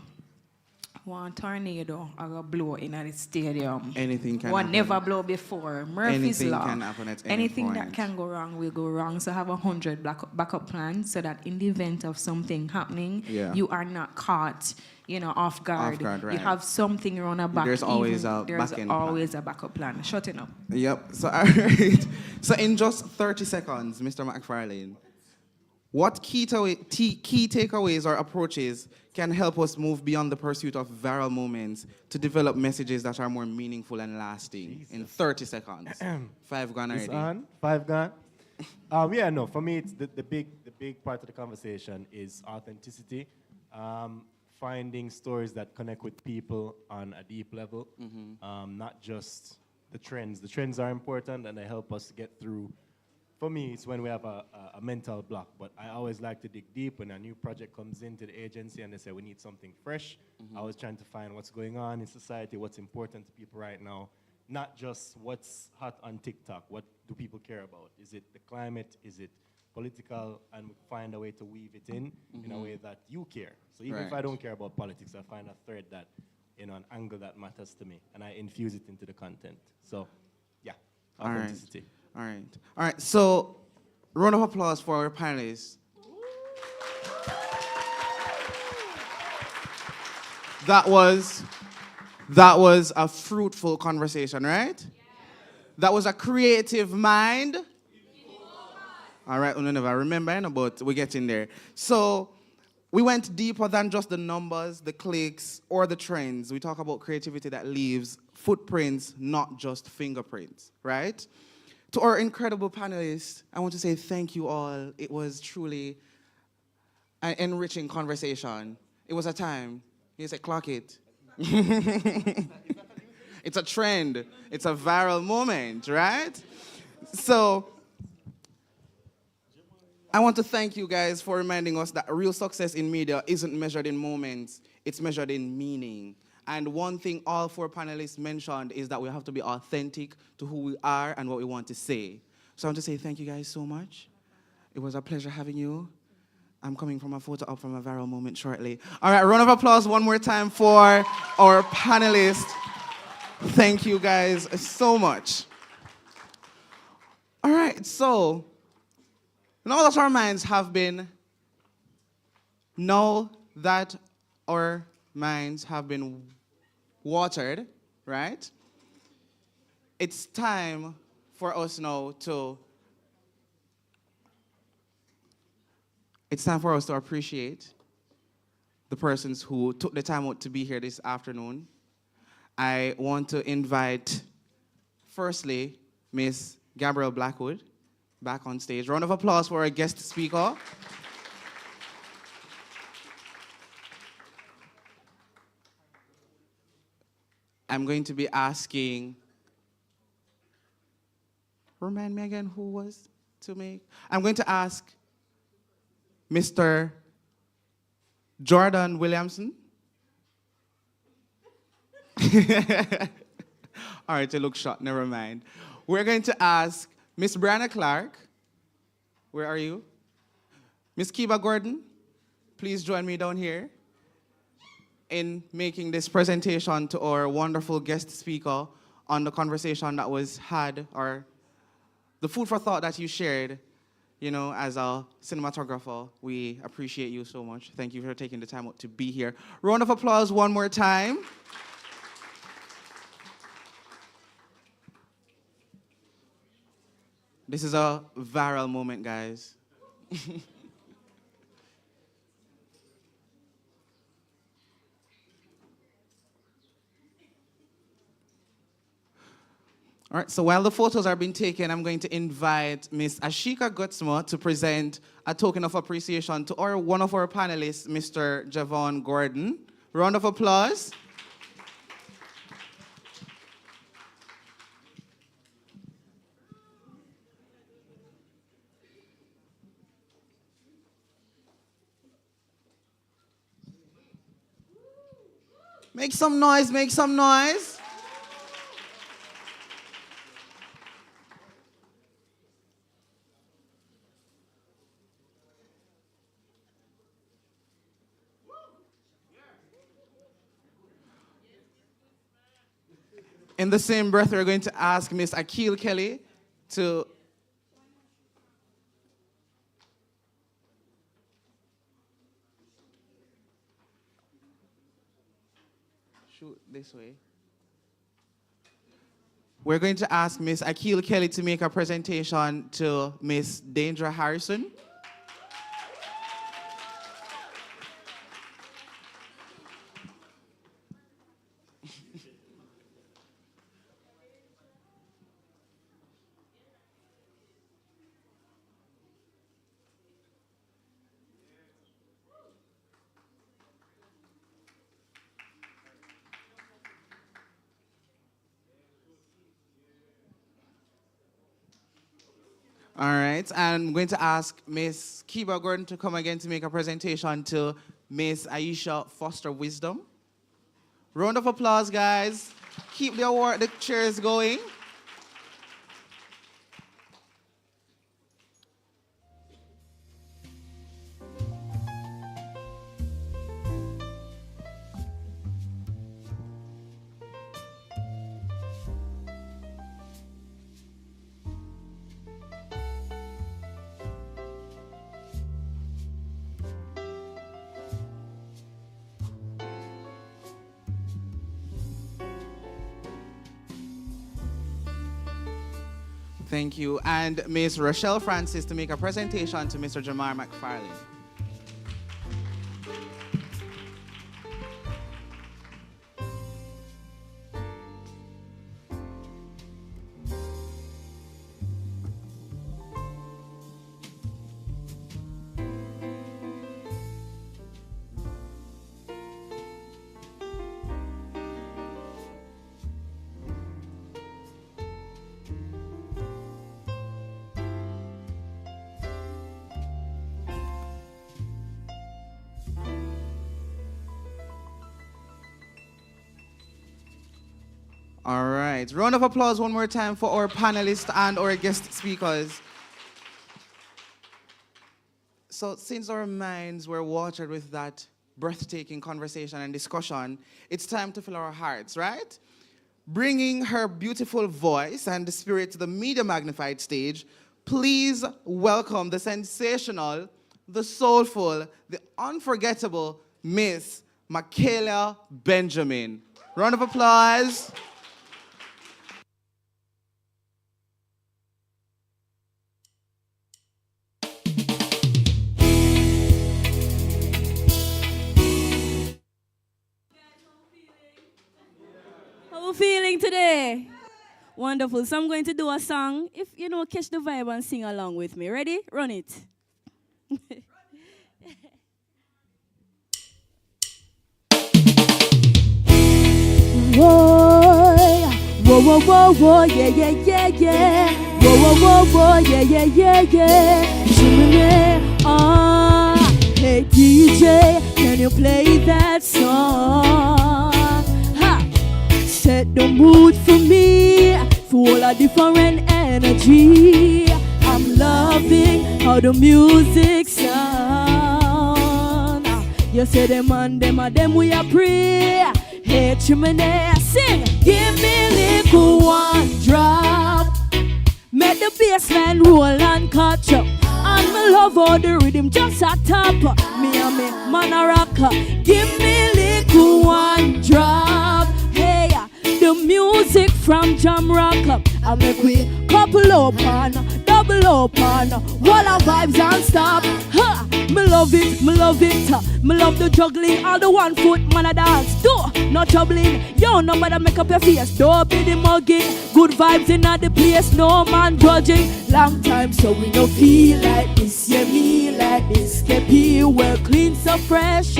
Speaker 18: One tornado or a blow in a stadium.
Speaker 13: Anything can
Speaker 18: One
Speaker 13: happen.
Speaker 18: Never blow before. Murphy's
Speaker 13: Anything
Speaker 18: Law.
Speaker 13: can happen at any
Speaker 18: Anything
Speaker 13: point.
Speaker 18: that can go wrong will go wrong. So have 100 backup plans so that in the event of something happening, you are not caught, you know, off guard.
Speaker 13: Off guard, right.
Speaker 18: You have something around a back.
Speaker 13: There's always a
Speaker 18: there's
Speaker 13: back-end
Speaker 18: always a backup plan. Shutting up.
Speaker 13: Yep. So, all right. So in just 30 seconds, Mr. McFarlane, what key takeaways or approaches can help us move beyond the pursuit of viral moments to develop messages that are more meaningful and lasting? In 30 seconds. 5 gone already.
Speaker 16: It's on. 5 gone. Yeah, no. For me, it's the big part of the conversation is authenticity. Finding stories that connect with people on a deep level, not just the trends. The trends are important and they help us get through. For me, it's when we have a mental block, but I always like to dig deep when a new project comes into the agency and they say we need something fresh. I was trying to find what's going on in society, what's important to people right now, not just what's hot on TikTok. What do people care about? Is it the climate? Is it political? And find a way to weave it in a way that you care. So even if I don't care about politics, I find a thread that an angle that matters to me, and I infuse it into the content. So, yeah,
Speaker 13: All right.
Speaker 16: authenticity.
Speaker 13: All right. So, round of applause for our panelists. That was a fruitful conversation, right? That was a creative mind. All right, I remember, but we're getting there. So we went deeper than just the numbers, the clicks, or the trends. We talk about creativity that leaves footprints, not just fingerprints, right? To our incredible panelists, I want to say thank you all. It was truly an enriching conversation. It was a time. You say, clock it. It's a trend. It's a viral moment, right? So I want to thank you guys for reminding us that real success in media isn't measured in moments, it's measured in meaning. And one thing all 4 panelists mentioned is that we have to be authentic to who we are and what we want to say. So I want to say thank you guys so much. It was a pleasure having you. I'm coming from a photo up from a viral moment shortly. All right, round of applause one more time for our panelists. Thank you guys so much. All right, so now that our minds have been watered, right? It's time for us now to appreciate the persons who took the time out to be here this afternoon. I want to invite, firstly, Miss Gabrielle Blackwood back on stage. Round of applause for our guest speaker. I'm going to be asking, remind me again who was to make? I'm going to ask Mr. Jordan Williamson. All right, you look short, never mind. We're going to ask Miss Brianna Clark. Where are you? Miss Kiba Gordon, please join me down here in making this presentation to our wonderful guest speaker on the conversation that was had, or the food for thought that you shared. You know, as a cinematographer, we appreciate you so much. Thank you for taking the time out to be here. Round of applause one more time. This is a viral moment, guys. All right, so while the photos are being taken, I'm going to invite Miss Ashika Gutsma to present a token of appreciation to one of our panelists, Mr. Javon Gordon. Round of applause. Make some noise, make some noise. In the same breath, we're going to ask Miss Akil Kelly to shoot this way. We're going to ask Miss Akil Kelly to make a presentation to Miss Dandra Harrison. All right, and I'm going to ask Miss Kiba Gordon to come again to make a presentation to Miss Aisha Foster Wisdom. Round of applause, guys. Keep the cheers going. Thank you. And Miss Rochelle Francis to make a presentation to Mr. Jamar McFarlane. All right. Round of applause one more time for our panelists and our guest speakers. So since our minds were watered with that breathtaking conversation and discussion, it's time to fill our hearts, right? Bringing her beautiful voice and the spirit to the Media Magnified stage, please welcome the sensational, the soulful, the unforgettable Miss Michaela Benjamin. Round of applause.
Speaker 20: How are we feeling today? Wonderful. So I'm going to do a song. If you know, catch the vibe and sing along with me. Ready? Run it. Whoa, whoa, whoa, whoa, whoa, yeah, yeah, yeah, yeah. Whoa, whoa, whoa, whoa, yeah, yeah, yeah, yeah. Jimmy, hey DJ, can you play that song? Set the mood for me, full of different energy. I'm loving how the music sound. You say them and them we are pray. Hey Chimney, sing. Give me little one drop. Make the bassline roll and catch up. And me love all the rhythm just a top. Me and me man a rocker. Give me little one drop. Hey, the music from Jam Rock Up. I make we couple up and double up and all our vibes and stop. Ha! Me love it, me love it. Me love the juggling, all the 1 foot man a dance. Do no troubling. Yo, nobody make up your face. Don't be the mugging. Good vibes in the place, no man judging. Long time so we no feel like this. Yeah, me like this. KP well clean so fresh.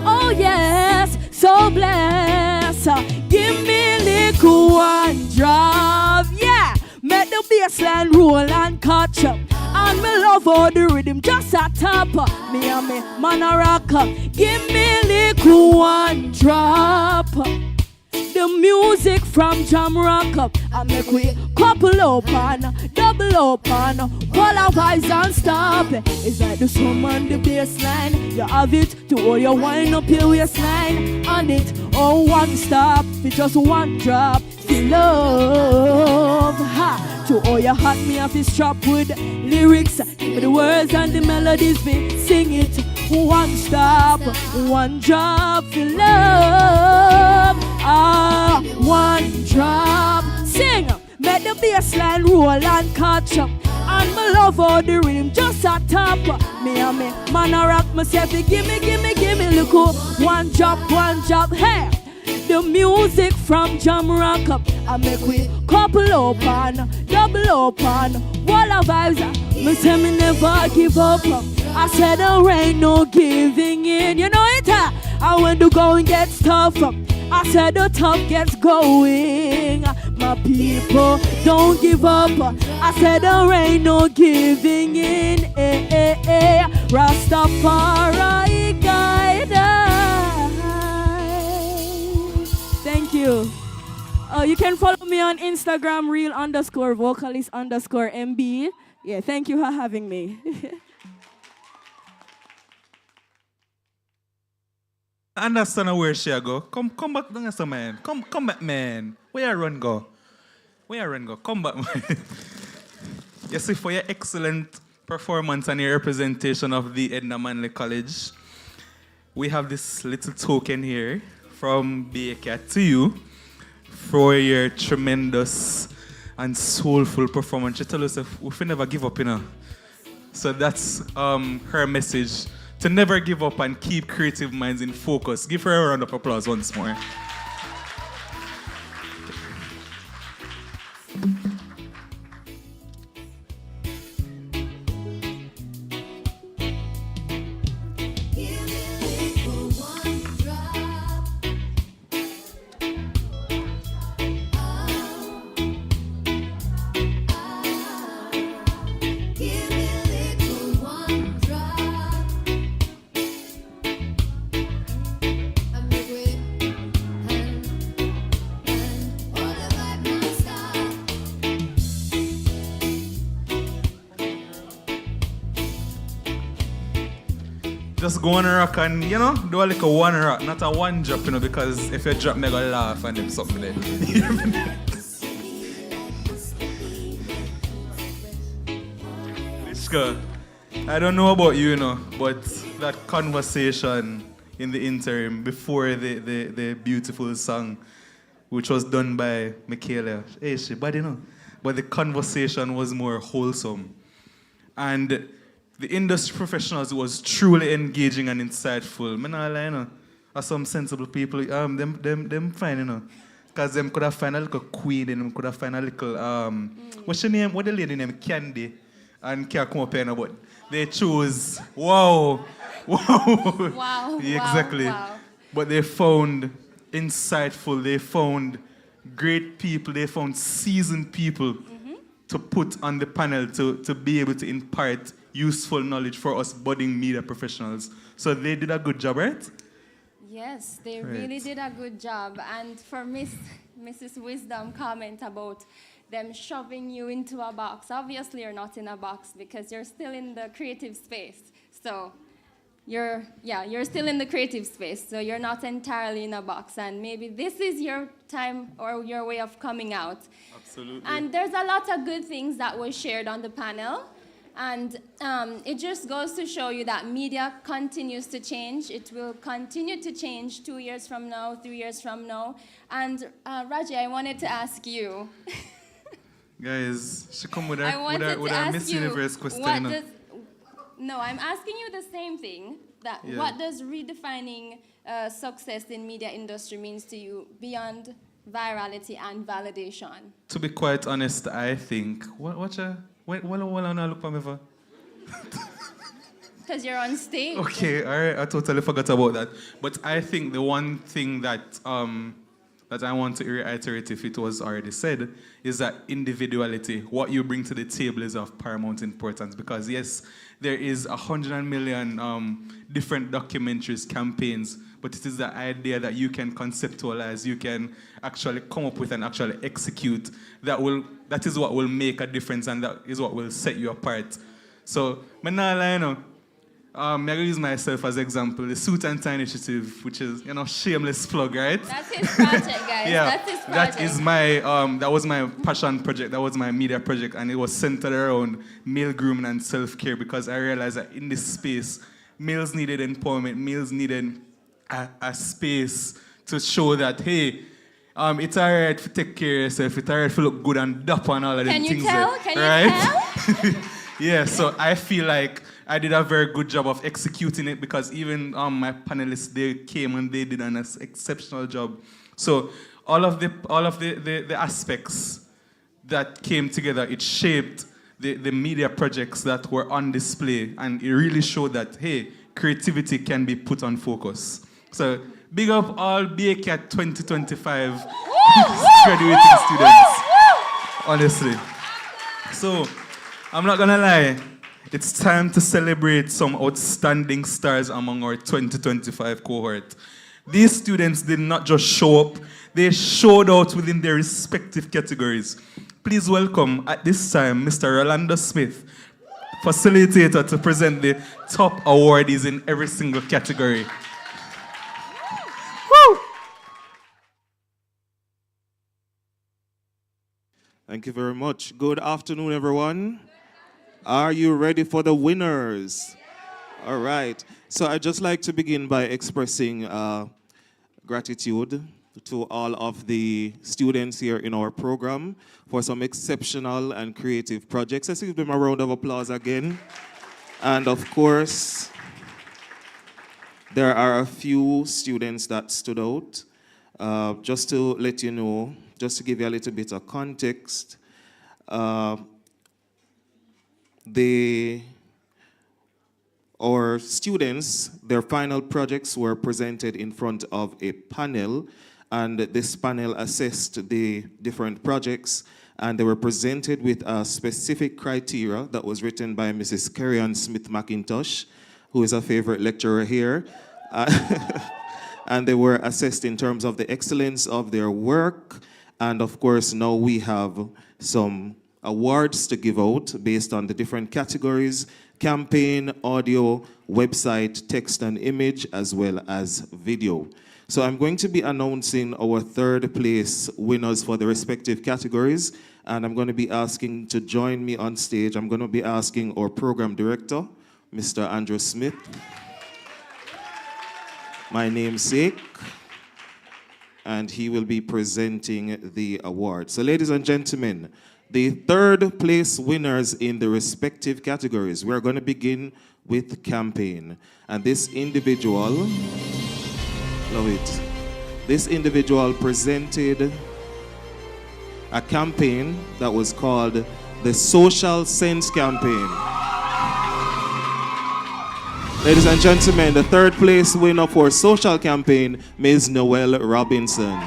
Speaker 20: Oh yes, so blessed. Give me little one drop, yeah. Make the bassline roll and catch up. And me love all the rhythm just a top. Me and me man a rock up. Give me little one drop. The music from Jam Rock Up. I make we couple up and double up and all our vibes and stop. It's like the sum and the bassline. You have it to all your wind up your waistline. And it all one stop. It's just one drop. Feel love. Ha. To all your heart me have to strap with lyrics. Give me the words and the melodies. Me sing it. One stop, one drop. Feel love. One drop. Sing. Make the bassline roll and catch up. And me love all the rhythm just a top. Me and me man a rock myself. Give me, look one drop, hey. The music from Jam Rock Up. I make we couple up and double up and all our vibes. Me say me never give up. I said there ain't no giving in. You know it, and when the going gets tough, I said the tough gets going. My people, don't give up. I said there ain't no giving in. Rastafari guide us. Thank you. You can follow me on Instagram, real_vocalist_MB. Yeah, thank you for having me.
Speaker 1: I understand where she go. Come back down here, man. Come back, man. Where you run go? Come back, man. You see, for your excellent performance and your representation of the Edna Manley College, we have this little token here from Bacat to you for your tremendous and soulful performance. She tell us if we never give up, you know. So that's her message, to never give up and keep creative minds in focus. Give her a round of applause once more. Just go on a rock and, you know, do a little one rock, not a one drop, you know, because if you drop, me gonna laugh and them something there. Lishka, I don't know about you, you know, but that conversation in the interim before the beautiful song, which was done by Michaela, hey, she bad, you know, but the conversation was more wholesome. And the industry professionals was truly engaging and insightful. Me not lie, you know. Are some sensible people, them fine, you know. Because them could have found a little queen and them could have found a little, what's your name? What the lady name? Candy. And can't come up here, no, but they chose, wow.
Speaker 2: Wow.
Speaker 1: Exactly.
Speaker 2: Wow.
Speaker 1: But they found insightful, they found great people, they found seasoned people to put on the panel to be able to impart useful knowledge for us budding media professionals. So they did a good job, right?
Speaker 2: Yes, they really did a good job. And for Mrs. Wisdom comment about them shoving you into a box, obviously you're not in a box because you're still in the creative space. So you're still in the creative space, so you're not entirely in a box. And maybe this is your time or your way of coming out.
Speaker 1: Absolutely.
Speaker 2: And there's a lot of good things that were shared on the panel. And it just goes to show you that media continues to change. It will continue to change 2 years from now, 3 years from now. And Raji, I wanted to ask you.
Speaker 1: Guys, she come with her Miss Universe question.
Speaker 2: No, I'm asking you the same thing. What does redefining success in media industry means to you beyond virality and validation?
Speaker 1: To be quite honest, I think what I look for me for?
Speaker 2: Because you're on stage.
Speaker 1: Okay, all right, I totally forgot about that. But I think the one thing that that I want to reiterate, if it was already said, is that individuality, what you bring to the table, is of paramount importance. Because yes, there is 100 million different documentaries, campaigns, but it is the idea that you can conceptualize, you can actually come up with and actually execute that is what will make a difference, and that is what will set you apart. So, I'm not lying, I'm going to use myself as example, the Suit and Tie Initiative, which is, shameless plug, right?
Speaker 2: That's his project, guys.
Speaker 1: Yeah,
Speaker 2: that's his project.
Speaker 1: that is my, that was my passion project, that was my media project, and it was centered around male grooming and self-care, because I realized that in this space, males needed empowerment, males needed a space to show that, hey, it's all right to take care of yourself, it's all right to look good and dapper and all of them things. Can you tell? Yeah, so I feel like I did a very good job of executing it, because even my panelists, they came and they did an exceptional job. So all of the aspects that came together, it shaped the media projects that were on display, and it really showed that, hey, creativity can be put on focus. So big up all Bacat 2025 graduating students, honestly. So I'm not gonna lie, it's time to celebrate some outstanding stars among our 2025 cohort. These students did not just show up, they showed out within their respective categories. Please welcome at this time Mr. Rolando Smith, facilitator, to present the top awardees in every single category. Woo!
Speaker 21: Thank you very much. Good afternoon, everyone. Are you ready for the winners? All right. So I'd just like to begin by expressing gratitude to all of the students here in our program for some exceptional and creative projects. Let's give them a round of applause again. And of course, there are a few students that stood out. Just to let you know, just to give you a little bit of context, our students, their final projects were presented in front of a panel, and this panel assessed the different projects, and they were presented with a specific criteria that was written by Mrs. Kerry-Ann Smith-McIntosh, who is a favorite lecturer here. And they were assessed in terms of the excellence of their work. And of course, now we have some awards to give out based on the different categories: campaign, audio, website, text and image, as well as video. So I'm going to be announcing our third place winners for the respective categories, and I'm going to be asking to join me on stage. I'm going to be asking our program director, Mr. Andrew Smith, my namesake, and he will be presenting the award. So ladies and gentlemen, the third place winners in the respective categories. We're going to begin with campaign. And this individual, love it, this individual presented a campaign that was called the Social Sense Campaign. Ladies and gentlemen, the third place winner for social campaign, Ms. Noelle Robinson.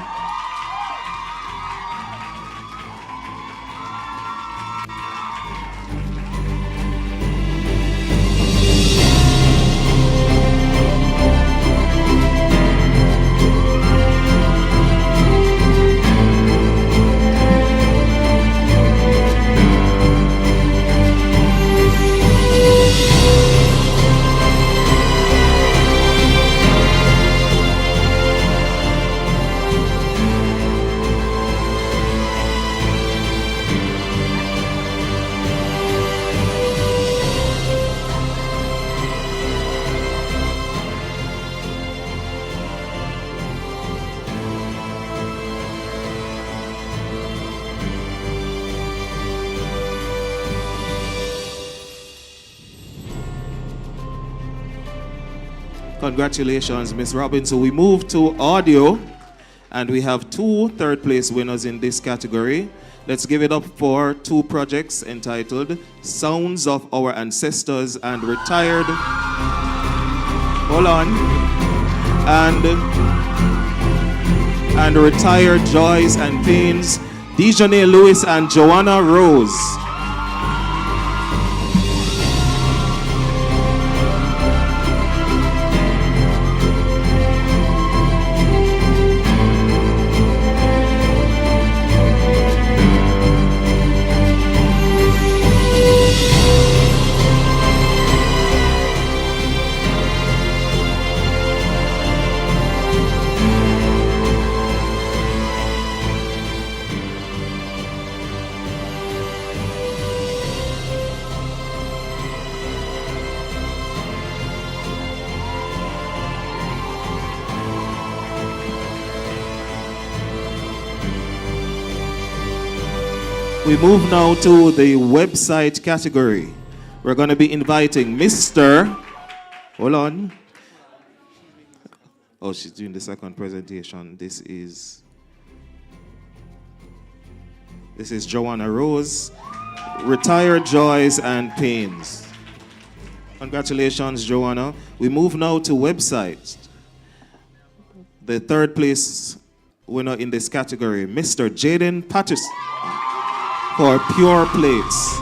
Speaker 21: Congratulations, Ms. Robinson. We move to audio, and we have two third place winners in this category. Let's give it up for two projects entitled Sounds of Our Ancestors and Retired. Hold on. And Retired Joys and Pains, Dejanay Lewis and Joanna Rose. We move now to the website category. We're going to be inviting Mr. Hold on. Oh, she's doing the second presentation. This is Joanna Rose, Retired Joys and Pains. Congratulations, Joanna. We move now to websites. The third place winner in this category, Mr. Jaden Patterson, for Pure Plates.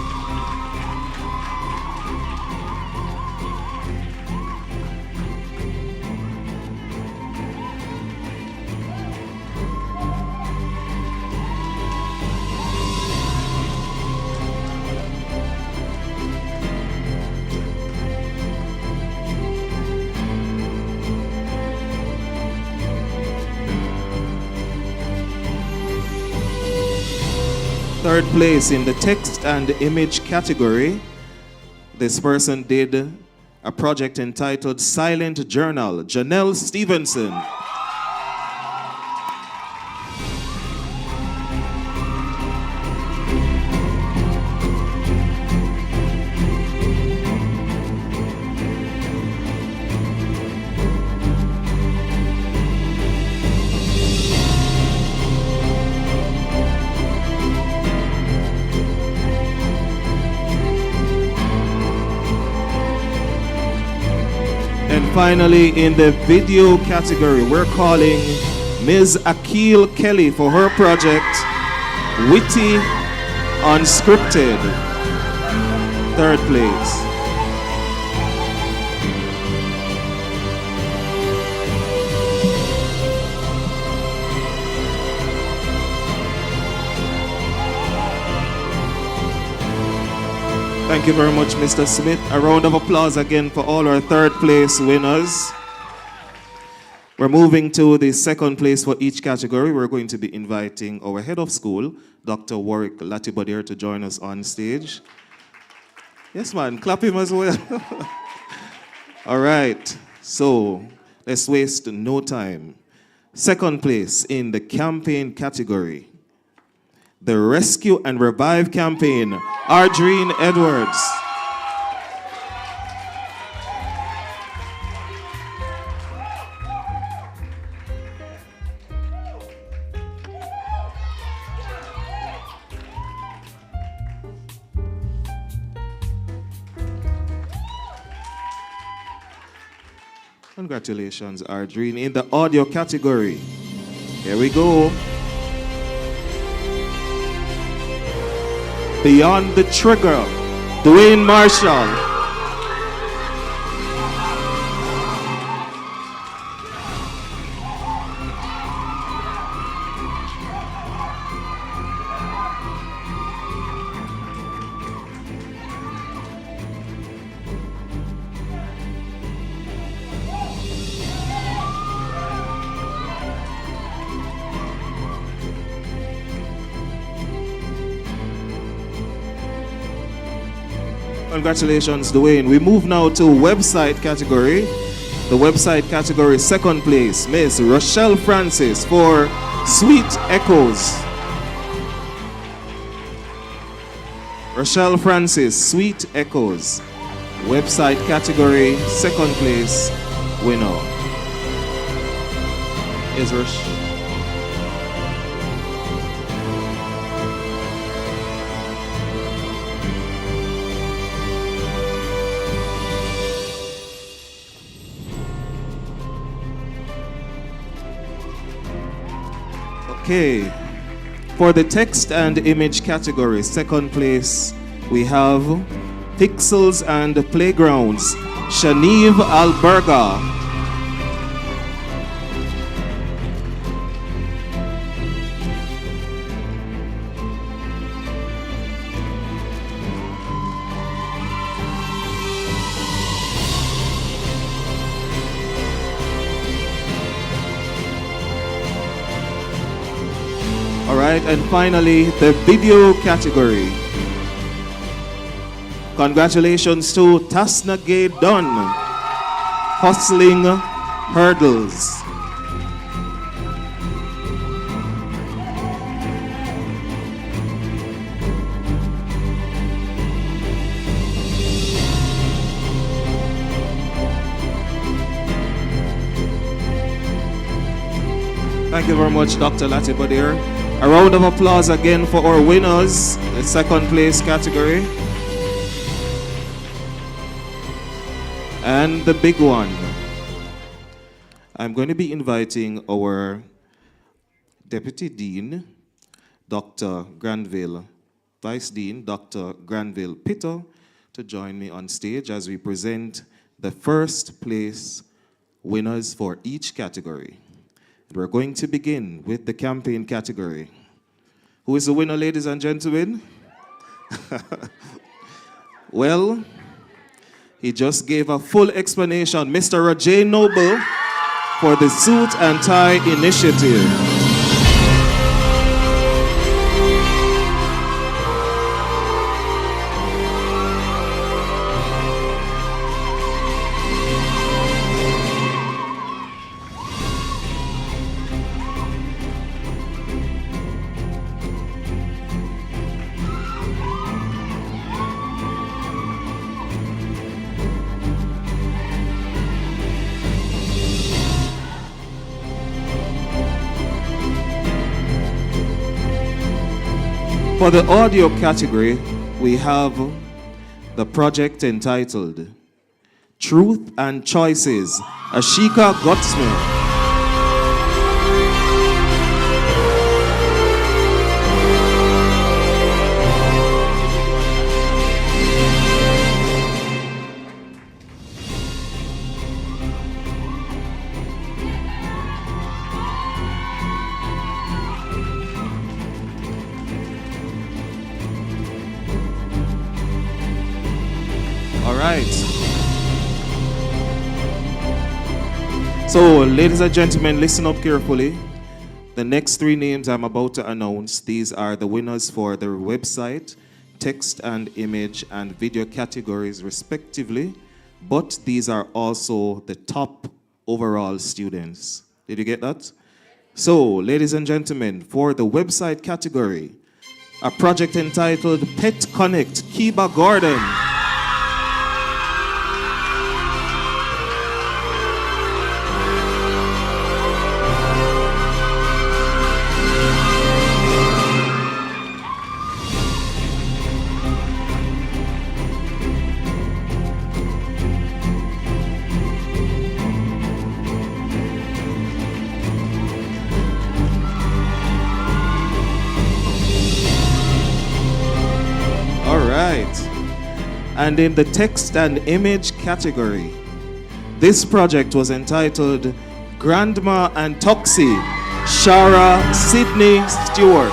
Speaker 21: Third place in the text and image category, this person did a project entitled Silent Journal, Janelle Stevenson. finally, in the video category, we're calling Ms. Akil Kelly for her project, Witty Unscripted. Third place. Thank you very much, Mr. Smith. A round of applause again for all our third place winners. We're moving to the second place for each category. We're going to be inviting our head of school, Dr. Warwick Latibodier, to join us on stage. Yes, man, clap him as well. All right, so let's waste no time. Second place in the campaign category, the Rescue and Revive campaign, Ardreen Edwards. Congratulations, Ardreen. In the audio category, here we go. Beyond the Trigger, Dwayne Marshall. Congratulations, Dwayne. We move now to website category. The website category, second place, Miss Rochelle Francis for Sweet Echoes. Rochelle Francis, Sweet Echoes. Website category, second place, winner. Is Rochelle. Okay, for the text and image category, second place, we have Pixels and Playgrounds, Shanive Alberga. All right, and finally, the video category. Congratulations to Tasna Gay Dunn, Hustling Hurdles. Thank you very much, Dr. Latibodier. A round of applause again for our winners, the second place category. And the big one. I'm going to be inviting our Deputy Dean, Dr. Granville, Vice Dean, Dr. Granville Pitter, to join me on stage as we present the first place winners for each category. We're going to begin with the campaign category. Who is the winner, ladies and gentlemen? Well, he just gave a full explanation. Mr. Roger Noble for the Suit and Tie Initiative. For the audio category, we have the project entitled Truth and Choices, Ashika Gottsmith. All right. So, ladies and gentlemen, listen up carefully. The next three names I'm about to announce, these are the winners for the website, text and image and video categories respectively, but these are also the top overall students. Did you get that? So, ladies and gentlemen, for the website category, a project entitled Pet Connect, Kiba Gordon. And in the text and image category, this project was entitled Grandma and Toxie, Shara Sydney Stewart.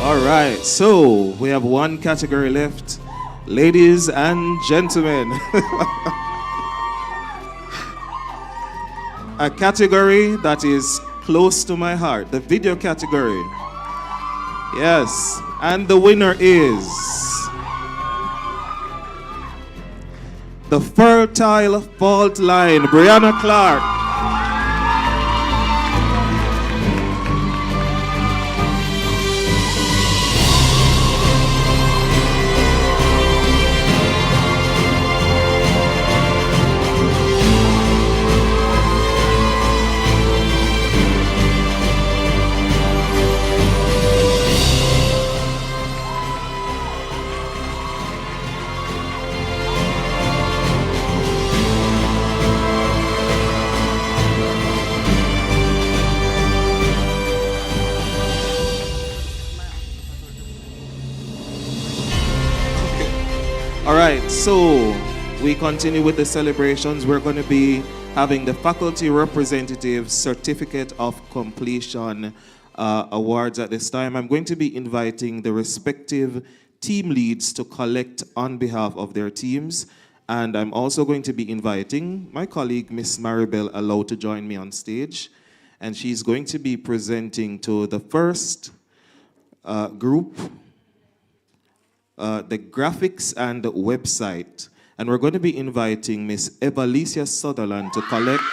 Speaker 21: Alright, so we have one category left. Ladies and gentlemen, a category that is close to my heart, the video category. Yes, and the winner is the Fertile Fault Line, Brianna Clark. All right, so we continue with the celebrations. We're going to be having the Faculty Representative Certificate of Completion awards at this time. I'm going to be inviting the respective team leads to collect on behalf of their teams. And I'm also going to be inviting my colleague, Miss Maribel Allow, to join me on stage. And she's going to be presenting to the first group, the graphics and website. And we're going to be inviting Miss Evalicia Sutherland to collect,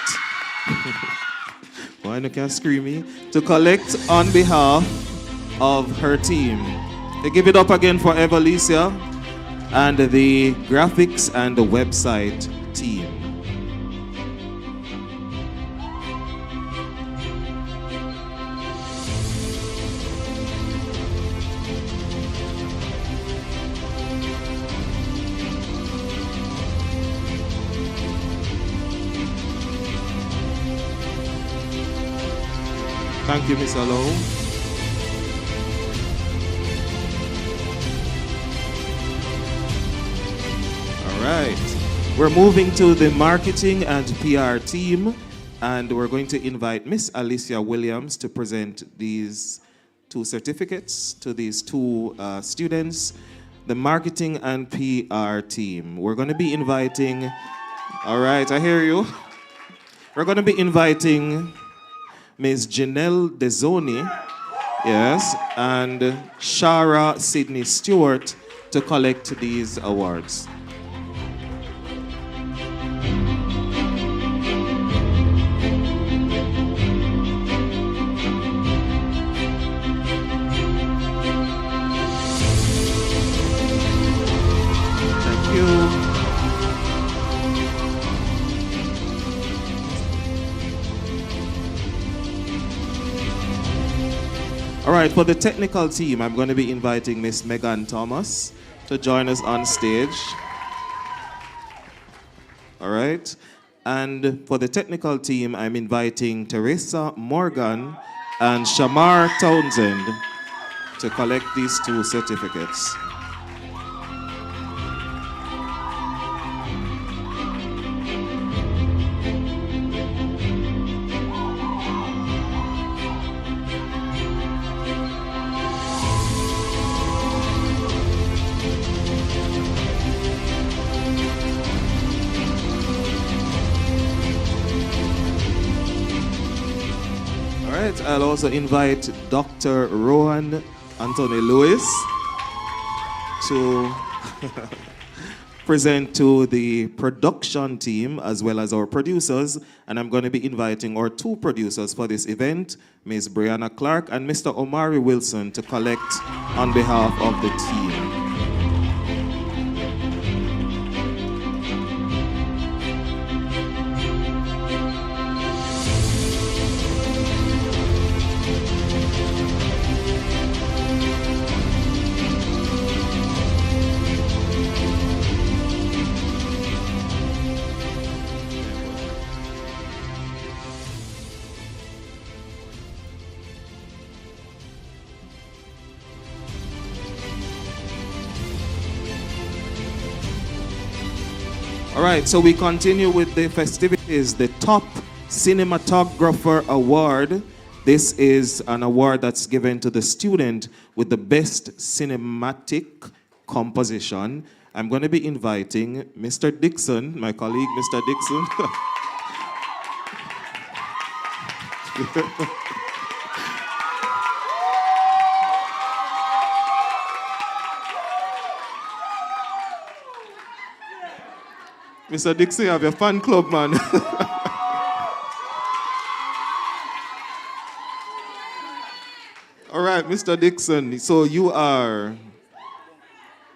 Speaker 21: why you can't scream me, to collect on behalf of her team. They give it up again for Evalicia and the graphics and the website team. Thank you, Ms. Allo. All right. We're moving to the marketing and PR team, and we're going to invite Miss Alicia Williams to present these two certificates to these two students. The marketing and PR team. We're going to be inviting, all right, I hear you. We're going to be inviting Ms. Janelle Dezzoni, yes, and Shara Sydney Stewart to collect these awards. All right, for the technical team, I'm going to be inviting Miss Megan Thomas to join us on stage. All right. And for the technical team, I'm inviting Teresa Morgan and Shamar Townsend to collect these 2 certificates. I'll also invite Dr. Rohan Anthony Lewis to present to the production team as well as our producers. And I'm going to be inviting our 2 producers for this event, Ms. Brianna Clark and Mr. Omari Wilson, to collect on behalf of the team. All right, so we continue with the festivities. The Top Cinematographer Award. This is an award that's given to the student with the best cinematic composition. I'm going to be inviting Mr. Dixon, my colleague, Mr. Dixon. Mr. Dixon, you have your fan club, man. All right, Mr. Dixon, so you are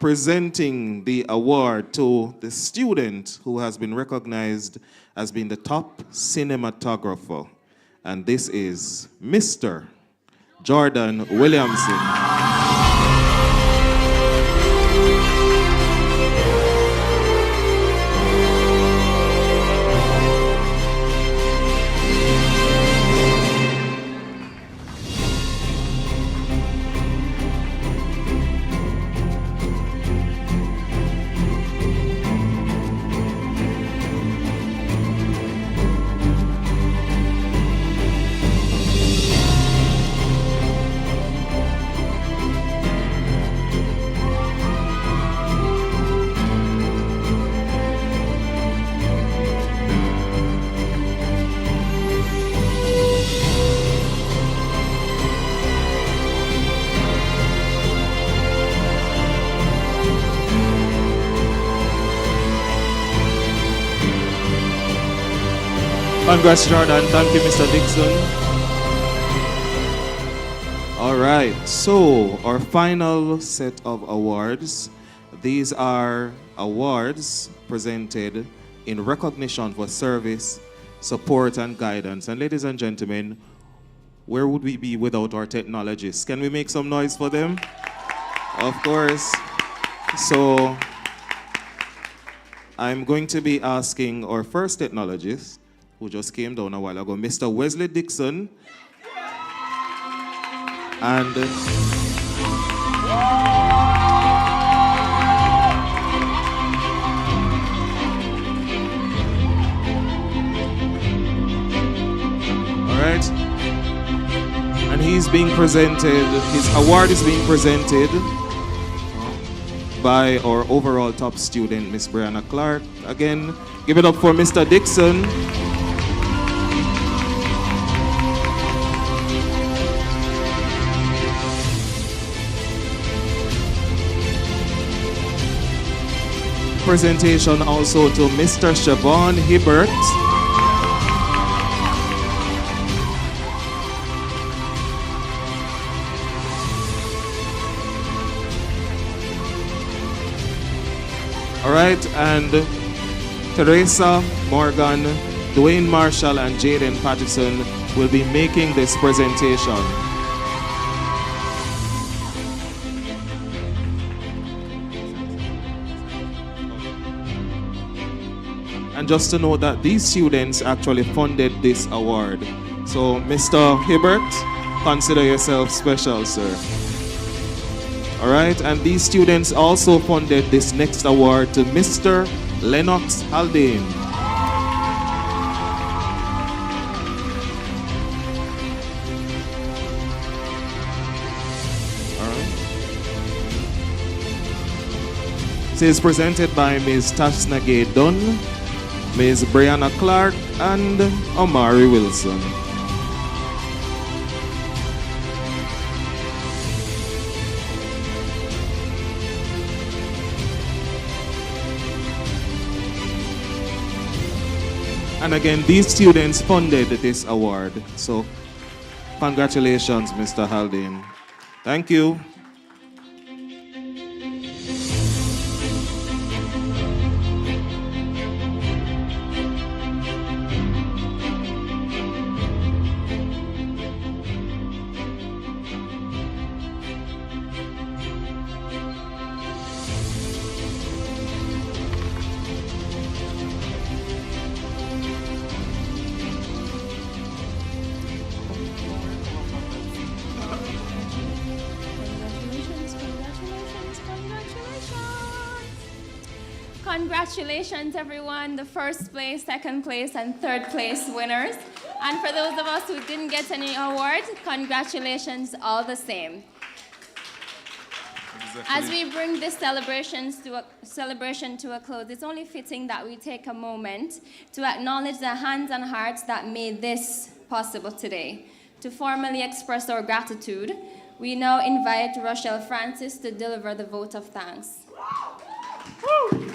Speaker 21: presenting the award to the student who has been recognized as being the top cinematographer. And this is Mr. Jordan Williamson. Congrats, Jordan. Thank you, Mr. Dixon. All right, so our final set of awards. These are awards presented in recognition for service, support, and guidance. And ladies and gentlemen, where would we be without our technologists? Can we make some noise for them? Of course. So I'm going to be asking our first technologist, who just came down a while ago, Mr. Wesley Dixon. And all right. And he's being presented, his award is being presented by our overall top student, Miss Brianna Clark. Again, give it up for Mr. Dixon. Presentation also to Mr. Siobhan Hibbert. All right, and Teresa Morgan, Dwayne Marshall, and Jaden Patterson will be making this presentation. just to note that these students actually funded this award. So, Mr. Hibbert, consider yourself special, sir. All right, and these students also funded this next award to Mr. Lennox Haldane. It is presented by Ms. Tasnage Dunn, Ms. Brianna Clark, and Omari Wilson. And again, these students funded this award. So, congratulations, Mr. Haldane. Thank you.
Speaker 2: Congratulations, everyone, the first place, second place, and third place winners. And for those of us who didn't get any awards, congratulations all the same. Exactly. As we bring this celebration to a close, it's only fitting that we take a moment to acknowledge the hands and hearts that made this possible today. To formally express our gratitude, we now invite Rochelle Francis to deliver the vote of thanks. Woo!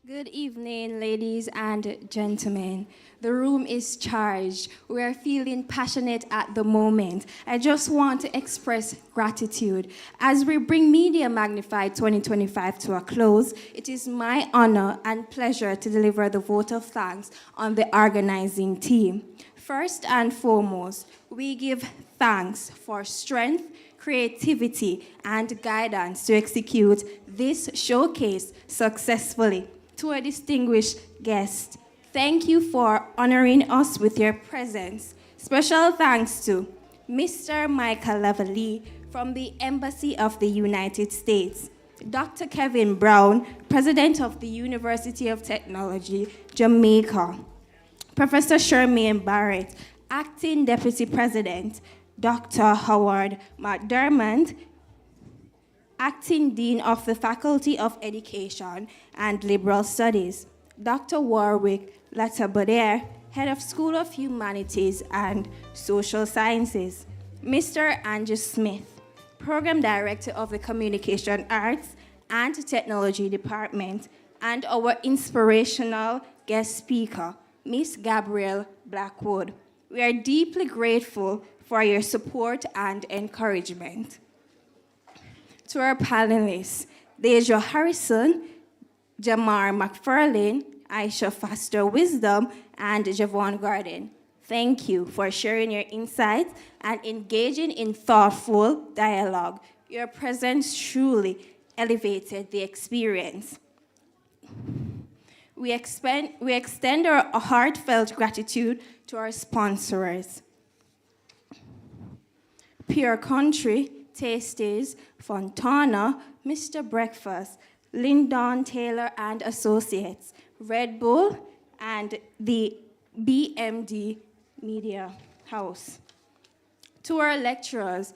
Speaker 4: Good evening, ladies and gentlemen. The room is charged. We are feeling passionate at the moment. I just want to express gratitude. As we bring Media Magnified 2025 to a close, it is my honor and pleasure to deliver the vote of thanks on the organizing team. First and foremost, we give thanks for strength, creativity, and guidance to execute this showcase successfully. To our distinguished guests, thank you for honoring us with your presence. Special thanks to Mr. Michael Lavalley from the Embassy of the United States, Dr. Kevin Brown, President of the University of Technology, Jamaica, Professor Shermaine Barrett, Acting Deputy President, Dr. Howard McDermott, Acting Dean of the Faculty of Education and Liberal Studies, Dr. Warwick Latabodere, Head of School of Humanities and Social Sciences, Mr. Andrew Smith, Program Director of the Communication Arts and Technology Department, and our inspirational guest speaker, Ms. Gabrielle Blackwood. We are deeply grateful for your support and encouragement. To our panelists, Deja Harrison, Jamar McFarlane, Aisha Foster Wisdom, and Javon Garden. Thank you for sharing your insights and engaging in thoughtful dialogue. Your presence truly elevated the experience. We extend our heartfelt gratitude to our sponsors. Pure Country, Tasties, Fontana, Mr. Breakfast, Lyndon Taylor and Associates, Red Bull, and the BMD Media House. To our lecturers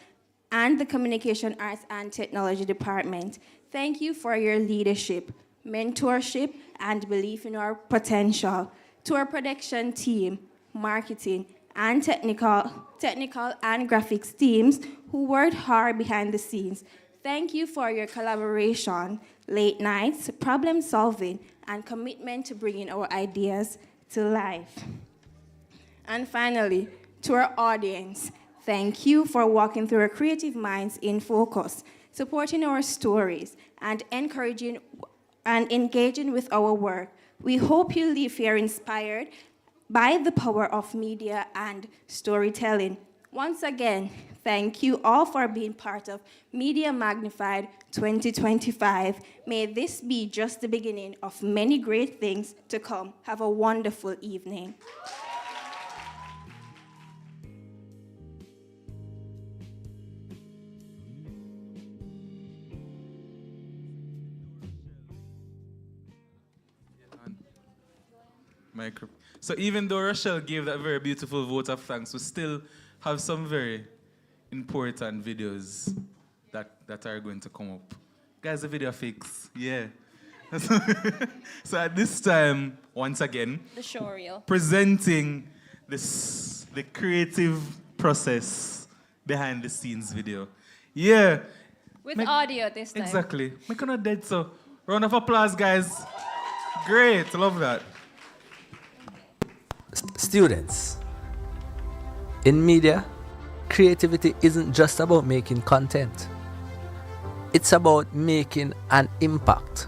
Speaker 4: and the Communication Arts and Technology Department, thank you for your leadership, mentorship, and belief in our potential. To our production team, marketing, and technical and graphics teams who worked hard behind the scenes, thank you for your collaboration, late nights, problem solving, and commitment to bringing our ideas to life. And finally, to our audience, Thank you for walking through our creative minds in focus, supporting our stories, and encouraging and engaging with our work. We hope you leave here inspired by the power of media and storytelling. Once again, thank you all for being part of Media Magnified 2025. May this be just the beginning of many great things to come. Have a wonderful evening.
Speaker 1: So even though Rochelle gave that very beautiful vote of thanks, we still have some very important videos that are going to come up. Guys, the video fix, yeah. So at this time, once again,
Speaker 2: The Showreel.
Speaker 1: presenting the creative process behind the scenes video. Yeah.
Speaker 2: With audio this time.
Speaker 1: Exactly. We're kind of dead, so round of applause, guys. Great, love that.
Speaker 10: Students, in media, creativity isn't just about making content. It's about making an impact.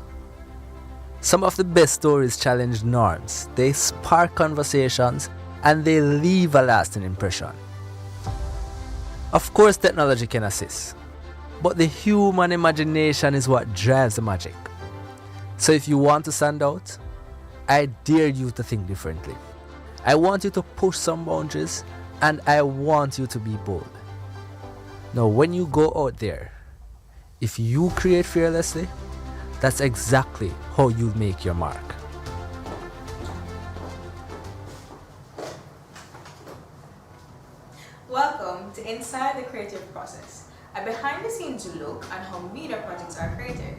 Speaker 10: Some of the best stories challenge norms. They spark conversations and they leave a lasting impression. Of course, technology can assist, but the human imagination is what drives the magic. So if you want to stand out, I dare you to think differently. I want you to push some boundaries, and I want you to be bold. Now, when you go out there, if you create fearlessly, that's exactly how you make your mark.
Speaker 11: Welcome to Inside the Creative Process, a behind-the-scenes look at how media projects are created.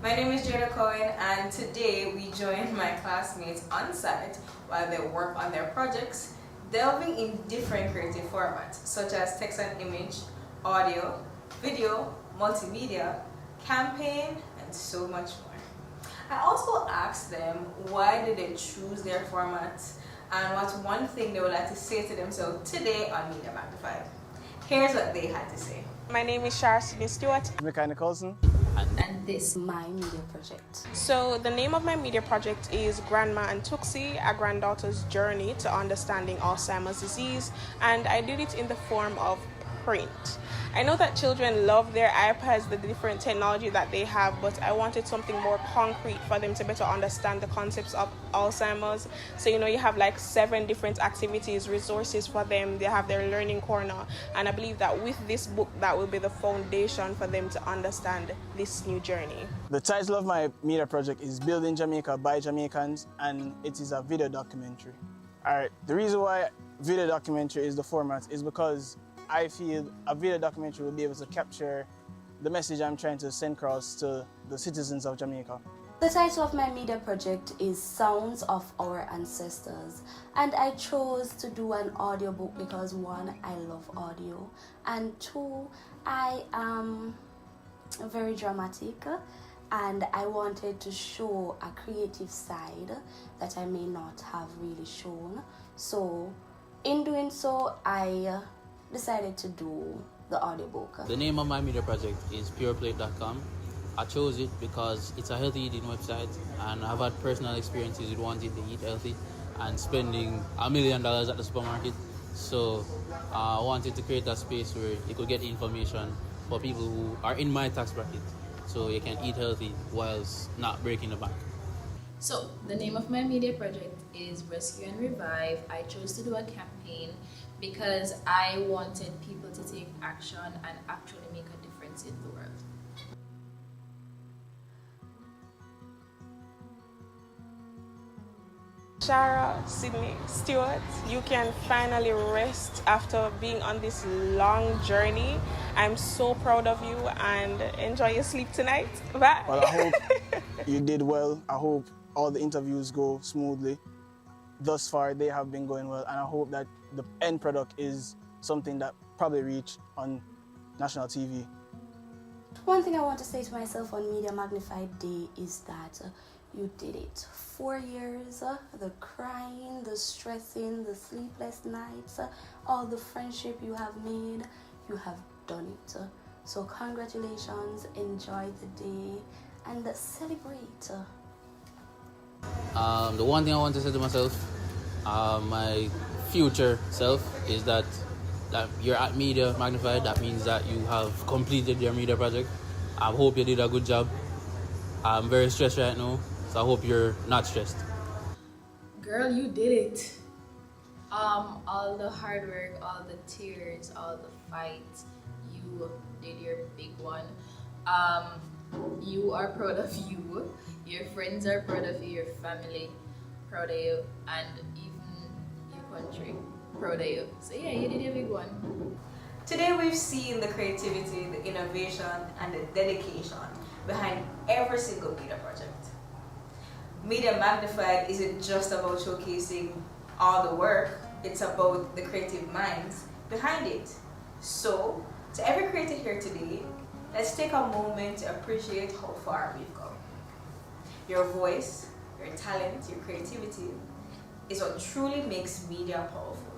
Speaker 11: My name is Jada Cohen, and today we join my classmates on site while they work on their projects, delving in different creative formats, such as text and image, audio, video, multimedia, campaign, and so much more. I also asked them why did they choose their formats and what's one thing they would like to say to themselves today on Media Magnified. Here's what they had to say.
Speaker 12: My name is Shara Sydney Stewart.
Speaker 3: Mechanic Colson.
Speaker 22: And this my media project.
Speaker 12: So the name of my media project is Grandma and Tuxie, a granddaughter's journey to understanding Alzheimer's disease, and I did it in the form of print. I know that children love their iPads, the different technology that they have, but I wanted something more concrete for them to better understand the concepts of Alzheimer's. So, you have like 7 different activities, resources for them. They have their learning corner. And I believe that with this book, that will be the foundation for them to understand this new journey.
Speaker 3: The title of my media project is Building Jamaica by Jamaicans, and it is a video documentary. All right, the reason why video documentary is the format is because I feel a video documentary will be able to capture the message I'm trying to send across to the citizens of Jamaica.
Speaker 22: The title of my media project is Sounds of Our Ancestors, and I chose to do an audiobook because 1, I love audio, and 2, I am very dramatic, and I wanted to show a creative side that I may not have really shown. So in doing so, I decided to do the audiobook.
Speaker 23: The name of my media project is pureplate.com. I chose it because it's a healthy eating website, and I've had personal experiences with wanting to eat healthy and spending $1 million at the supermarket. So I wanted to create that space where you could get information for people who are in my tax bracket, so you can eat healthy whilst not breaking the bank.
Speaker 24: So the name of my media project is Rescue and Revive. I chose to do a campaign because I wanted people to take action and actually make a difference in the world.
Speaker 12: Shara Sydney Stewart, you can finally rest after being on this long journey. I'm so proud of you, and enjoy your sleep tonight. Bye.
Speaker 3: Well, I hope you did well. I hope all the interviews go smoothly. Thus far, they have been going well, and I hope that the end product is something that probably reach on national TV.
Speaker 22: One thing I want to say to myself on Media Magnified Day is that You did it. 4 years, the crying, the stressing, the sleepless nights, all the friendship you have made, you have done it. So congratulations, enjoy the day, and celebrate.
Speaker 23: The one thing I want to say to myself, my future self, is that you're at Media Magnified. That means that you have completed your media project. I hope you did a good job. I'm very stressed right now, so I hope you're not stressed.
Speaker 24: Girl, you did it. All the hard work, all the tears, all the fights, you did your big one. You are proud of you. Your friends are proud of you. Your family proud of you, and even your country proud of you. So yeah, you did your big one.
Speaker 11: Today we've seen the creativity, the innovation, and the dedication behind every single media project. Media Magnified isn't just about showcasing all the work, it's about the creative minds behind it. So, to every creator here today, let's take a moment to appreciate how far we've come. Your voice, your talent, your creativity is what truly makes media powerful.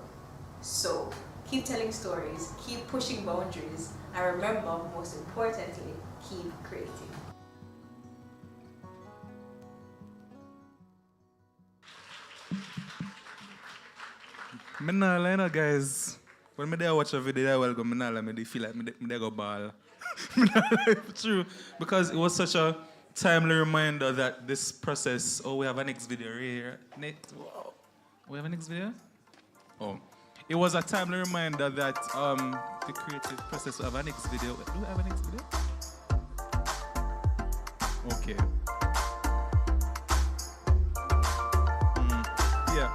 Speaker 11: So, keep telling stories, keep pushing boundaries, and remember, most importantly, keep creating.
Speaker 1: Me nah lie, no, guys. When me there watch a video, I will go. Me nah lie, me feel like me there go ball. Me nah lie, true, because it was such a timely reminder that this process. Oh, we have a next video right here. Next, wow. We have a next video. Oh, it was a timely reminder that the creative process. We have a next video. Do we have a next video? Okay. Yeah.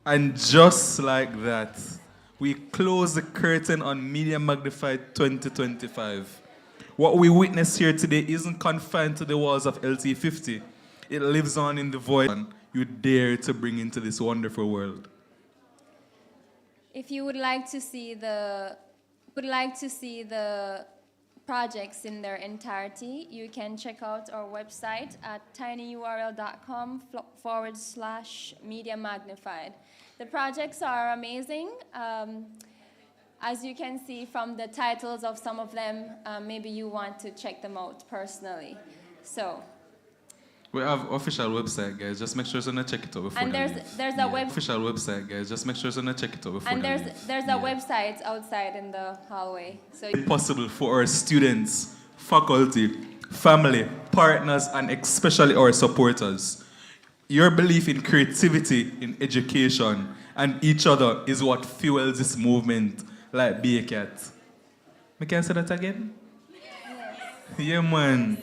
Speaker 1: And just like that, we close the curtain on Media Magnified 2025. What we witness here today isn't confined to the walls of LT50. It lives on in the void you dare to bring into this wonderful world.
Speaker 2: If you would like to see the projects in their entirety, you can check out our website at tinyurl.com/Media Magnified. The projects are amazing. As you can see from the titles of some of them, maybe you want to check them out personally. So.
Speaker 1: We have official website, guys. Just make sure to check it out before.
Speaker 2: And there's a web
Speaker 1: official website, guys. Just make sure to check it out before.
Speaker 2: And there's a website outside in the hallway. So
Speaker 1: it's possible for our students, faculty, family, partners, and especially our supporters. Your belief in creativity, in education, and each other is what fuels this movement, like Bacat. Can I say that again? Yes. Yeah, man.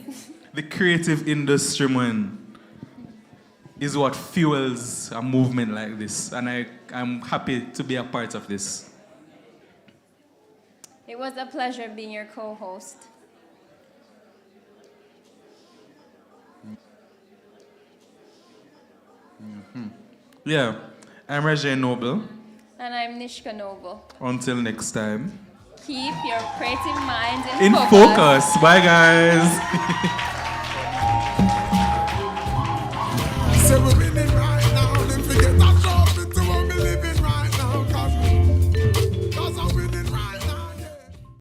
Speaker 1: The creative industry, man, is what fuels a movement like this. And I'm happy to be a part of this.
Speaker 2: It was a pleasure being your co-host.
Speaker 1: Yeah, I'm Roger Noble.
Speaker 2: And I'm Nishka Noble.
Speaker 1: Until next time.
Speaker 2: Keep your creative mind
Speaker 1: in focus. Bye, guys.